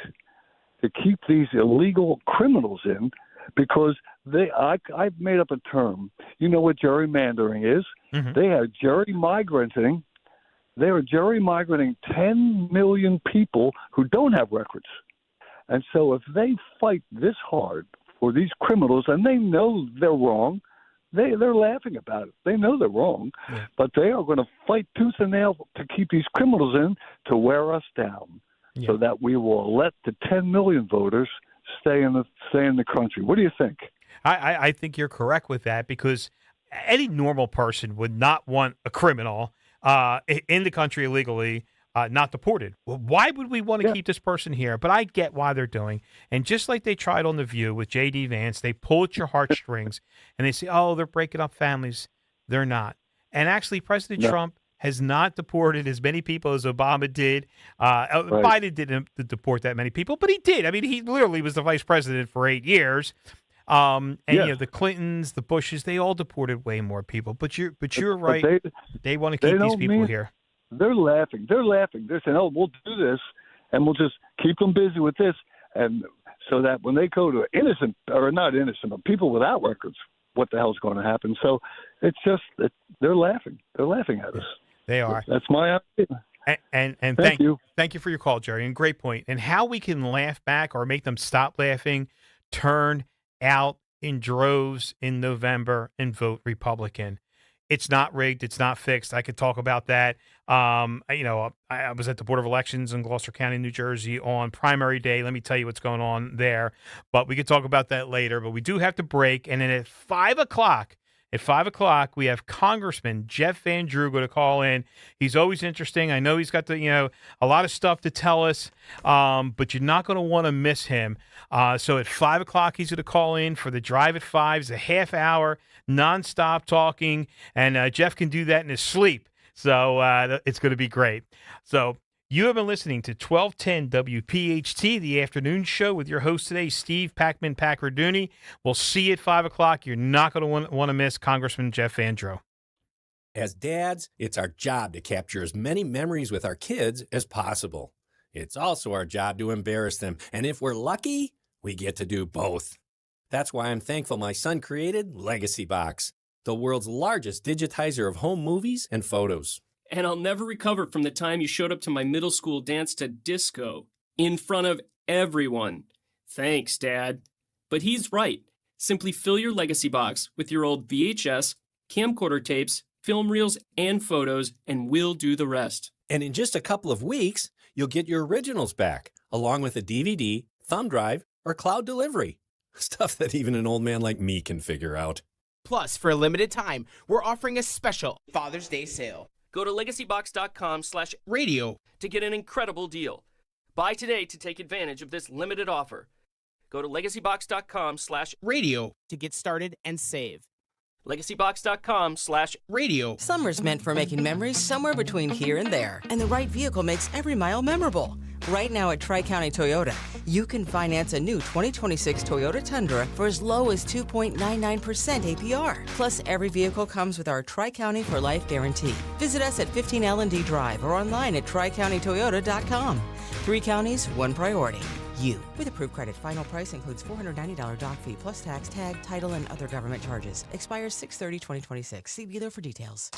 Speaker 6: to keep these illegal criminals in, because I've made up a term. You know what gerrymandering is? Mm-hmm. They are gerrymigrating. They are gerrymigrating 10 million people who don't have records. And so if they fight this hard for these criminals, and they know they're wrong, they're laughing about it. They know they're wrong, but they are going to fight tooth and nail to keep these criminals in, to wear us down, so that we will let the 10 million voters stay in the country. What do you think?
Speaker 12: I think you're correct with that, because any normal person would not want a criminal in the country illegally, not deported. Well, why would we want to keep this person here? But I get why they're doing. And just like they tried on The View with J.D. Vance, they pull at your heartstrings and they say, oh, they're breaking up families. They're not. And actually, President Trump has not deported as many people as Obama did. Biden didn't deport that many people, but he did. I mean, he literally was the vice president for 8 years. The Clintons, the Bushes, they all deported way more people. But you're right. They want to keep these people here.
Speaker 6: They're laughing. They're saying, oh, we'll do this, and we'll just keep them busy with this. And so that when they go to not innocent, but people without records, what the hell's going to happen? So it's just that they're laughing. They're laughing at us.
Speaker 12: They are.
Speaker 6: That's my idea.
Speaker 12: And thank you. Thank you for your call, Jerry. And great point. And how we can laugh back or make them stop laughing, turn out in droves in November and vote Republican. It's not rigged. It's not fixed. I could talk about that. I was at the Board of Elections in Gloucester County, New Jersey on primary day. Let me tell you what's going on there. But we could talk about that later. But we do have to break. And then at 5 o'clock, we have Congressman Jeff Van Drew going to call in. He's always interesting. I know he's got a lot of stuff to tell us, but you're not going to want to miss him. So at 5 o'clock, he's going to call in for the Drive at 5. It's a half hour, nonstop talking, and Jeff can do that in his sleep. So it's going to be great. So you have been listening to 1210 WPHT, the afternoon show with your host today, Steve Pakradooni. We'll see you at 5 o'clock. You're not going to want to miss Congressman Jeff Van Drew.
Speaker 7: As dads, it's our job to capture as many memories with our kids as possible. It's also our job to embarrass them. And if we're lucky, we get to do both. That's why I'm thankful my son created Legacy Box, the world's largest digitizer of home movies and photos.
Speaker 8: And I'll never recover from the time you showed up to my middle school dance to disco in front of everyone. Thanks, Dad. But he's right. Simply fill your Legacy Box with your old VHS, camcorder tapes, film reels, and photos, and we'll do the rest.
Speaker 7: And in just a couple of weeks, you'll get your originals back, along with a DVD, thumb drive, or cloud delivery. Stuff that even an old man like me can figure out.
Speaker 15: Plus, for a limited time, we're offering a special Father's Day sale.
Speaker 8: Go to legacybox.com/radio to get an incredible deal. Buy today to take advantage of this limited offer. Go to legacybox.com/radio
Speaker 15: to get started and save.
Speaker 8: legacybox.com/radio.
Speaker 18: Summer's meant for making memories somewhere between here and there, and the right vehicle makes every mile memorable. Right now at Tri-County Toyota, you can finance a new 2026 Toyota Tundra for as low as 2.99% APR. Plus, every vehicle comes with our Tri-County for Life guarantee. Visit us at 15 L&D Drive or online at tricountytoyota.com. 3 counties, 1 priority. You. With approved credit, final price includes $490 doc fee plus tax, tag, title, and other government charges. Expires 6/30/2026. See dealer for details.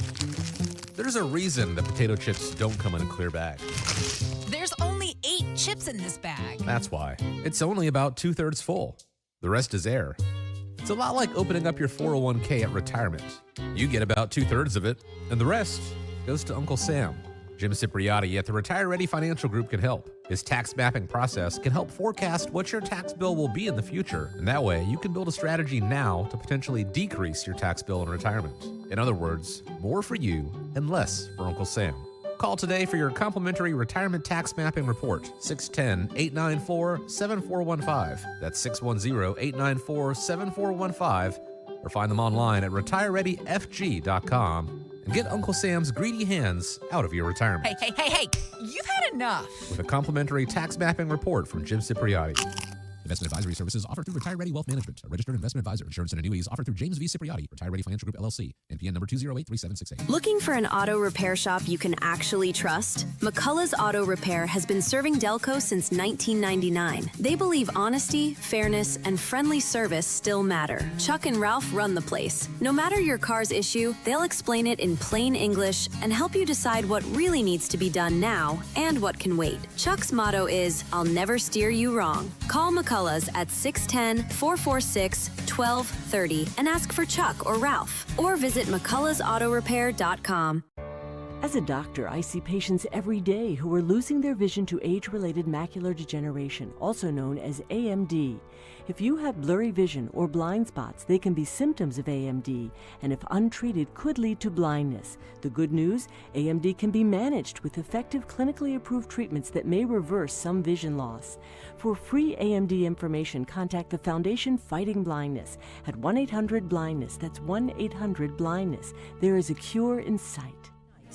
Speaker 19: There's a reason that potato chips don't come in a clear bag.
Speaker 20: There's only 8 chips in this bag.
Speaker 19: That's why. It's only about 2/3 full. The rest is air. It's a lot like opening up your 401k at retirement. You get about 2/3 of it, and the rest goes to Uncle Sam. Jim Cipriotti at the Retire Ready Financial Group can help. His tax mapping process can help forecast what your tax bill will be in the future, and that way you can build a strategy now to potentially decrease your tax bill in retirement. In other words, more for you and less for Uncle Sam. Call today for your complimentary retirement tax mapping report, 610-894-7415. That's 610-894-7415, or find them online at retirereadyfg.com. And get Uncle Sam's greedy hands out of your retirement.
Speaker 20: Hey, you've had enough.
Speaker 19: With a complimentary tax mapping report from Jim Cipriotti. Investment advisory services offered through Retire Ready Wealth Management, a registered investment advisor. Insurance and annuities offered through James V. Cipriotti, Retire Ready Financial Group, LLC, NPN number 2083768.
Speaker 21: Looking for an auto repair shop you can actually trust? McCullough's Auto Repair has been serving Delco since 1999. They believe honesty, fairness, and friendly service still matter. Chuck and Ralph run the place. No matter your car's issue, they'll explain it in plain English and help you decide what really needs to be done now and what can wait. Chuck's motto is, I'll never steer you wrong. Call McCullough's at 610-446-1230 and ask for Chuck or Ralph, or visit mcculloughsautorepair.com.
Speaker 23: As a doctor, I see patients every day who are losing their vision to age-related macular degeneration, also known as AMD. If you have blurry vision or blind spots, they can be symptoms of AMD, and if untreated, could lead to blindness. The good news, AMD can be managed with effective clinically approved treatments that may reverse some vision loss. For free AMD information, contact the Foundation Fighting Blindness at 1-800-BLINDNESS. That's 1-800-BLINDNESS. There is a cure in sight.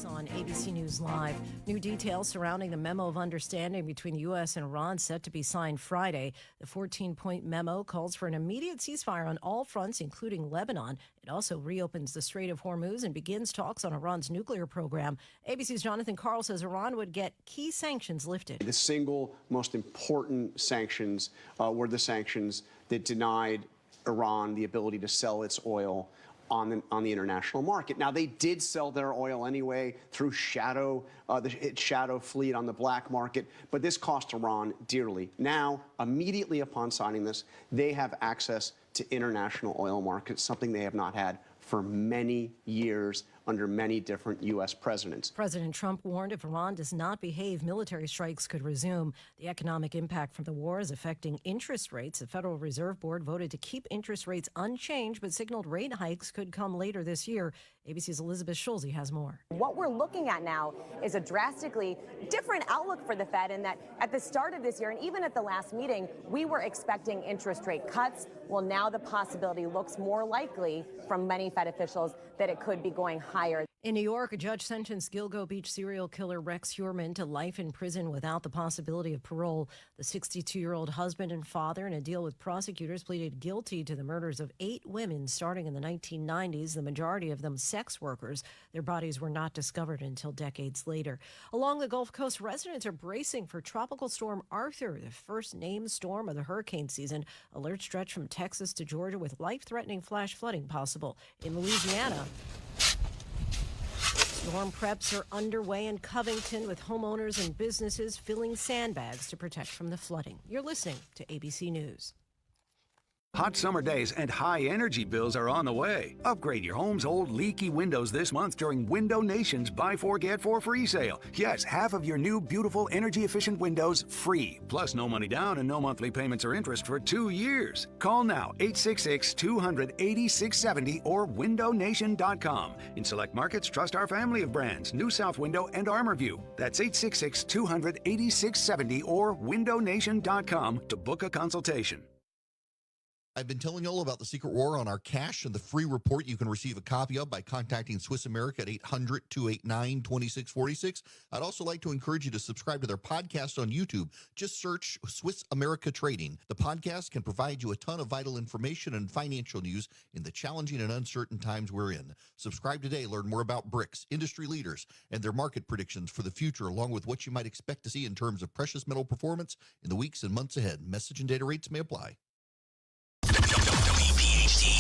Speaker 24: On ABC News Live, new details surrounding the memo of understanding between U.S. and Iran set to be signed Friday. The 14-point memo calls for an immediate ceasefire on all fronts, including Lebanon. It also reopens the Strait of Hormuz and begins talks on Iran's nuclear program. ABC's Jonathan Karl says Iran would get key sanctions lifted.
Speaker 25: The single most important sanctions were the sanctions that denied Iran the ability to sell its oil on the international market. Now, they did sell their oil anyway through its shadow fleet on the black market, but this cost Iran dearly. Now, immediately upon signing this, they have access to international oil markets, something they have not had for many years under many different U.S. presidents.
Speaker 24: President Trump warned if Iran does not behave, military strikes could resume. The economic impact from the war is affecting interest rates. The Federal Reserve Board voted to keep interest rates unchanged, but signaled rate hikes could come later this year. ABC's Elizabeth Schulze has more.
Speaker 1: What we're looking at now is a drastically different outlook for the Fed, in that at the start of this year and even at the last meeting, we were expecting interest rate cuts. Well, now the possibility looks more likely from many Fed officials that it could be going higher.
Speaker 24: In New York, a judge sentenced Gilgo Beach serial killer Rex Heuermann to life in prison without the possibility of parole. The 62-year-old husband and father, in a deal with prosecutors, pleaded guilty to the murders of 8 women starting in the 1990s, the majority of them sex workers. Their bodies were not discovered until decades later. Along the Gulf Coast, residents are bracing for Tropical Storm Arthur, the first named storm of the hurricane season. Alerts stretch from Texas to Georgia, with life-threatening flash flooding possible. In Louisiana, storm preps are underway in Covington, with homeowners and businesses filling sandbags to protect from the flooding. You're listening to ABC News.
Speaker 2: Hot summer days and high energy bills are on the way. Upgrade your home's old leaky windows this month during Window Nation's Buy 4 Get 4 free sale. Yes, half of your new beautiful energy efficient windows free. Plus no money down and no monthly payments or interest for 2 years. Call now 866-200-8670 or windownation.com. In select markets, trust our family of brands, New South Window and ArmorView. That's 866-200-8670 or windownation.com to book a consultation.
Speaker 5: I've been telling you all about the Secret War on our cash and the free report you can receive a copy of by contacting Swiss America at 800-289-2646. I'd also like to encourage you to subscribe to their podcast on YouTube. Just search Swiss America Trading. The podcast can provide you a ton of vital information and financial news in the challenging and uncertain times we're in. Subscribe today. Learn more about BRICS, industry leaders, and their market predictions for the future, along with what you might expect to see in terms of precious metal performance in the weeks and months ahead. Message and data rates may apply.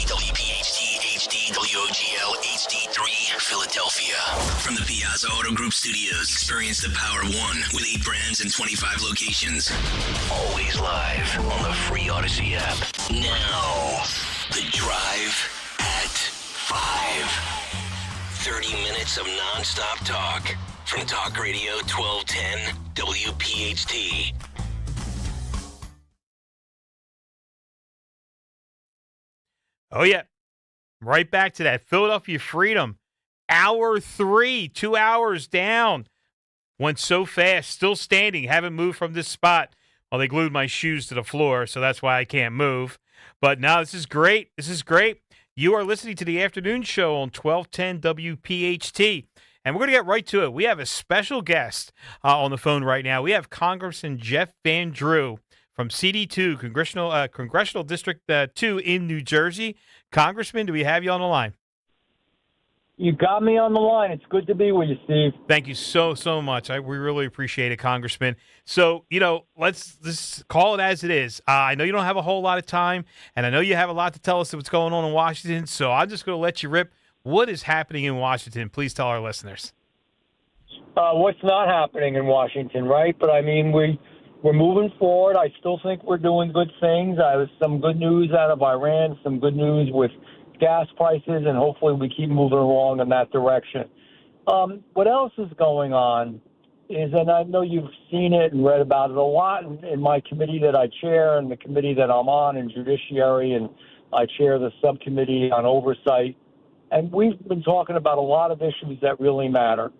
Speaker 9: WPHT, HD, WOGL, HD3, Philadelphia. From the Piazza Auto Group Studios, experience the power of one with 8 brands and 25 locations. Always live on the free Odyssey app. Now, The Drive at 5. 30 minutes of nonstop talk from Talk Radio 1210 WPHT.
Speaker 12: Oh, yeah. Right back to that. Philadelphia Freedom. Hour 3, 2 hours down. Went so fast. Still standing. Haven't moved from this spot. Well, they glued my shoes to the floor, so that's why I can't move. But now this is great. This is great. You are listening to the afternoon show on 1210 WPHT. And we're going to get right to it. We have a special guest on the phone right now. We have Congressman Jeff Van Drew from CD2, Congressional District 2 in New Jersey. Congressman, do we have you on the line?
Speaker 10: You got me on the line. It's good to be with you, Steve.
Speaker 12: Thank you so much. We really appreciate it, Congressman. So, let's just call it as it is. I know you don't have a whole lot of time, and I know you have a lot to tell us of what's going on in Washington, so I'm just going to let you rip. What is happening in Washington? Please tell our listeners.
Speaker 10: What's not happening in Washington, right? But, I mean, we're moving forward. I still think we're doing good things. I have some good news out of Iran, some good news with gas prices, and hopefully we keep moving along in that direction. What else is going on is, and I know you've seen it and read about it a lot in my committee that I chair and the committee that I'm on in Judiciary, and I chair the subcommittee on Oversight. And we've been talking about a lot of issues that really matter.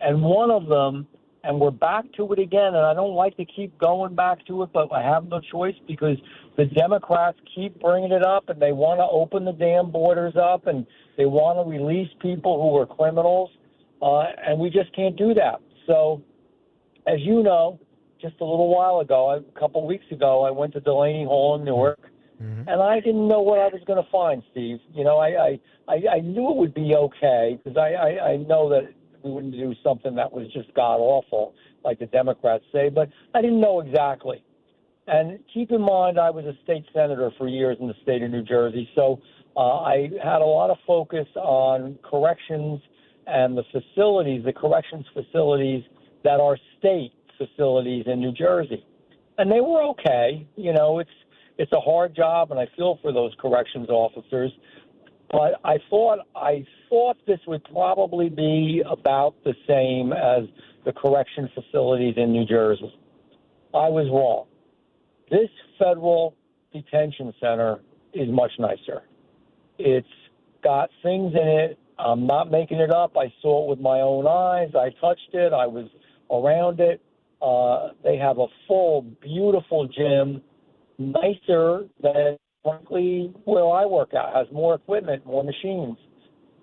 Speaker 10: And one of them, and we're back to it again, and I don't like to keep going back to it, but I have no choice because the Democrats keep bringing it up, and they want to open the damn borders up, and they want to release people who are criminals, and we just can't do that. So, as you know, just a little while ago, a couple of weeks ago, I went to Delaney Hall in Newark, and I didn't know what I was going to find, Steve. I knew it would be okay because I know that we wouldn't do something that was just god-awful, like the Democrats say, but I didn't know exactly. And keep in mind, I was a state senator for years in the state of New Jersey, so I had a lot of focus on corrections and the facilities, the corrections facilities that are state facilities in New Jersey. And they were okay. You know, it's a hard job, and I feel for those corrections officers. But I thought this would probably be about the same as the correction facilities in New Jersey. I was wrong. This federal detention center is much nicer. It's got things in it. I'm not making it up. I saw it with my own eyes. I touched it. I was around it. They have a full, beautiful gym, nicer than, frankly, where I work at. Has more equipment, more machines.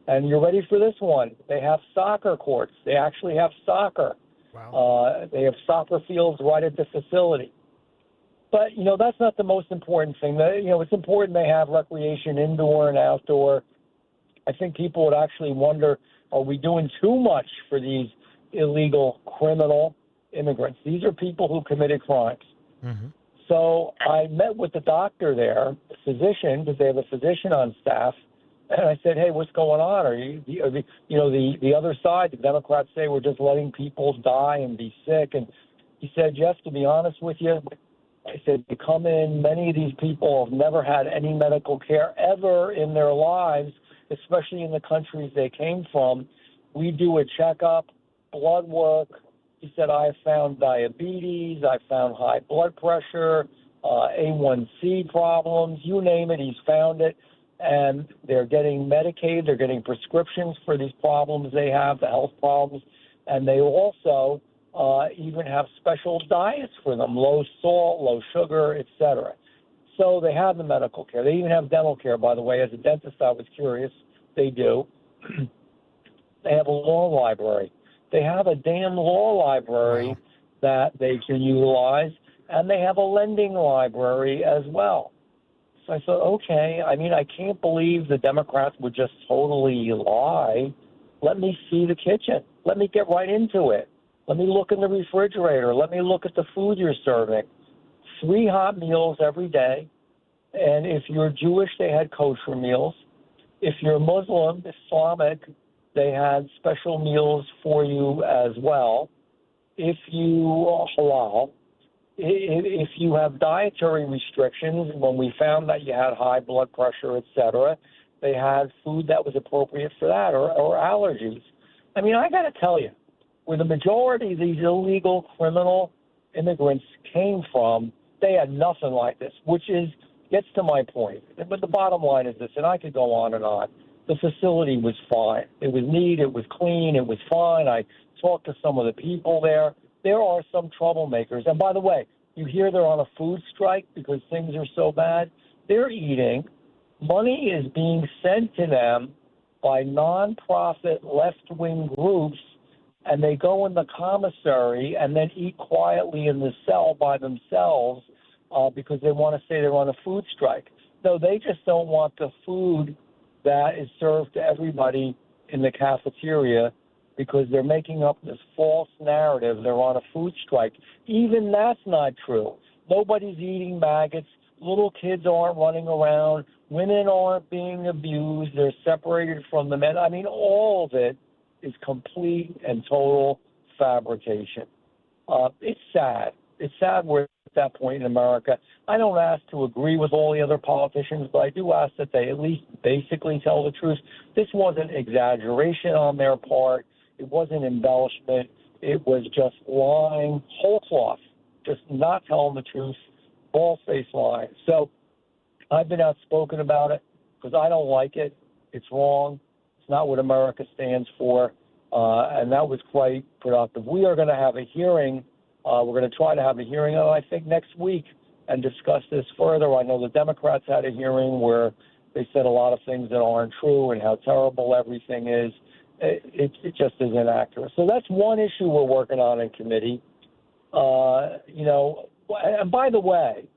Speaker 10: And you're ready for this one. They have soccer courts. They actually have soccer. Wow. They have soccer fields right at the facility. But, you know, that's not the most important thing. You know, it's important they have recreation indoor and outdoor. I think people would actually wonder, are we doing too much for these illegal criminal immigrants? These are people who committed crimes. Mm-hmm. So I met with the doctor there, the physician, because they have a physician on staff, and I said, hey, what's going on? The other side, the Democrats say we're just letting people die and be sick. And he said, Jeff, to be honest with you, I said, you come in, many of these people have never had any medical care ever in their lives, especially in the countries they came from. We do a checkup, blood work. He said, I have found diabetes, I found high blood pressure, A1C problems, you name it, he's found it. And they're getting Medicaid, they're getting prescriptions for these problems they have, the health problems. And they also even have special diets for them, low salt, low sugar, etc. So they have the medical care. They even have dental care, by the way. As a dentist, I was curious. They do. They have a law library. They have a damn law library that they can utilize, and they have a lending library as well. So I thought, okay, I mean, I can't believe the Democrats would just totally lie. Let me see the kitchen. Let me get right into it. Let me look in the refrigerator. Let me look at the food you're serving. 3 hot meals every day. And if you're Jewish, they had kosher meals. If you're Muslim, Islamic, they had special meals for you as well. If you are halal, if you have dietary restrictions, when we found that you had high blood pressure, etc., they had food that was appropriate for that, or allergies. I mean, I got to tell you, where the majority of these illegal criminal immigrants came from, they had nothing like this, which gets to my point. But the bottom line is this, and I could go on and on. The facility was fine. It was neat. It was clean. It was fine. I talked to some of the people there. There are some troublemakers. And by the way, you hear they're on a food strike because things are so bad. They're eating. Money is being sent to them by nonprofit left-wing groups, and they go in the commissary and then eat quietly in the cell by themselves because they want to say they're on a food strike. No, they just don't want the food that is served to everybody in the cafeteria because they're making up this false narrative they're on a food strike. Even that's not true. Nobody's eating maggots. Little kids aren't running around. Women aren't being abused. They're separated from the men. I mean, all of it is complete and total fabrication. It's sad. It's sad we're at that point in America. I don't ask to agree with all the other politicians, but I do ask that they at least basically tell the truth. This wasn't exaggeration on their part. It wasn't embellishment. It was just lying whole cloth, just not telling the truth, bald-faced lying. So I've been outspoken about it because I don't like it. It's wrong. It's not what America stands for, and that was quite productive. We are going to have a hearing. We're going to try to have a hearing, I think, next week and discuss this further. I know the Democrats had a hearing where they said a lot of things that aren't true and how terrible everything is. It just isn't accurate. So that's one issue we're working on in committee. And by the way,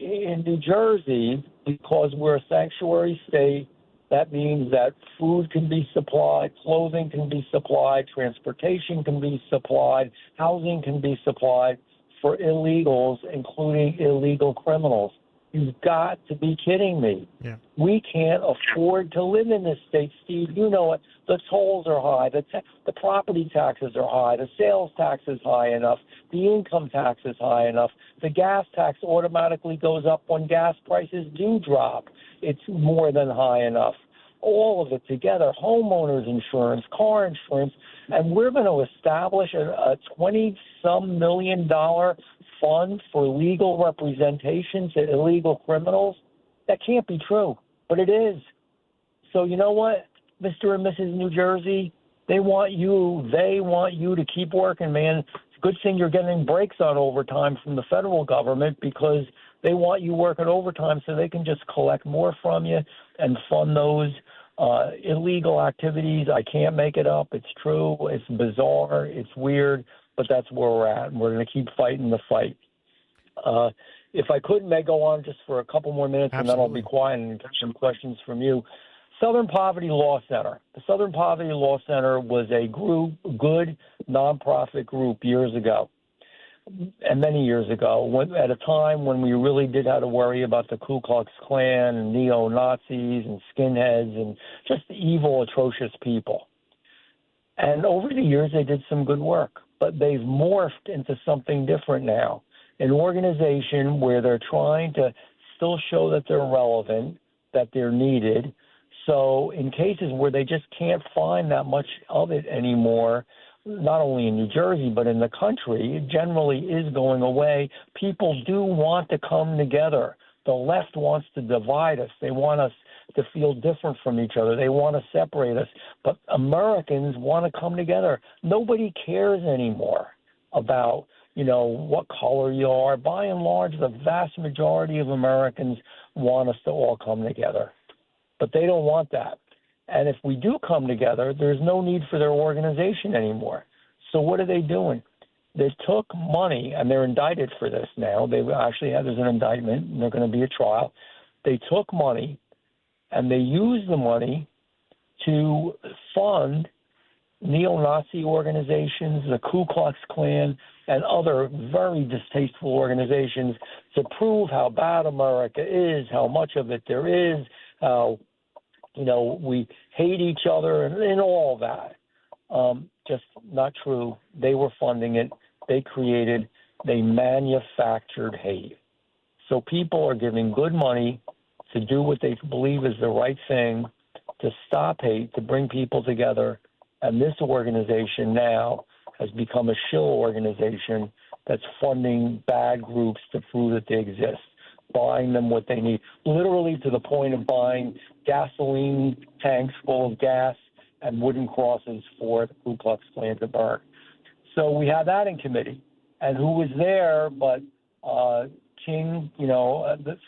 Speaker 10: in New Jersey, because we're a sanctuary state, that means that food can be supplied, clothing can be supplied, transportation can be supplied, housing can be supplied for illegals, including illegal criminals. You've got to be kidding me.
Speaker 12: Yeah.
Speaker 10: We can't afford to live in this state, Steve. You know it. The tolls are high. The property taxes are high. The sales tax is high enough. The income tax is high enough. The gas tax automatically goes up when gas prices do drop. It's more than high enough. All of it together, homeowners insurance, car insurance, and we're going to establish a $20-some million fund for legal representation to illegal criminals. That can't be true, but it is. So you know what, Mr. and Mrs. New Jersey, they want you to keep working, man. It's a good thing you're getting breaks on overtime from the federal government because they want you working overtime so they can just collect more from you and fund those illegal activities. I can't make it up. It's true. It's bizarre. It's weird, but that's where we're at, and we're going to keep fighting the fight. If I could, may go on just for a couple more minutes, and then I'll be quiet and get some questions from you. Southern Poverty Law Center. The Southern Poverty Law Center was a good nonprofit group years ago, and many years ago, at a time when we really did have to worry about the Ku Klux Klan and neo-Nazis and skinheads and just evil, atrocious people. And over the years, they did some good work, but they've morphed into something different now, an organization where they're trying to still show that they're relevant, that they're needed. So in cases where they just can't find that much of it anymore, not only in New Jersey, but in the country, it generally is going away. People do want to come together. The left wants to divide us. They want us to feel different from each other. They want to separate us. But Americans want to come together. Nobody cares anymore about, what color you are. By and large, the vast majority of Americans want us to all come together. But they don't want that. And if we do come together, there's no need for their organization anymore. So what are they doing? They took money, and they're indicted for this now. They actually there's an indictment, and there's going to be a trial. They took money, and they used the money to fund neo-Nazi organizations, the Ku Klux Klan, and other very distasteful organizations to prove how bad America is, how much of it there is, how we hate each other and all that. Just not true. They were funding it. They manufactured hate. So people are giving good money to do what they believe is the right thing, to stop hate, to bring people together. And this organization now has become a shill organization that's funding bad groups to prove that they exist, buying them what they need, literally to the point of buying gasoline tanks full of gas and wooden crosses for the Ku Klux Klan to burn. So we had that in committee. And who was there but King,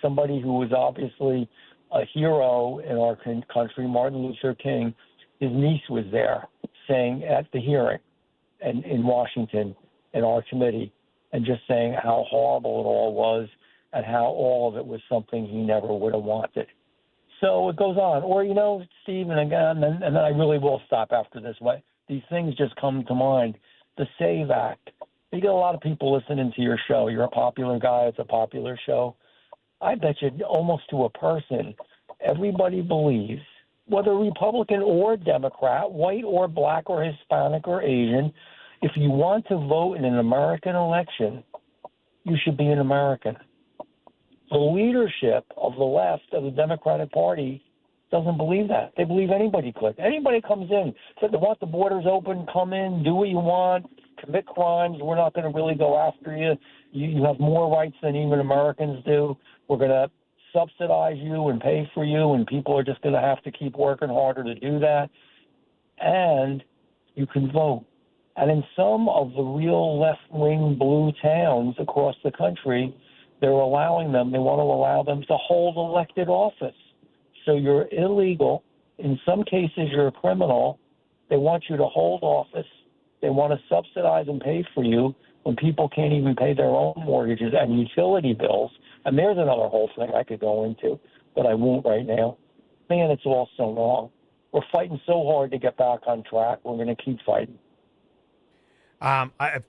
Speaker 10: somebody who was obviously a hero in our country, Martin Luther King. His niece was there saying at the hearing in Washington in our committee and just saying how horrible it all was and how all of it was something he never would have wanted. So it goes on. Or, Steve, and again, and then I really will stop after this. These things just come to mind. The SAVE Act. You get a lot of people listening to your show. You're a popular guy. It's a popular show. I bet you almost to a person, everybody believes, whether Republican or Democrat, white or black or Hispanic or Asian, if you want to vote in an American election, you should be an American. The leadership of the left of the Democratic Party doesn't believe that. They believe anybody could. Anybody comes in, said they want the borders open, come in, do what you want, commit crimes. We're not going to really go after you. You have more rights than even Americans do. We're going to subsidize you and pay for you, and people are just going to have to keep working harder to do that. And you can vote. And in some of the real left-wing blue towns across the country, they want to allow them to hold elected office. So you're illegal. In some cases, you're a criminal. They want you to hold office. They want to subsidize and pay for you when people can't even pay their own mortgages and utility bills. And there's another whole thing I could go into, but I won't right now. Man, it's all so wrong. We're fighting so hard to get back on track. We're going to keep fighting.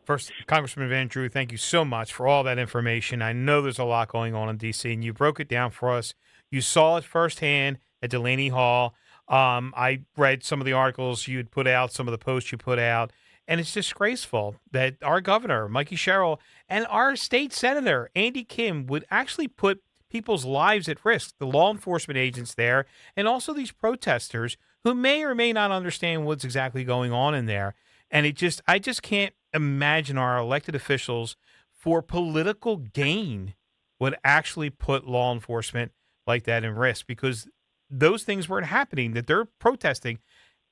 Speaker 12: First, Congressman Van Drew, thank you so much for all that information. I know there's a lot going on in D.C., and you broke it down for us. You saw it firsthand at Delaney Hall. I read some of the articles you had put out, some of the posts you put out, and it's disgraceful that our governor, Mikey Sherrill, and our state senator, Andy Kim, would actually put people's lives at risk, the law enforcement agents there, and also these protesters who may or may not understand what's exactly going on in there. And I just can't imagine our elected officials for political gain would actually put law enforcement like that in risk, because those things weren't happening, that they're protesting.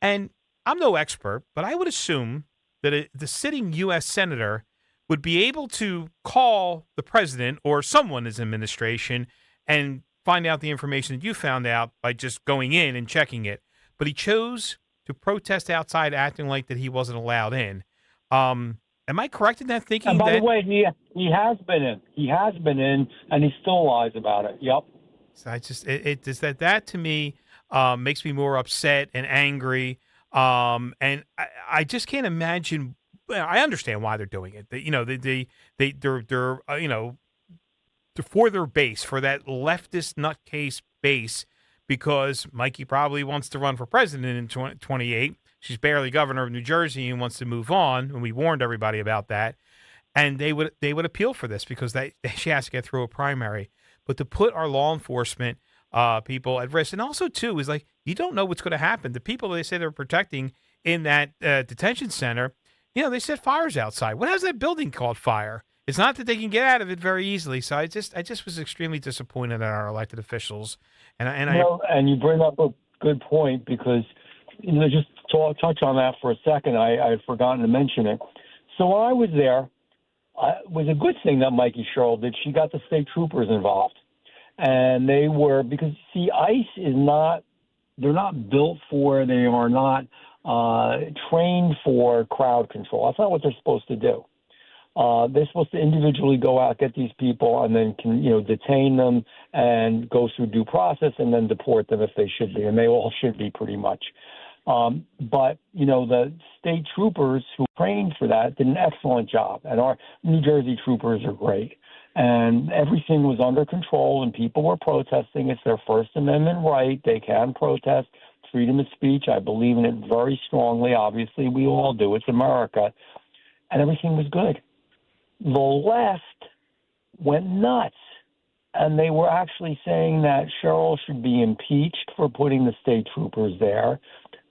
Speaker 12: And I'm no expert, but I would assume that the sitting U.S. senator would be able to call the president or someone in his administration and find out the information that you found out by just going in and checking it. But he chose to protest outside, acting like that he wasn't allowed in. Am I correct in that thinking?
Speaker 10: And by
Speaker 12: that,
Speaker 10: the way, he has been in. He has been in, and he still lies about it. Yep.
Speaker 12: So I just that to me makes me more upset and angry. And I just can't imagine. Well, I understand why they're doing it. They're for their base, for that leftist nutcase base, because Mikey probably wants to run for president in 2028. She's barely governor of New Jersey and wants to move on, and we warned everybody about that. And they would appeal for this because she has to get through a primary. But to put our law enforcement people at risk, and also too is like you don't know what's going to happen. The people they say they're protecting in that detention center, they set fires outside. What has that building caught fire? It's not that they can get out of it very easily. So I just was extremely disappointed at our elected officials.
Speaker 10: And you bring up a good point, because just to touch on that for a second, I had forgotten to mention it. So when I was there, it was a good thing that Mikey Sherrill did. She got the state troopers involved, and they were, because see, ICE they're not built for, they are not trained for crowd control. That's not what they're supposed to do. They're supposed to individually go out, get these people, and then detain them and go through due process and then deport them if they should be. And they all should be pretty much. But the state troopers who trained for that did an excellent job. And our New Jersey troopers are great. And everything was under control and people were protesting. It's their First Amendment right. They can protest. Freedom of speech. I believe in it very strongly. Obviously, we all do. It's America. And everything was good. The left went nuts, and they were actually saying that Sherrill should be impeached for putting the state troopers there,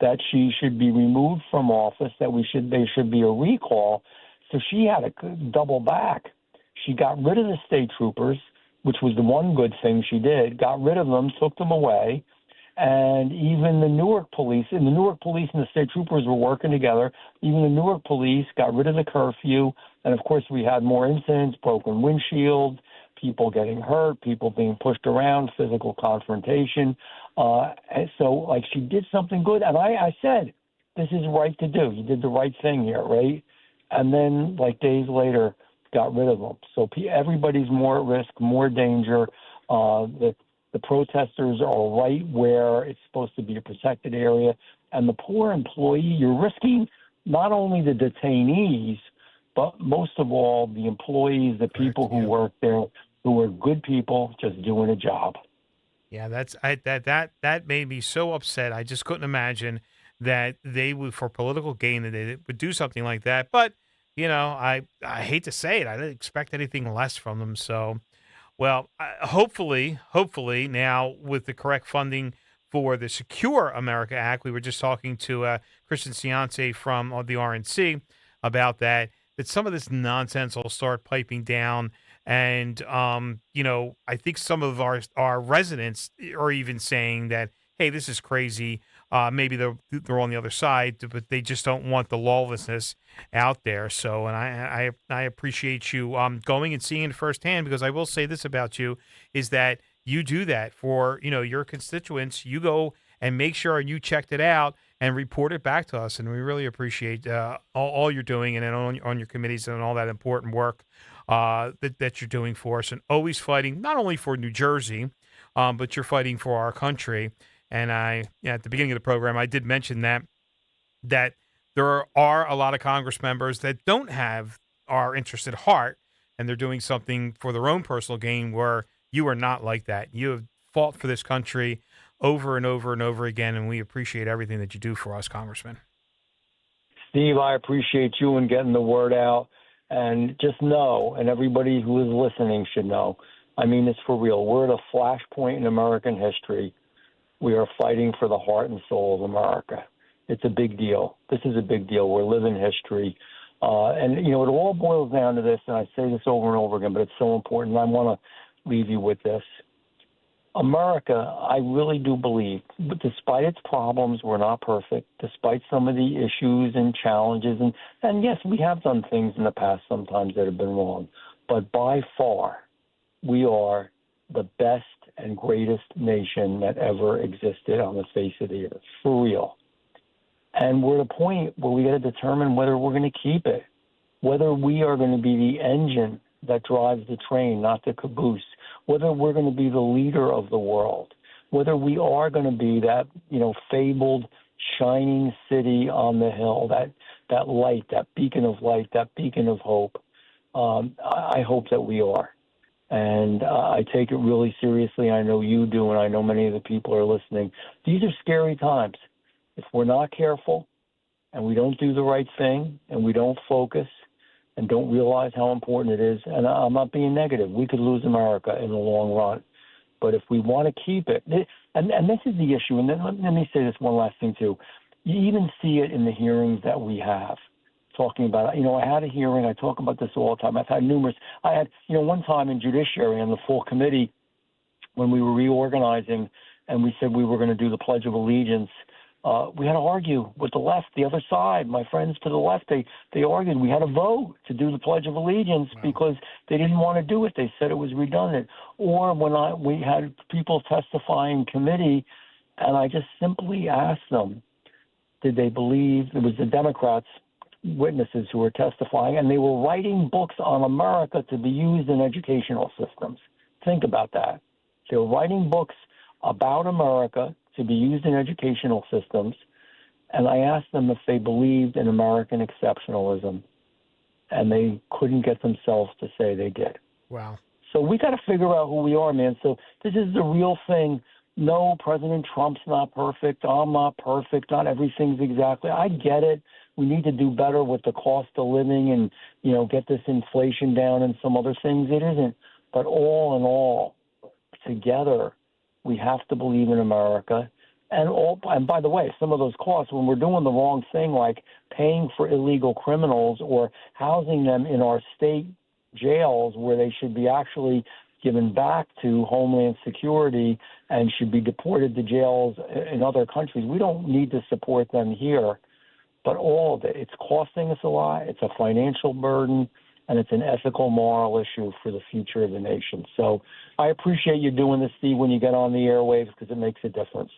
Speaker 10: that she should be removed from office, that there should be a recall. So she had to double back. She got rid of the state troopers, which was the one good thing she did, got rid of them, took them away. And even the Newark police and the state troopers were working together. Even the Newark police got rid of the curfew. And, of course, we had more incidents, broken windshields, people getting hurt, people being pushed around, physical confrontation. And so, she did something good. And I said, this is right to do. You did the right thing here, right? And then, days later, got rid of them. So everybody's more at risk, more danger. The protesters are right where it's supposed to be a protected area. And the poor employee, you're risking not only the detainees, but most of all, the employees, the people who work there, who are good people just doing a job.
Speaker 12: Yeah, that made me so upset. I just couldn't imagine that they would, for political gain, that they would do something like that. But, I hate to say it, I didn't expect anything less from them. So, well, hopefully now with the correct funding for the Secure America Act, we were just talking to Christian Ciance from the RNC about that some of this nonsense will start piping down. And, I think some of our residents are even saying that, hey, this is crazy. Maybe they're on the other side, but they just don't want the lawlessness out there. So, and I appreciate you going and seeing it firsthand, because I will say this about you is that you do that for, your constituents. You go and make sure you checked it out and report it back to us. And we really appreciate all you're doing and on your committees and all that important work that you're doing for us, and always fighting not only for New Jersey, but you're fighting for our country. And at the beginning of the program, I did mention that there are a lot of Congress members that don't have our interest at heart, and they're doing something for their own personal gain, where you are not like that. You have fought for this country over and over and over again, and we appreciate everything that you do for us, Congressman.
Speaker 10: Steve, I appreciate you and getting the word out. And just know, and everybody who is listening should know, I mean this for real. We're at a flashpoint in American history. We are fighting for the heart and soul of America. It's a big deal. This is a big deal. We're living history. And, it all boils down to this, and I say this over and over again, but it's so important. I want to leave you with this. America, I really do believe, but despite its problems, we're not perfect, despite some of the issues and challenges. And yes, we have done things in the past sometimes that have been wrong. But by far, we are the best and greatest nation that ever existed on the face of the earth, for real. And we're at a point where we got to determine whether we're going to keep it, whether we are going to be the engine that drives the train, not the caboose, whether we're going to be the leader of the world, whether we are going to be that, fabled, shining city on the hill, that light, that beacon of light, that beacon of hope. I hope that we are. And I take it really seriously. I know you do, and I know many of the people are listening. These are scary times. If we're not careful and we don't do the right thing and we don't focus and don't realize how important it is, and I'm not being negative, we could lose America in the long run. But if we want to keep it, and this is the issue, and then let me say this one last thing too. You even see it in the hearings that we have, talking about, I had a hearing, I talk about this all the time. I've had numerous. I had, one time in Judiciary on the full committee when we were reorganizing and we said we were going to do the Pledge of Allegiance. We had to argue with the left, the other side. My friends to the left, they argued. We had to vote to do the Pledge of Allegiance because they didn't want to do it. They said it was redundant. Or when we had people testify in committee, and I just simply asked them, did they believe it was the Democrats, witnesses who were testifying, and they were writing books on America to be used in educational systems. Think about that. They were writing books about America to be used in educational systems, and I asked them if they believed in American exceptionalism, and they couldn't get themselves to say they did.
Speaker 12: Wow.
Speaker 10: So we got to figure out who we are, man. So this is the real thing. No, President Trump's not perfect. I'm not perfect. Not everything's exactly. I get it. We need to do better with the cost of living and, get this inflation down and some other things. It isn't. But all in all, together, we have to believe in America. And by the way, some of those costs, when we're doing the wrong thing, like paying for illegal criminals or housing them in our state jails where they should be actually given back to Homeland Security and should be deported to jails in other countries, we don't need to support them here. But all of it, it's costing us a lot. It's a financial burden, and it's an ethical, moral issue for the future of the nation. So I appreciate you doing this, Steve, when you get on the airwaves, because it makes a difference.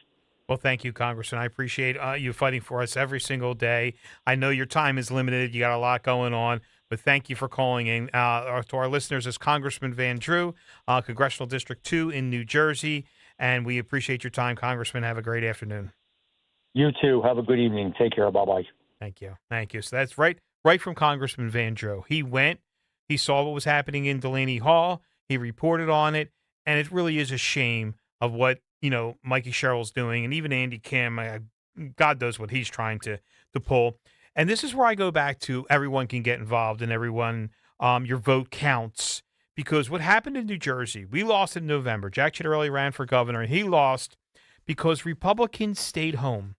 Speaker 12: Well, thank you, Congressman. I appreciate you fighting for us every single day. I know your time is limited. You got a lot going on, but thank you for calling in. To our listeners, is Congressman Van Drew, Congressional District 2 in New Jersey, and we appreciate your time, Congressman. Have a great afternoon.
Speaker 10: You too. Have a good evening. Take care. Bye-bye.
Speaker 12: Thank you. Thank you. So that's right from Congressman Van Drew. He went, he saw what was happening in Delaney Hall, he reported on it, and it really is a shame of what, Mikey Sherrill's doing, and even Andy Kim, God knows what he's trying to pull. And this is where I go back to everyone can get involved and everyone, your vote counts. Because what happened in New Jersey, we lost in November. Jack Ciattarelli ran for governor, and he lost because Republicans stayed home.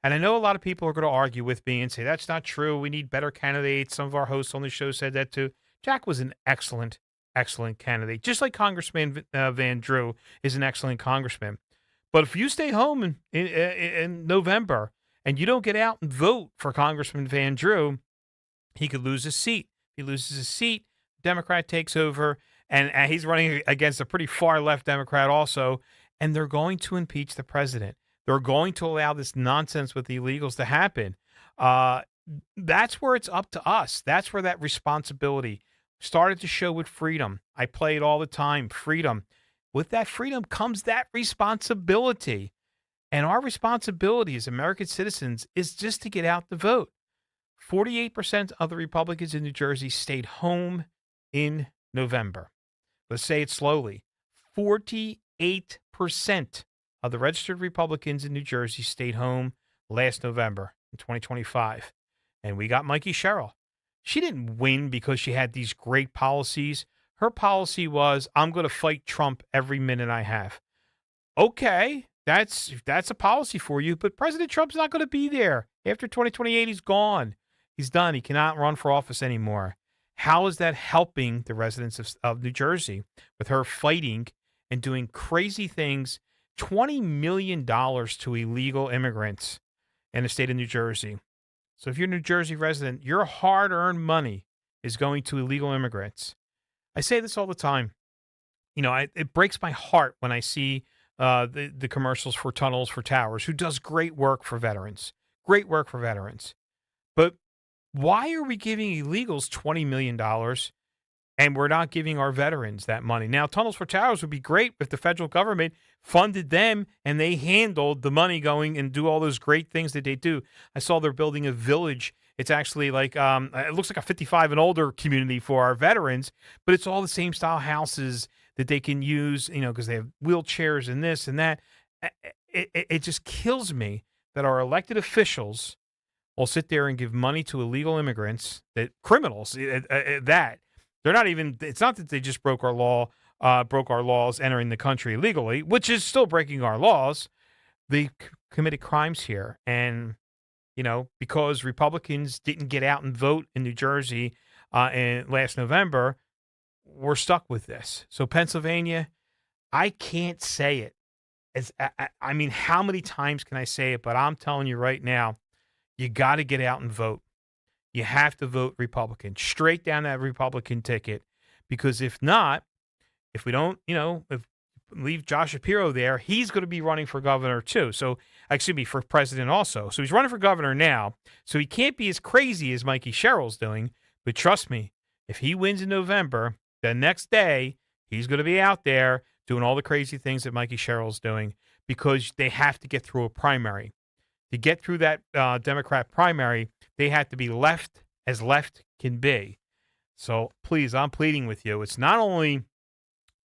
Speaker 12: And I know a lot of people are going to argue with me and say, that's not true. We need better candidates. Some of our hosts on the show said that too. Jack was an excellent candidate, just like Congressman Van Drew is an excellent congressman. But if you stay home in November and you don't get out and vote for Congressman Van Drew, he could lose his seat. If he loses his seat, Democrat takes over, and he's running against a pretty far left Democrat also, and they're going to impeach the president. They're going to allow this nonsense with the illegals to happen. That's where it's up to us. That's where that responsibility started to show with freedom. I play it all the time, freedom. With that freedom comes that responsibility. And our responsibility as American citizens is just to get out the vote. 48% of the Republicans in New Jersey stayed home in November. Let's say it slowly. 48% of the registered Republicans in New Jersey stayed home last November in 2025. And we got Mikey Sherrill. She didn't win because she had these great policies. Her policy was, I'm going to fight Trump every minute I have. Okay, that's a policy for you, but President Trump's not going to be there. After 2028, he's gone. He's done. He cannot run for office anymore. How is that helping the residents of New Jersey with her fighting and doing crazy things? $20 million to illegal immigrants in the state of New Jersey. So if you're a New Jersey resident, your hard-earned money is going to illegal immigrants. I say this all the time. You know, it breaks my heart when I see the commercials for Tunnels for Towers, who does great work for veterans. Great work for veterans. But why are we giving illegals $20 million and we're not giving our veterans that money? Now, Tunnels for Towers would be great if the federal government funded them and they handled the money going and do all those great things that they do. I saw they're building a village. It's actually like, it looks like a 55 and older community for our veterans, but it's all the same style houses that they can use, you know, because they have wheelchairs and this and that. It just kills me that our elected officials will sit there and give money to illegal immigrants, that criminals, that they're not even, it's not that they just broke our laws entering the country illegally, which is still breaking our laws. They committed crimes here. And, you know, because Republicans didn't get out and vote in New Jersey last November, we're stuck with this. So Pennsylvania, I can't say it. I mean, how many times can I say it? But I'm telling you right now, you got to get out and vote. You have to vote Republican, straight down that Republican ticket. Because if not, if we don't, you know, if leave Josh Shapiro there, he's going to be running for governor too. So, excuse me, for president also. So he's running for governor now. So he can't be as crazy as Mikey Sherrill's doing. But trust me, if he wins in November, the next day, he's going to be out there doing all the crazy things that Mikey Sherrill's doing, because they have to get through a primary. To get through that Democrat primary, they have to be left as left can be. So please, I'm pleading with you. It's not only,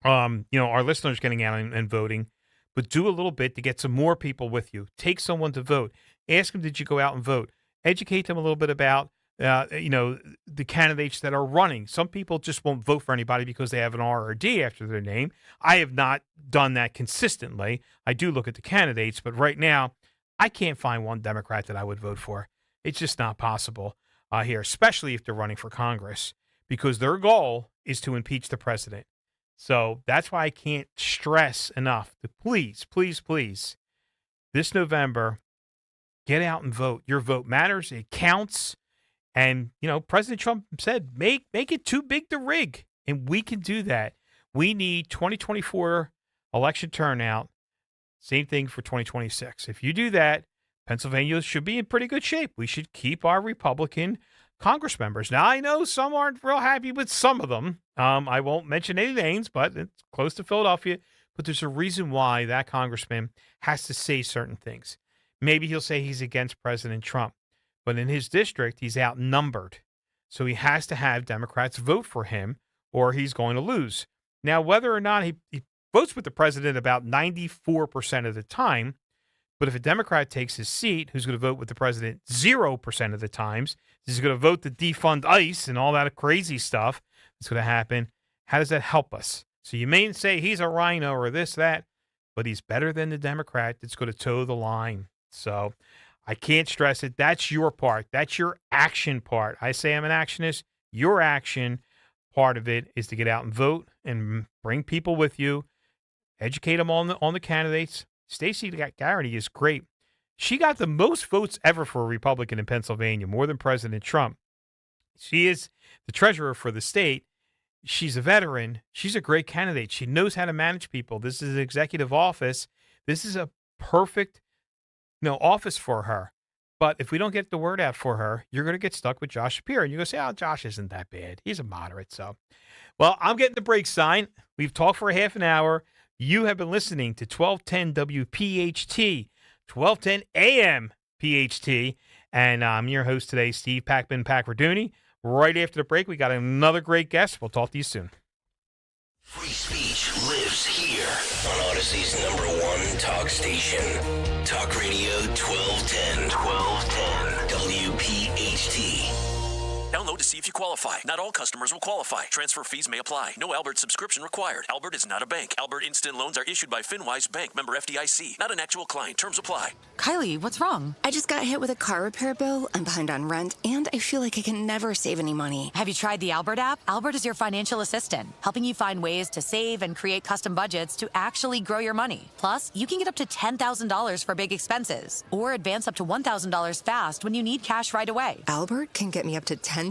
Speaker 12: you know, our listeners getting out and voting, but do a little bit to get some more people with you. Take someone to vote. Ask them, did you go out and vote? Educate them a little bit about, you know, the candidates that are running. Some people just won't vote for anybody because they have an R or a D after their name. I have not done that consistently. I do look at the candidates, but right now, I can't find one Democrat that I would vote for. It's just not possible here, especially if they're running for Congress, because their goal is to impeach the president. So that's why I can't stress enough to please, please, please, this November, get out and vote. Your vote matters. It counts. And, you know, President Trump said, make it too big to rig. And we can do that. We need 2024 election turnout. Same thing for 2026. If you do that, Pennsylvania should be in pretty good shape. We should keep our Republican Congress members. Now, I know some aren't real happy with some of them. I won't mention any names, but it's close to Philadelphia. But there's a reason why that congressman has to say certain things. Maybe he'll say he's against President Trump, but in his district, he's outnumbered. So he has to have Democrats vote for him or he's going to lose. Now, whether or not he votes with the president about 94% of the time, but if a Democrat takes his seat, who's going to vote with the president 0% of the times, he's going to vote to defund ICE and all that crazy stuff that's going to happen. How does that help us? So you may say he's a rhino or this, that, but he's better than the Democrat that's going to toe the line. So I can't stress it. That's your part. That's your action part. I say I'm an actionist. Your action part of it is to get out and vote and bring people with you. Educate them on the candidates. Stacey Garrity is great. She got the most votes ever for a Republican in Pennsylvania, more than President Trump. She is the treasurer for the state. She's a veteran. She's a great candidate. She knows how to manage people. This is an executive office. This is a perfect, office for her. But if we don't get the word out for her, you're going to get stuck with Josh Shapiro. And you're going to say, oh, Josh isn't that bad. He's a moderate. So, well, I'm getting the break sign. We've talked for a half an hour. You have been listening to 1210 WPHT, 1210 AM PHT. And I'm your host today, Steve Pakradooni. Right after the break, we got another great guest. We'll talk to you soon.
Speaker 9: Free speech lives here on Odyssey's #1 talk station. Talk Radio 1210. WPHT.
Speaker 11: Download to see if you qualify. Not all customers will qualify. Transfer fees may apply. No Albert subscription required. Albert is not a bank. Albert Instant Loans are issued by FinWise Bank, member FDIC. Not an actual client. Terms apply.
Speaker 13: Kylie, what's wrong? I just got hit with a car repair bill. I'm behind on rent, and I feel like I can never save any money.
Speaker 14: Have you tried the Albert app? Albert is your financial assistant, helping you find ways to save and create custom budgets to actually grow your money. Plus, you can get up to $10,000 for big expenses, or advance up to $1,000 fast when you need cash right away.
Speaker 13: Albert can get me up to $10,000?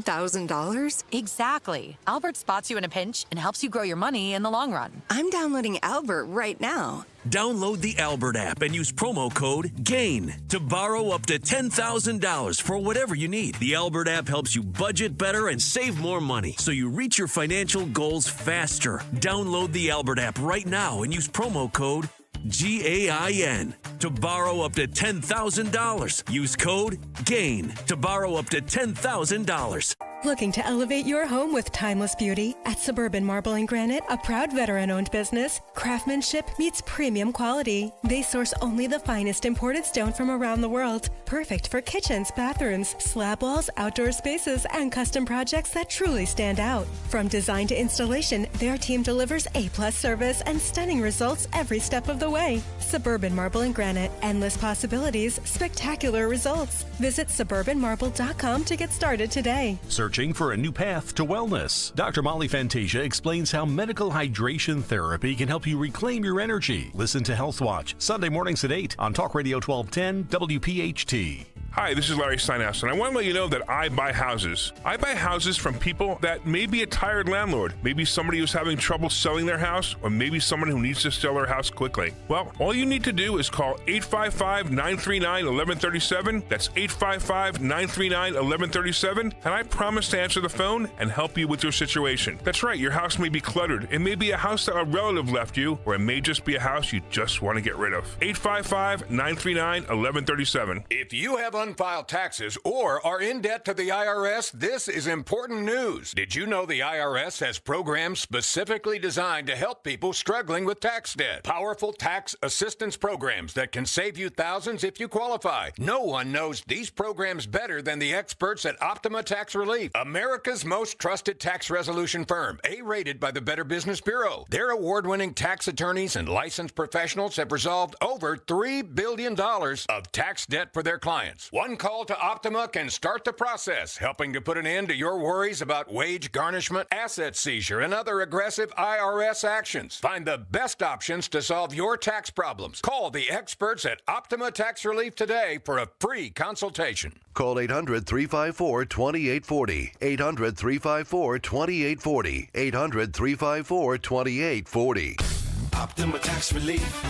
Speaker 14: Exactly. Albert spots you in a pinch and helps you grow your money in the long run.
Speaker 13: I'm downloading Albert right now.
Speaker 11: Download the Albert app and use promo code GAIN to borrow up to $10,000 for whatever you need. The Albert app helps you budget better and save more money so you reach your financial goals faster. Download the Albert app right now and use promo code GAIN to borrow up to $10,000. Use code GAIN to borrow up to $10,000.
Speaker 16: Looking to elevate your home with timeless beauty? At Suburban Marble and Granite, a proud veteran-owned business, craftsmanship meets premium quality. They source only the finest imported stone from around the world, perfect for kitchens, bathrooms, slab walls, outdoor spaces, and custom projects that truly stand out. From design to installation, their team delivers A+ service and stunning results every step of the way. Suburban Marble and Granite, endless possibilities, spectacular results. Visit suburbanmarble.com to get started today.
Speaker 17: Searching for a new path to wellness? Dr. Molly Fantasia explains how medical hydration therapy can help you reclaim your energy. Listen to Health Watch, Sunday mornings at 8 on Talk Radio 1210 WPHT.
Speaker 22: Hi, this is Larry Steinhaus, and I want to let you know that I buy houses. I buy houses from people that may be a tired landlord, maybe somebody who's having trouble selling their house, or maybe someone who needs to sell their house quickly. Well, all you need to do is call 855-939-1137. That's 855-939-1137, and I promise to answer the phone and help you with your situation. That's right, your house may be cluttered. It may be a house that a relative left you, or it may just be a house you just want to get rid of. 855-939-1137.
Speaker 26: If you have unfiled taxes or are in debt to the IRS, this is important news. Did you know the IRS has programs specifically designed to help people struggling with tax debt? Powerful tax assistance programs that can save you thousands if you qualify. No one knows these programs better than the experts at Optima Tax Relief, America's most trusted tax resolution firm, A-rated by the Better Business Bureau. Their award-winning tax attorneys and licensed professionals have resolved over $3 billion of tax debt for their clients. One call to Optima can start the process, helping to put an end to your worries about wage garnishment, asset seizure, and other aggressive IRS actions. Find the best options to solve your tax problems. Call the experts at Optima Tax Relief today for a free consultation.
Speaker 28: Call 800-354-2840. 800-354-2840. 800-354-2840.
Speaker 4: Optima Tax Relief.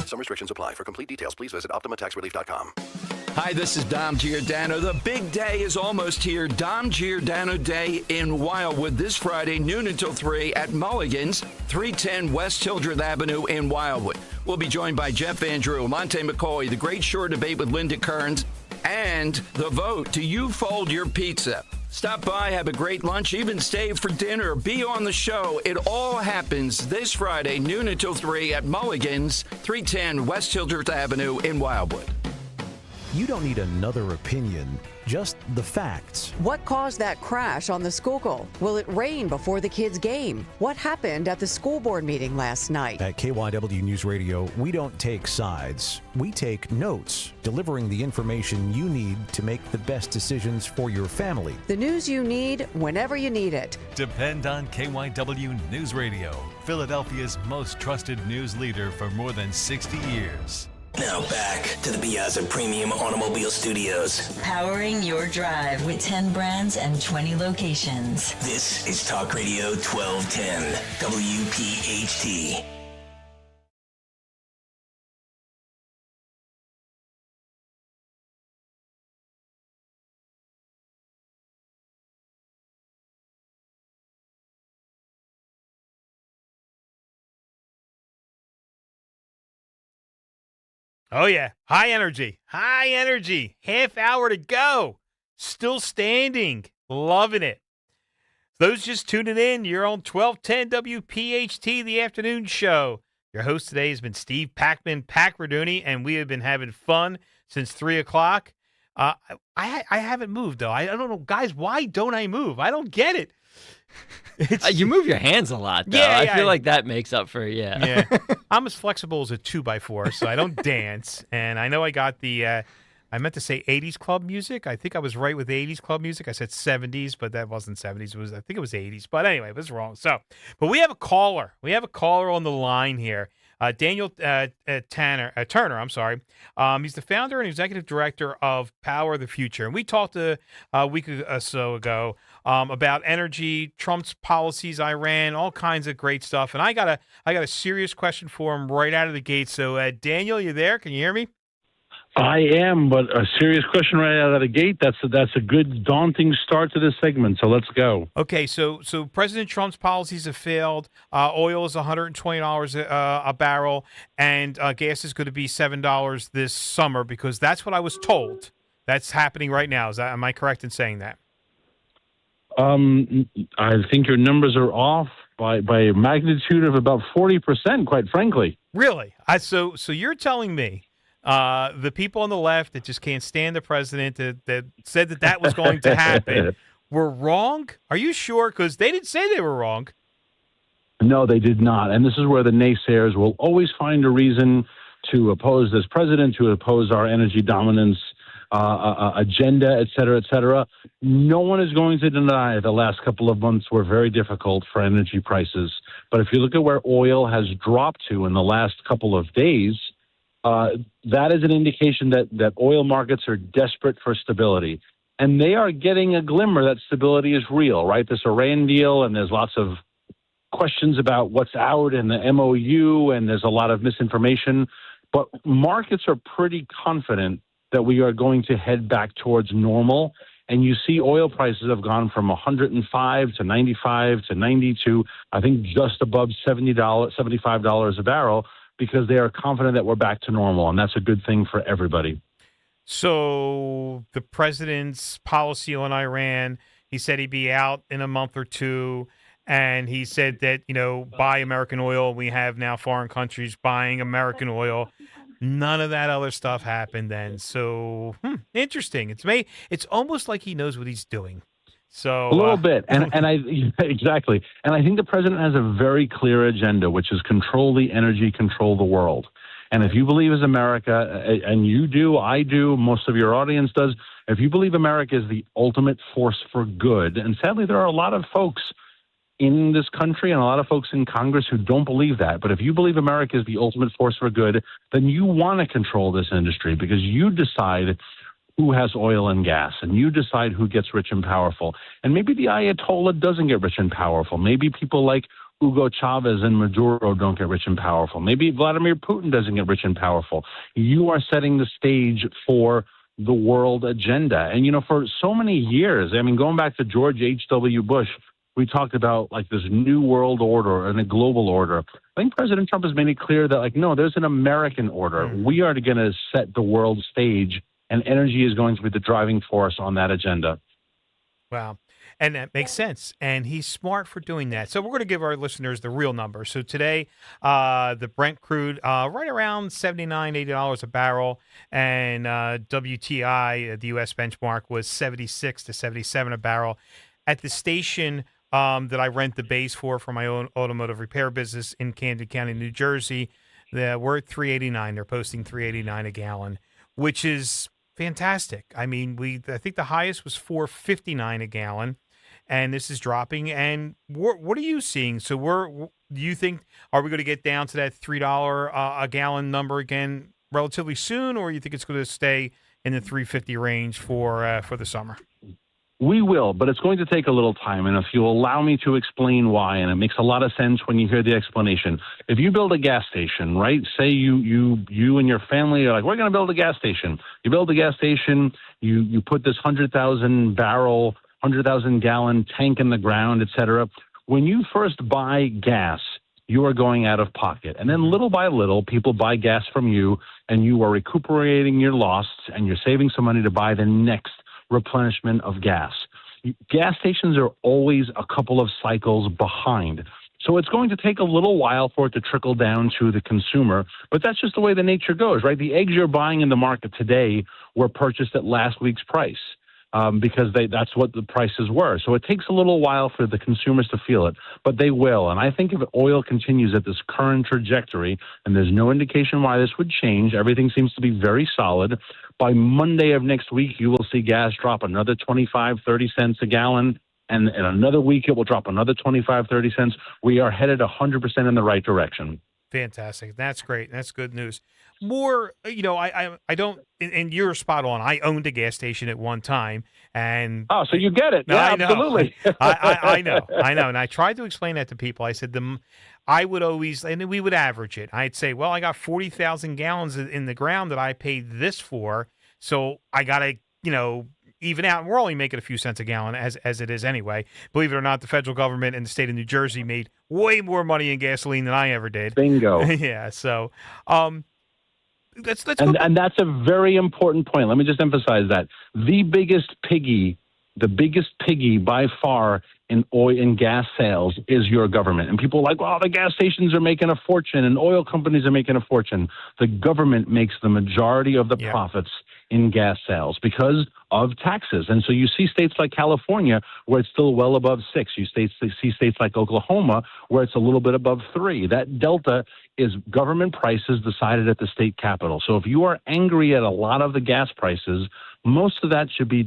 Speaker 28: Some restrictions apply. For complete details, please visit OptimaTaxRelief.com.
Speaker 29: Hi, this is Dom Giordano. The big day is almost here. Dom Giordano Day in Wildwood this Friday, noon until 3 at Mulligan's, 310 West Hildreth Avenue in Wildwood. We'll be joined by Jeff Andrew, Monte McCoy, the Great Shore Debate with Linda Kearns, and the vote. Do you fold your pizza? Stop by, have a great lunch, even stay for dinner, be on the show. It all happens this Friday, noon until 3 at Mulligan's, 310 West Hildreth Avenue in Wildwood.
Speaker 30: You don't need another opinion, just the facts.
Speaker 31: What caused that crash on the Schuylkill? Will it rain before the kids' game? What happened at the school board meeting last night?
Speaker 30: At KYW News Radio, we don't take sides. We take notes, delivering the information you need to make the best decisions for your family.
Speaker 31: The news you need whenever you need it.
Speaker 32: Depend on KYW News Radio, Philadelphia's most trusted news leader for more than 60 years.
Speaker 9: Now back to the Piazza Premium Automobile Studios.
Speaker 33: Powering your drive with 10 brands and 20 locations.
Speaker 9: This is Talk Radio 1210, WPHT.
Speaker 12: Oh, yeah. High energy. High energy. Half hour to go. Still standing. Loving it. Those just tuning in, you're on 1210 WPHT, the afternoon show. Your host today has been Steve Pakradooni, and we have been having fun since 3 o'clock. I haven't moved, though. I don't know. Guys, why don't I move? I don't get it.
Speaker 1: You move your hands a lot, though.
Speaker 12: Yeah,
Speaker 1: I feel like that makes up for it,
Speaker 12: Yeah. I'm as flexible as a 2x4, so I don't dance. And I know I got the, I meant to say 80s club music. I think I was right with 80s club music. I said 70s, but that wasn't 70s. I think it was 80s. But anyway, it was wrong. So, but we have a caller. We have a caller on the line here. Daniel Turner, I'm sorry. He's the founder and executive director of Power of the Future. And we talked a week or so ago about energy, Trump's policies, Iran, all kinds of great stuff. And I got a serious question for him right out of the gate. So, Daniel, you there? Can you hear me?
Speaker 3: I am, but a serious question right out of the gate. That's a good daunting start to this segment. So let's go.
Speaker 12: Okay, so President Trump's policies have failed. Oil is $120 a barrel, and gas is going to be $7 this summer because that's what I was told. That's happening right now. Am I correct in saying that?
Speaker 3: I think your numbers are off by a magnitude of about 40%. Quite frankly.
Speaker 12: Really? So you're telling me? The people on the left that just can't stand the president that said that was going to happen were wrong? Are you sure? Because they didn't say they were wrong.
Speaker 3: No, they did not. And this is where the naysayers will always find a reason to oppose this president, to oppose our energy dominance agenda, et cetera, et cetera. No one is going to deny the last couple of months were very difficult for energy prices. But if you look at where oil has dropped to in the last couple of days, that is an indication that oil markets are desperate for stability. And they are getting a glimmer that stability is real, right? This Iran deal, and there's lots of questions about what's out in the MOU, and there's a lot of misinformation. But markets are pretty confident that we are going to head back towards normal. And you see oil prices have gone from 105 to 95 to 92, I think just above $75 a barrel, because they are confident that we're back to normal, and that's a good thing for everybody.
Speaker 12: So the president's policy on Iran, he said he'd be out in a month or two, and he said that, buy American oil. We have now foreign countries buying American oil. None of that other stuff happened then. So, interesting. It's almost like he knows what he's doing. So
Speaker 3: a little bit, and I exactly, and I think the president has a very clear agenda, which is control the energy, control the world. And if you believe as America, and you do, I do, most of your audience does, if you believe America is the ultimate force for good, and sadly there are a lot of folks in this country and a lot of folks in Congress who don't believe that, but if you believe America is the ultimate force for good, then you want to control this industry because you decide who has oil and gas, and you decide who gets rich and powerful. And maybe the Ayatollah doesn't get rich and powerful. Maybe people like Hugo Chavez and Maduro don't get rich and powerful. Maybe Vladimir Putin doesn't get rich and powerful. You are setting the stage for the world agenda. And, for so many years, going back to George H.W. Bush, we talked about like this new world order and a global order. I think President Trump has made it clear that no, there's an American order. We are going to set the world stage, and energy is going to be the driving force on that agenda.
Speaker 12: Wow. And that makes sense. And he's smart for doing that. So we're going to give our listeners the real number. So today, the Brent crude, right around $79, $80 a barrel. And WTI, the U.S. benchmark, was 76 to 77 a barrel. At the station that I rent the base for my own automotive repair business in Camden County, New Jersey, we're at $3.89. They're posting $3.89 a gallon, which is fantastic. I think the highest was $4.59 a gallon, and this is dropping. And what are you seeing? So do you think, are we going to get down to that $3 a gallon number again relatively soon, or you think it's going to stay in the $3.50 range for the summer?
Speaker 3: We will, but it's going to take a little time. And if you allow me to explain why, and it makes a lot of sense when you hear the explanation. If you build a gas station, right? Say you and your family are like, we're going to build a gas station. You build a gas station, you put this 100,000 gallon tank in the ground, et cetera. When you first buy gas, you are going out of pocket. And then little by little, people buy gas from you, and you are recuperating your loss, and you're saving some money to buy the next replenishment of gas. Gas stations are always a couple of cycles behind. So it's going to take a little while for it to trickle down to the consumer, but that's just the way the nature goes, right? The eggs you're buying in the market today were purchased at last week's price because that's what the prices were. So it takes a little while for the consumers to feel it, but they will. And I think if oil continues at this current trajectory, and there's no indication why this would change, everything seems to be very solid. By Monday of next week, you will see gas drop another 25, 30 cents a gallon. And in another week, it will drop another 25, 30 cents. We are headed 100% in the right direction.
Speaker 12: Fantastic. That's great. That's good news. More, I don't, and you're spot on. I owned a gas station at one time. And
Speaker 3: oh, so you get it. Yeah, absolutely.
Speaker 12: I know. And I tried to explain that to people. I said, I would always, and we would average it. I'd say, well, I got 40,000 gallons in the ground that I paid this for. So I got to, even out, and we're only making a few cents a gallon as it is anyway. Believe it or not, the federal government and the state of New Jersey made way more money in gasoline than I ever did.
Speaker 3: Bingo.
Speaker 12: Yeah. So, let's
Speaker 3: and that's a very important point. Let me just emphasize that the biggest piggy by far in oil and gas sales is your government. And people are like, well, the gas stations are making a fortune and oil companies are making a fortune. The government makes the majority of the profits in gas sales because of taxes. And so you see states like California where it's still well above 6. You see states like Oklahoma where it's a little bit above 3. That delta is government prices decided at the state capitol. So if you are angry at a lot of the gas prices, most of that should be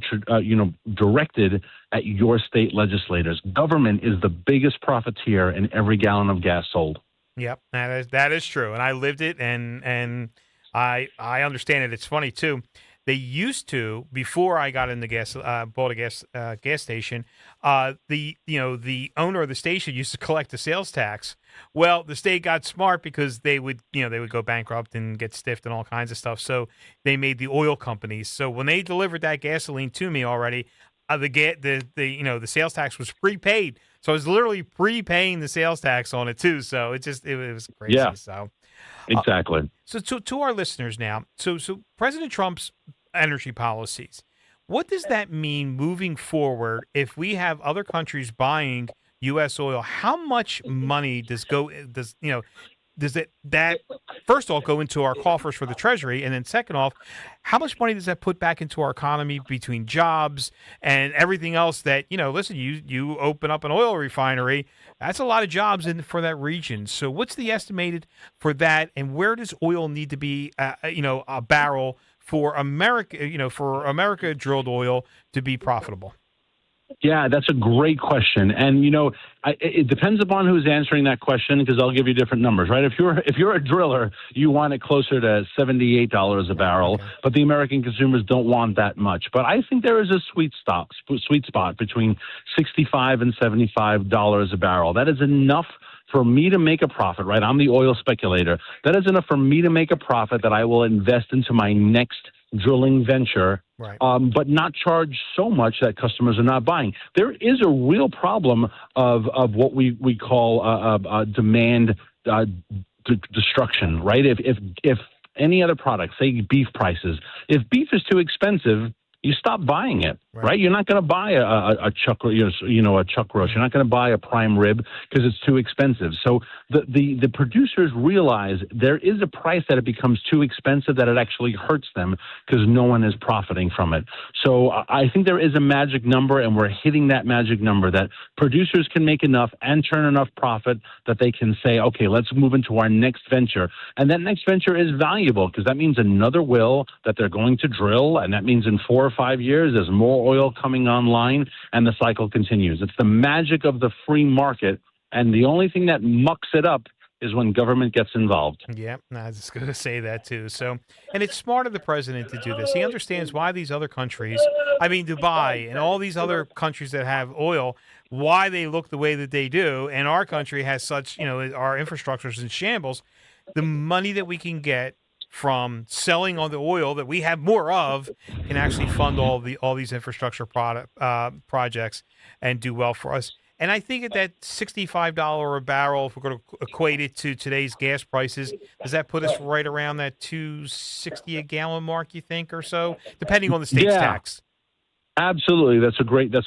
Speaker 3: directed at your state legislators. Government is the biggest profiteer in every gallon of gas sold.
Speaker 12: Yep, that is true. And I lived it, and I understand it. It's funny too. They used to, before I got in the bought a gas station, the owner of the station used to collect the sales tax. Well, the state got smart because they would go bankrupt and get stiffed and all kinds of stuff. So they made the oil companies. So when they delivered that gasoline to me already, the sales tax was prepaid. So I was literally prepaying the sales tax on it too. So it was crazy.
Speaker 3: Yeah.
Speaker 12: So
Speaker 3: exactly.
Speaker 12: So to our listeners now, so President Trump's energy policies, what does that mean moving forward if we have other countries buying U.S. oil? How much money does that first of all go into our coffers for the Treasury, and then second off, how much money does that put back into our economy between jobs and everything else that, listen, you open up an oil refinery, that's a lot of jobs for that region. So what's the estimated for that, and where does oil need to be, a barrel for America, for America drilled oil to be profitable?
Speaker 3: Yeah, that's a great question. And, it depends upon who's answering that question because I'll give you different numbers, right? If you're a driller, you want it closer to $78 a barrel, okay. But the American consumers don't want that much. But I think there is a sweet spot between $65 and $75 a barrel. That is enough for me to make a profit, right? I'm the oil speculator. That is enough for me to make a profit that I will invest into my next drilling venture, right. But not charge so much that customers are not buying. There is a real problem of what we call demand destruction, right? If any other product, say beef prices, if beef is too expensive, you stop buying it, right? You're not going to buy a chuck roast. You're not going to buy a prime rib because it's too expensive. So the producers realize there is a price that it becomes too expensive that it actually hurts them because no one is profiting from it. So I think there is a magic number, and we're hitting that magic number that producers can make enough and turn enough profit that they can say, okay, let's move into our next venture. And that next venture is valuable because that means another well that they're going to drill, and that means in 4 or 5 years there's more oil coming online, and the cycle continues. It's the magic of the free market, and the only thing that mucks it up is when government gets involved.
Speaker 12: Yeah, I was just going to say that too. So, and it's smart of the president to do this. He understands why these other countries, Dubai and all these other countries that have oil, why they look the way that they do, and our country has such, our infrastructure is in shambles. The money that we can get from selling on the oil that we have more of can actually fund all these infrastructure projects and do well for us. And I think at that $65 a barrel, if we're going to equate it to today's gas prices, does that put us right around that $2.60 a gallon mark, you think, or so, depending on the state's tax?
Speaker 3: Absolutely. That's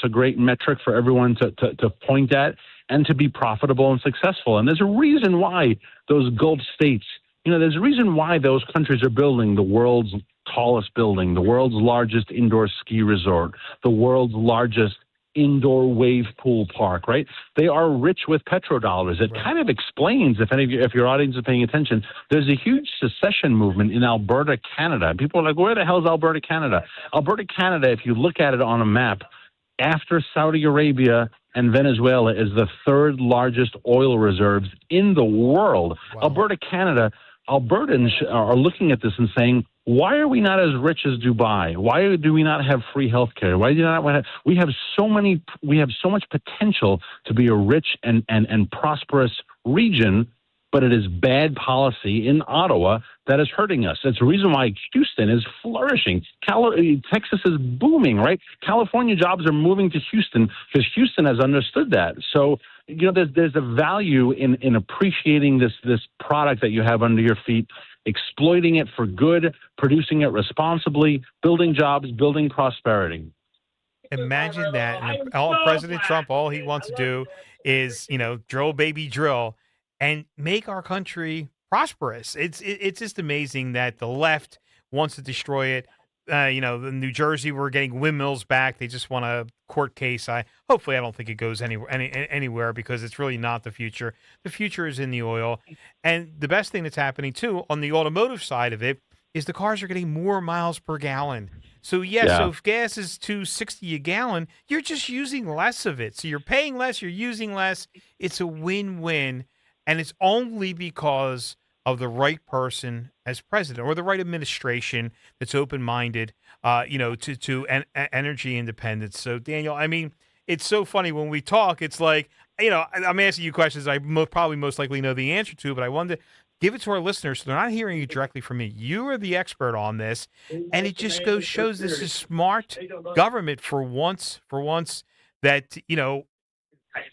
Speaker 3: a great metric for everyone to point at and to be profitable and successful. And there's a reason why those Gulf states, there's a reason why those countries are building the world's tallest building, the world's largest indoor ski resort, the world's largest indoor wave pool park, right? They are rich with petrodollars. It kind of explains, if your audience is paying attention, there's a huge secession movement in Alberta, Canada. And people are like, where the hell is Alberta, Canada? Alberta, Canada, if you look at it on a map, after Saudi Arabia and Venezuela, is the third largest oil reserves in the world. Wow. Alberta, Canada, Albertans are looking at this and saying, why are we not as rich as Dubai? Why do we not have free health care? Why do we not have, we have so much potential to be a rich and prosperous region, but it is bad policy in Ottawa that is hurting us. That's the reason why Houston is flourishing. Texas is booming, right? California jobs are moving to Houston because Houston has understood that. So, there's a value in appreciating this product that you have under your feet, exploiting it for good, producing it responsibly, building jobs, building prosperity.
Speaker 12: Imagine that. And President Trump, all he wants to do is, drill, baby, drill, and make our country prosperous. It's just amazing that the left wants to destroy it. In New Jersey, we're getting windmills back. They just want a court case. Hopefully, I don't think it goes anywhere because it's really not the future. The future is in the oil. And the best thing that's happening, too, on the automotive side of it, is the cars are getting more miles per gallon. So, so if gas is $2.60 a gallon, you're just using less of it. So you're paying less, you're using less. It's a win-win. And it's only because of the right person as president or the right administration that's open-minded, to energy independence. So, Daniel, I mean, it's so funny when we talk. It's like, I'm asking you questions I probably most likely know the answer to, but I wanted to give it to our listeners so they're not hearing it directly from me. You are the expert on this, and it just shows this is smart government for once that,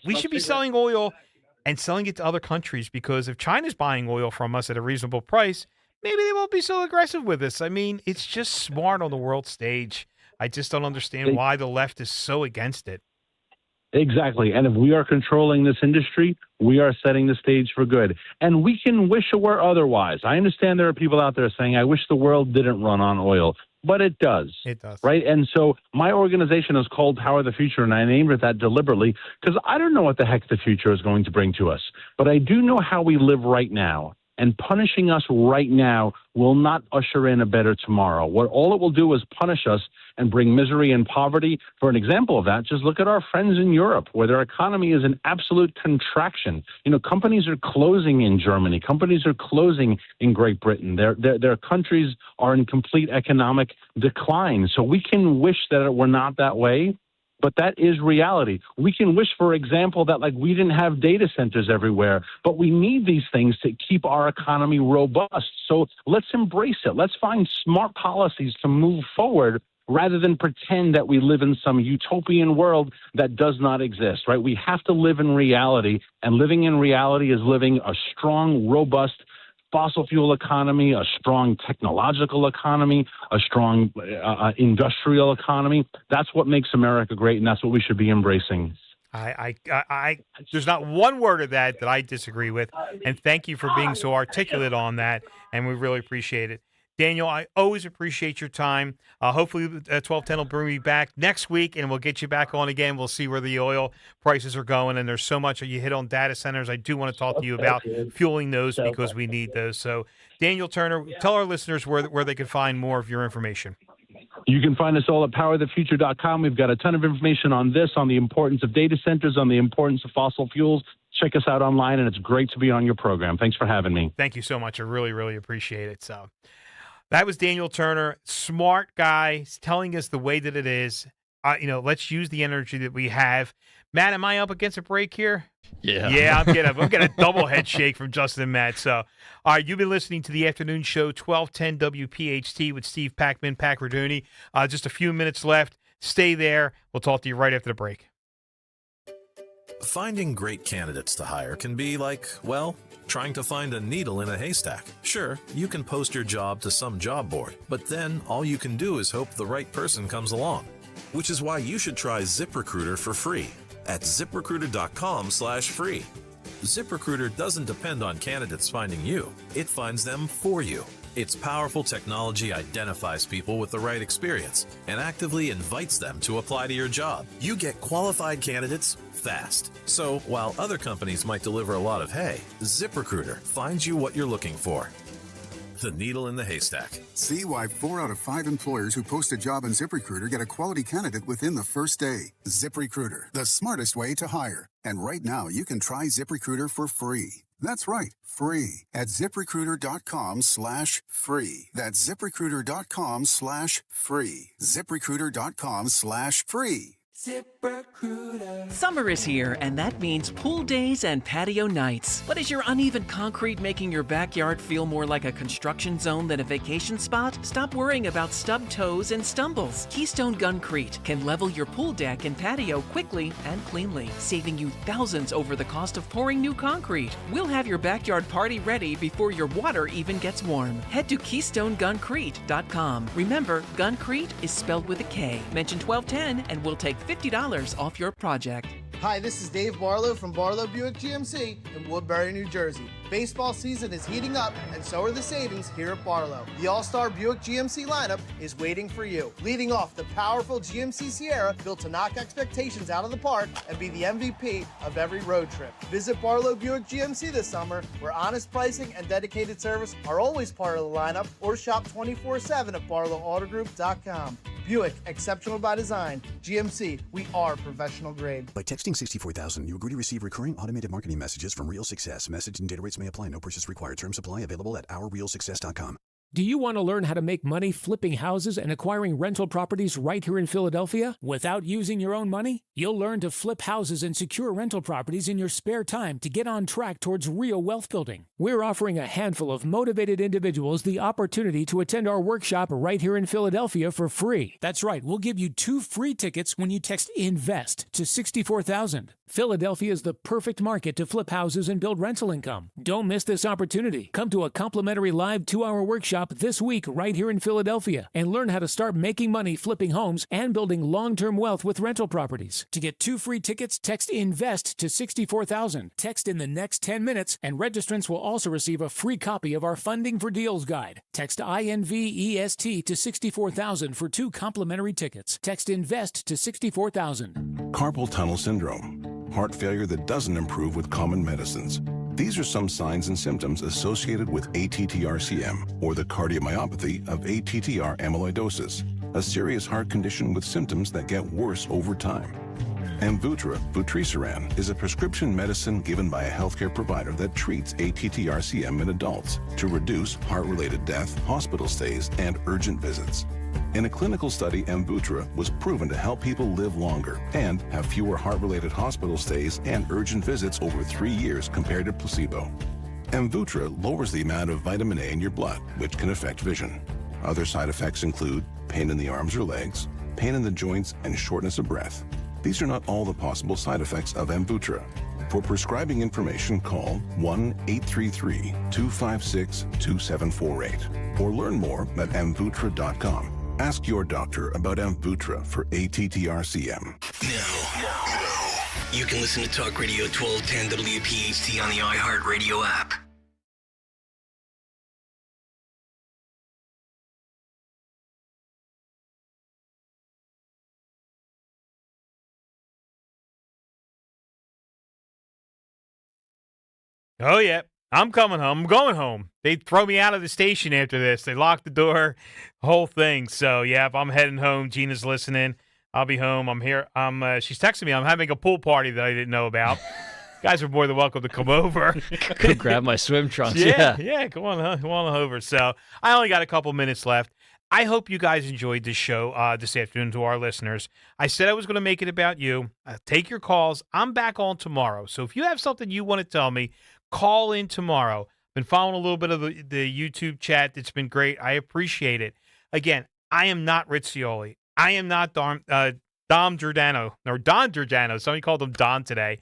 Speaker 12: we should be selling oil and selling it to other countries, because if China's buying oil from us at a reasonable price, maybe they won't be so aggressive with us. I mean, it's just smart on the world stage. I just don't understand why the left is so against it.
Speaker 3: Exactly. And if we are controlling this industry, we are setting the stage for good. And we can wish it were otherwise. I understand there are people out there saying, I wish the world didn't run on oil. But it does. It does. Right? And so my organization is called Power of the Future, and I named it that deliberately because I don't know what the heck the future is going to bring to us. But I do know how we live right now. And punishing us right now will not usher in a better tomorrow. All it will do is punish us and bring misery and poverty. For an example of that, just look at our friends in Europe, where their economy is in absolute contraction. Companies are closing in Germany. Companies are closing in Great Britain. Their countries are in complete economic decline. So we can wish that it were not that way, but that is reality. We can wish, for example, that we didn't have data centers everywhere, but we need these things to keep our economy robust. So let's embrace it. Let's find smart policies to move forward rather than pretend that we live in some utopian world that does not exist, right? We have to live in reality, and living in reality is living a strong, robust fossil fuel economy, a strong technological economy, a strong industrial economy. That's what makes America great, and that's what we should be embracing.
Speaker 12: There's not one word of that I disagree with, and thank you for being so articulate on that, and we really appreciate it. Daniel, I always appreciate your time. Hopefully 1210 will bring me back next week, and we'll get you back on again. We'll see where the oil prices are going, and there's so much. You hit on data centers. I do want to talk to you about fueling those because we need those. So, Daniel Turner, tell our listeners where they can find more of your information.
Speaker 3: You can find us all at powerthefuture.com. We've got a ton of information on this, on the importance of data centers, on the importance of fossil fuels. Check us out online, and it's great to be on your program. Thanks for having me.
Speaker 12: Thank you so much. I really, really appreciate it. So that was Daniel Turner, smart guy, telling us the way that it is. Let's use the energy that we have. Matt, am I up against a break here?
Speaker 1: Yeah.
Speaker 12: I'm getting a double head shake from Justin and Matt. So, all right, you've been listening to the afternoon show, 1210 WPHT with Steve Pakradooni. Just a few minutes left. Stay there. We'll talk to you right after the break.
Speaker 32: Finding great candidates to hire can be like, well, trying to find a needle in a haystack. Sure, you can post your job to some job board, but then all you can do is hope the right person comes along. Which is why you should try ZipRecruiter for free at ZipRecruiter.com/free. ZipRecruiter doesn't depend on candidates finding you. It finds them for you. Its powerful technology identifies people with the right experience and actively invites them to apply to your job. You get qualified candidates fast. So while other companies might deliver a lot of hay, ZipRecruiter finds you what you're looking for. The needle in the haystack.
Speaker 2: See why 4 out of 5 employers who post a job on ZipRecruiter get a quality candidate within the first day. ZipRecruiter, the smartest way to hire. And right now, you can try ZipRecruiter for free. That's right, free at ZipRecruiter.com/free. That's ZipRecruiter.com/free. ZipRecruiter.com/free.
Speaker 6: ZipRecruiter. Summer is here, and that means pool days and patio nights. But is your uneven concrete making your backyard feel more like a construction zone than a vacation spot? Stop worrying about stubbed toes and stumbles. Keystone Guncrete can level your pool deck and patio quickly and cleanly, saving you thousands over the cost of pouring new concrete. We'll have your backyard party ready before your water even gets warm. Head to KeystoneGuncrete.com. Remember, Guncrete is spelled with a K. Mention 1210 and we'll take $50 off your project.
Speaker 7: Hi, this is Dave Barlow from Barlow Buick GMC in Woodbury, New Jersey. Baseball season is heating up, and so are the savings here at Barlow. The All-Star Buick GMC lineup is waiting for you. Leading off, the powerful GMC Sierra, built to knock expectations out of the park and be the MVP of every road trip. Visit Barlow Buick GMC this summer, where honest pricing and dedicated service are always part of the lineup, or shop 24/7 at barlowautogroup.com. Buick, exceptional by design. GMC, we are professional grade.
Speaker 8: By texting 64,000, you agree to receive recurring automated marketing messages from Real Success. Message and data rates may apply. No purchase required. Terms apply. Available at ourrealsuccess.com.
Speaker 15: Do you want to learn how to make money flipping houses and acquiring rental properties right here in Philadelphia without using your own money? You'll learn to flip houses and secure rental properties in your spare time to get on track towards real wealth building. We're offering a handful of motivated individuals the opportunity to attend our workshop right here in Philadelphia for free. That's right, we'll give you 2 free tickets when you text INVEST to 64,000. Philadelphia is the perfect market to flip houses and build rental income. Don't miss this opportunity. Come to a complimentary live 2-hour workshop this week right here in Philadelphia and learn how to start making money flipping homes and building long-term wealth with rental properties. To get 2 free tickets, text INVEST to 64,000. Text in the next 10 minutes, and registrants will also receive a free copy of our Funding for Deals guide. Text INVEST to 64,000 for 2 complimentary tickets. Text INVEST to 64,000.
Speaker 18: Carpal tunnel syndrome. Heart failure that doesn't improve with common medicines. These are some signs and symptoms associated with ATTR-CM, or the cardiomyopathy of ATTR amyloidosis, a serious heart condition with symptoms that get worse over time. Amvuttra, vutrisiran, is a prescription medicine given by a healthcare provider that treats ATTR-CM in adults to reduce heart-related death, hospital stays, and urgent visits. In a clinical study, Amvuttra was proven to help people live longer and have fewer heart-related hospital stays and urgent visits over 3 years compared to placebo. Amvuttra lowers the amount of vitamin A in your blood, which can affect vision. Other side effects include pain in the arms or legs, pain in the joints, and shortness of breath. These are not all the possible side effects of Amvuttra. For prescribing information, call 1-833-256-2748 or learn more at amvuttra.com. Ask your doctor about Amvuttra for ATTR-CM.
Speaker 9: Now, you can listen to Talk Radio 1210 WPHT on the iHeartRadio app.
Speaker 12: Oh, yeah. I'm coming home. I'm going home. They'd throw me out of the station after this. They locked the door, whole thing. So, yeah, if I'm heading home, Gina's listening. I'll be home. I'm here. She's texting me. I'm having a pool party that I didn't know about. Guys are more than welcome to come over.
Speaker 1: Go grab my swim trunks.
Speaker 12: Yeah, come on over. So, I only got a couple minutes left. I hope you guys enjoyed this show this afternoon. To our listeners, I said I was going to make it about you. Take your calls. I'm back on tomorrow. So if you have something you want to tell me, call in tomorrow. Been following a little bit of the YouTube chat. It's been great. I appreciate it. Again, I am not Ritzioli. I am not Don Giordano. Somebody called him Don today.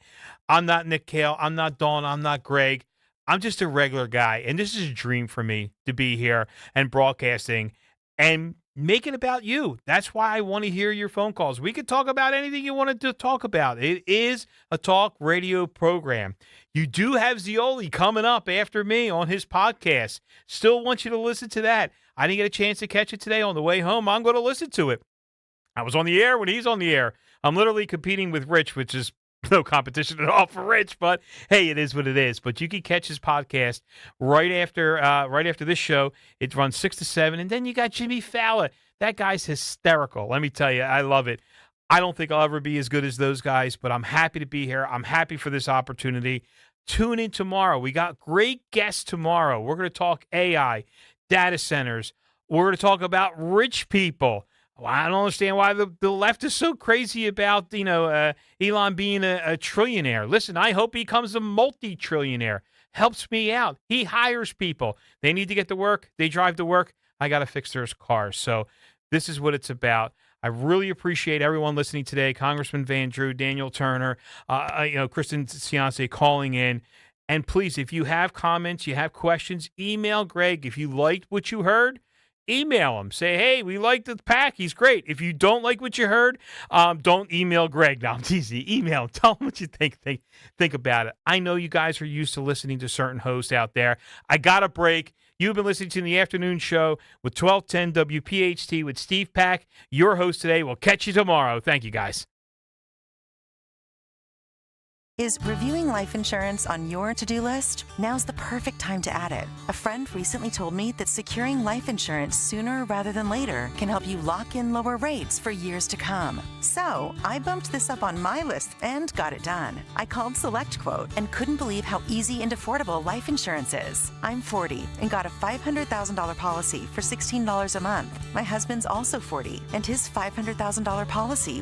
Speaker 12: I'm not Nick Kale. I'm not Dawn. I'm not Greg. I'm just a regular guy. And this is a dream for me to be here and broadcasting and make it about you. That's why I want to hear your phone calls. We could talk about anything you wanted to talk about. It is a talk radio program. You do have Zioli coming up after me on his podcast. Still want you to listen to that. I didn't get a chance to catch it today on the way home. I'm going to listen to it. I was on the air when he's on the air. I'm literally competing with Rich, which is no competition at all for Rich, but hey, it is what it is. But you can catch his podcast right after this show. It runs 6 to 7, and then you got Jimmy Fallon. That guy's hysterical. Let me tell you, I love it. I don't think I'll ever be as good as those guys, but I'm happy to be here. I'm happy for this opportunity. Tune in tomorrow. We got great guests tomorrow. We're going to talk AI, data centers. We're going to talk about rich people. Well, I don't understand why the left is so crazy about, Elon being a trillionaire. Listen, I hope he becomes a multi-trillionaire. Helps me out. He hires people. They need to get to work. They drive to work. I got to fix their cars. So this is what it's about. I really appreciate everyone listening today. Congressman Van Drew, Daniel Turner, Kristen Ciance calling in. And please, if you have comments, you have questions, email Greg. If you liked what you heard, email him. Say, hey, we like the pack. He's great. If you don't like what you heard, don't email Greg. No, it's easy. Email him. Tell him what you think about it. I know you guys are used to listening to certain hosts out there. I got a break. You've been listening to the afternoon show with 1210 WPHT with Steve Pack, your host today. We'll catch you tomorrow. Thank you, guys.
Speaker 5: Is reviewing life insurance on your to-do list? Now's the perfect time to add it. A friend recently told me that securing life insurance sooner rather than later can help you lock in lower rates for years to come. So I bumped this up on my list and got it done. I called SelectQuote and couldn't believe how easy and affordable life insurance is. I'm 40 and got a $500,000 policy for $16 a month. My husband's also 40 and his $500,000 policy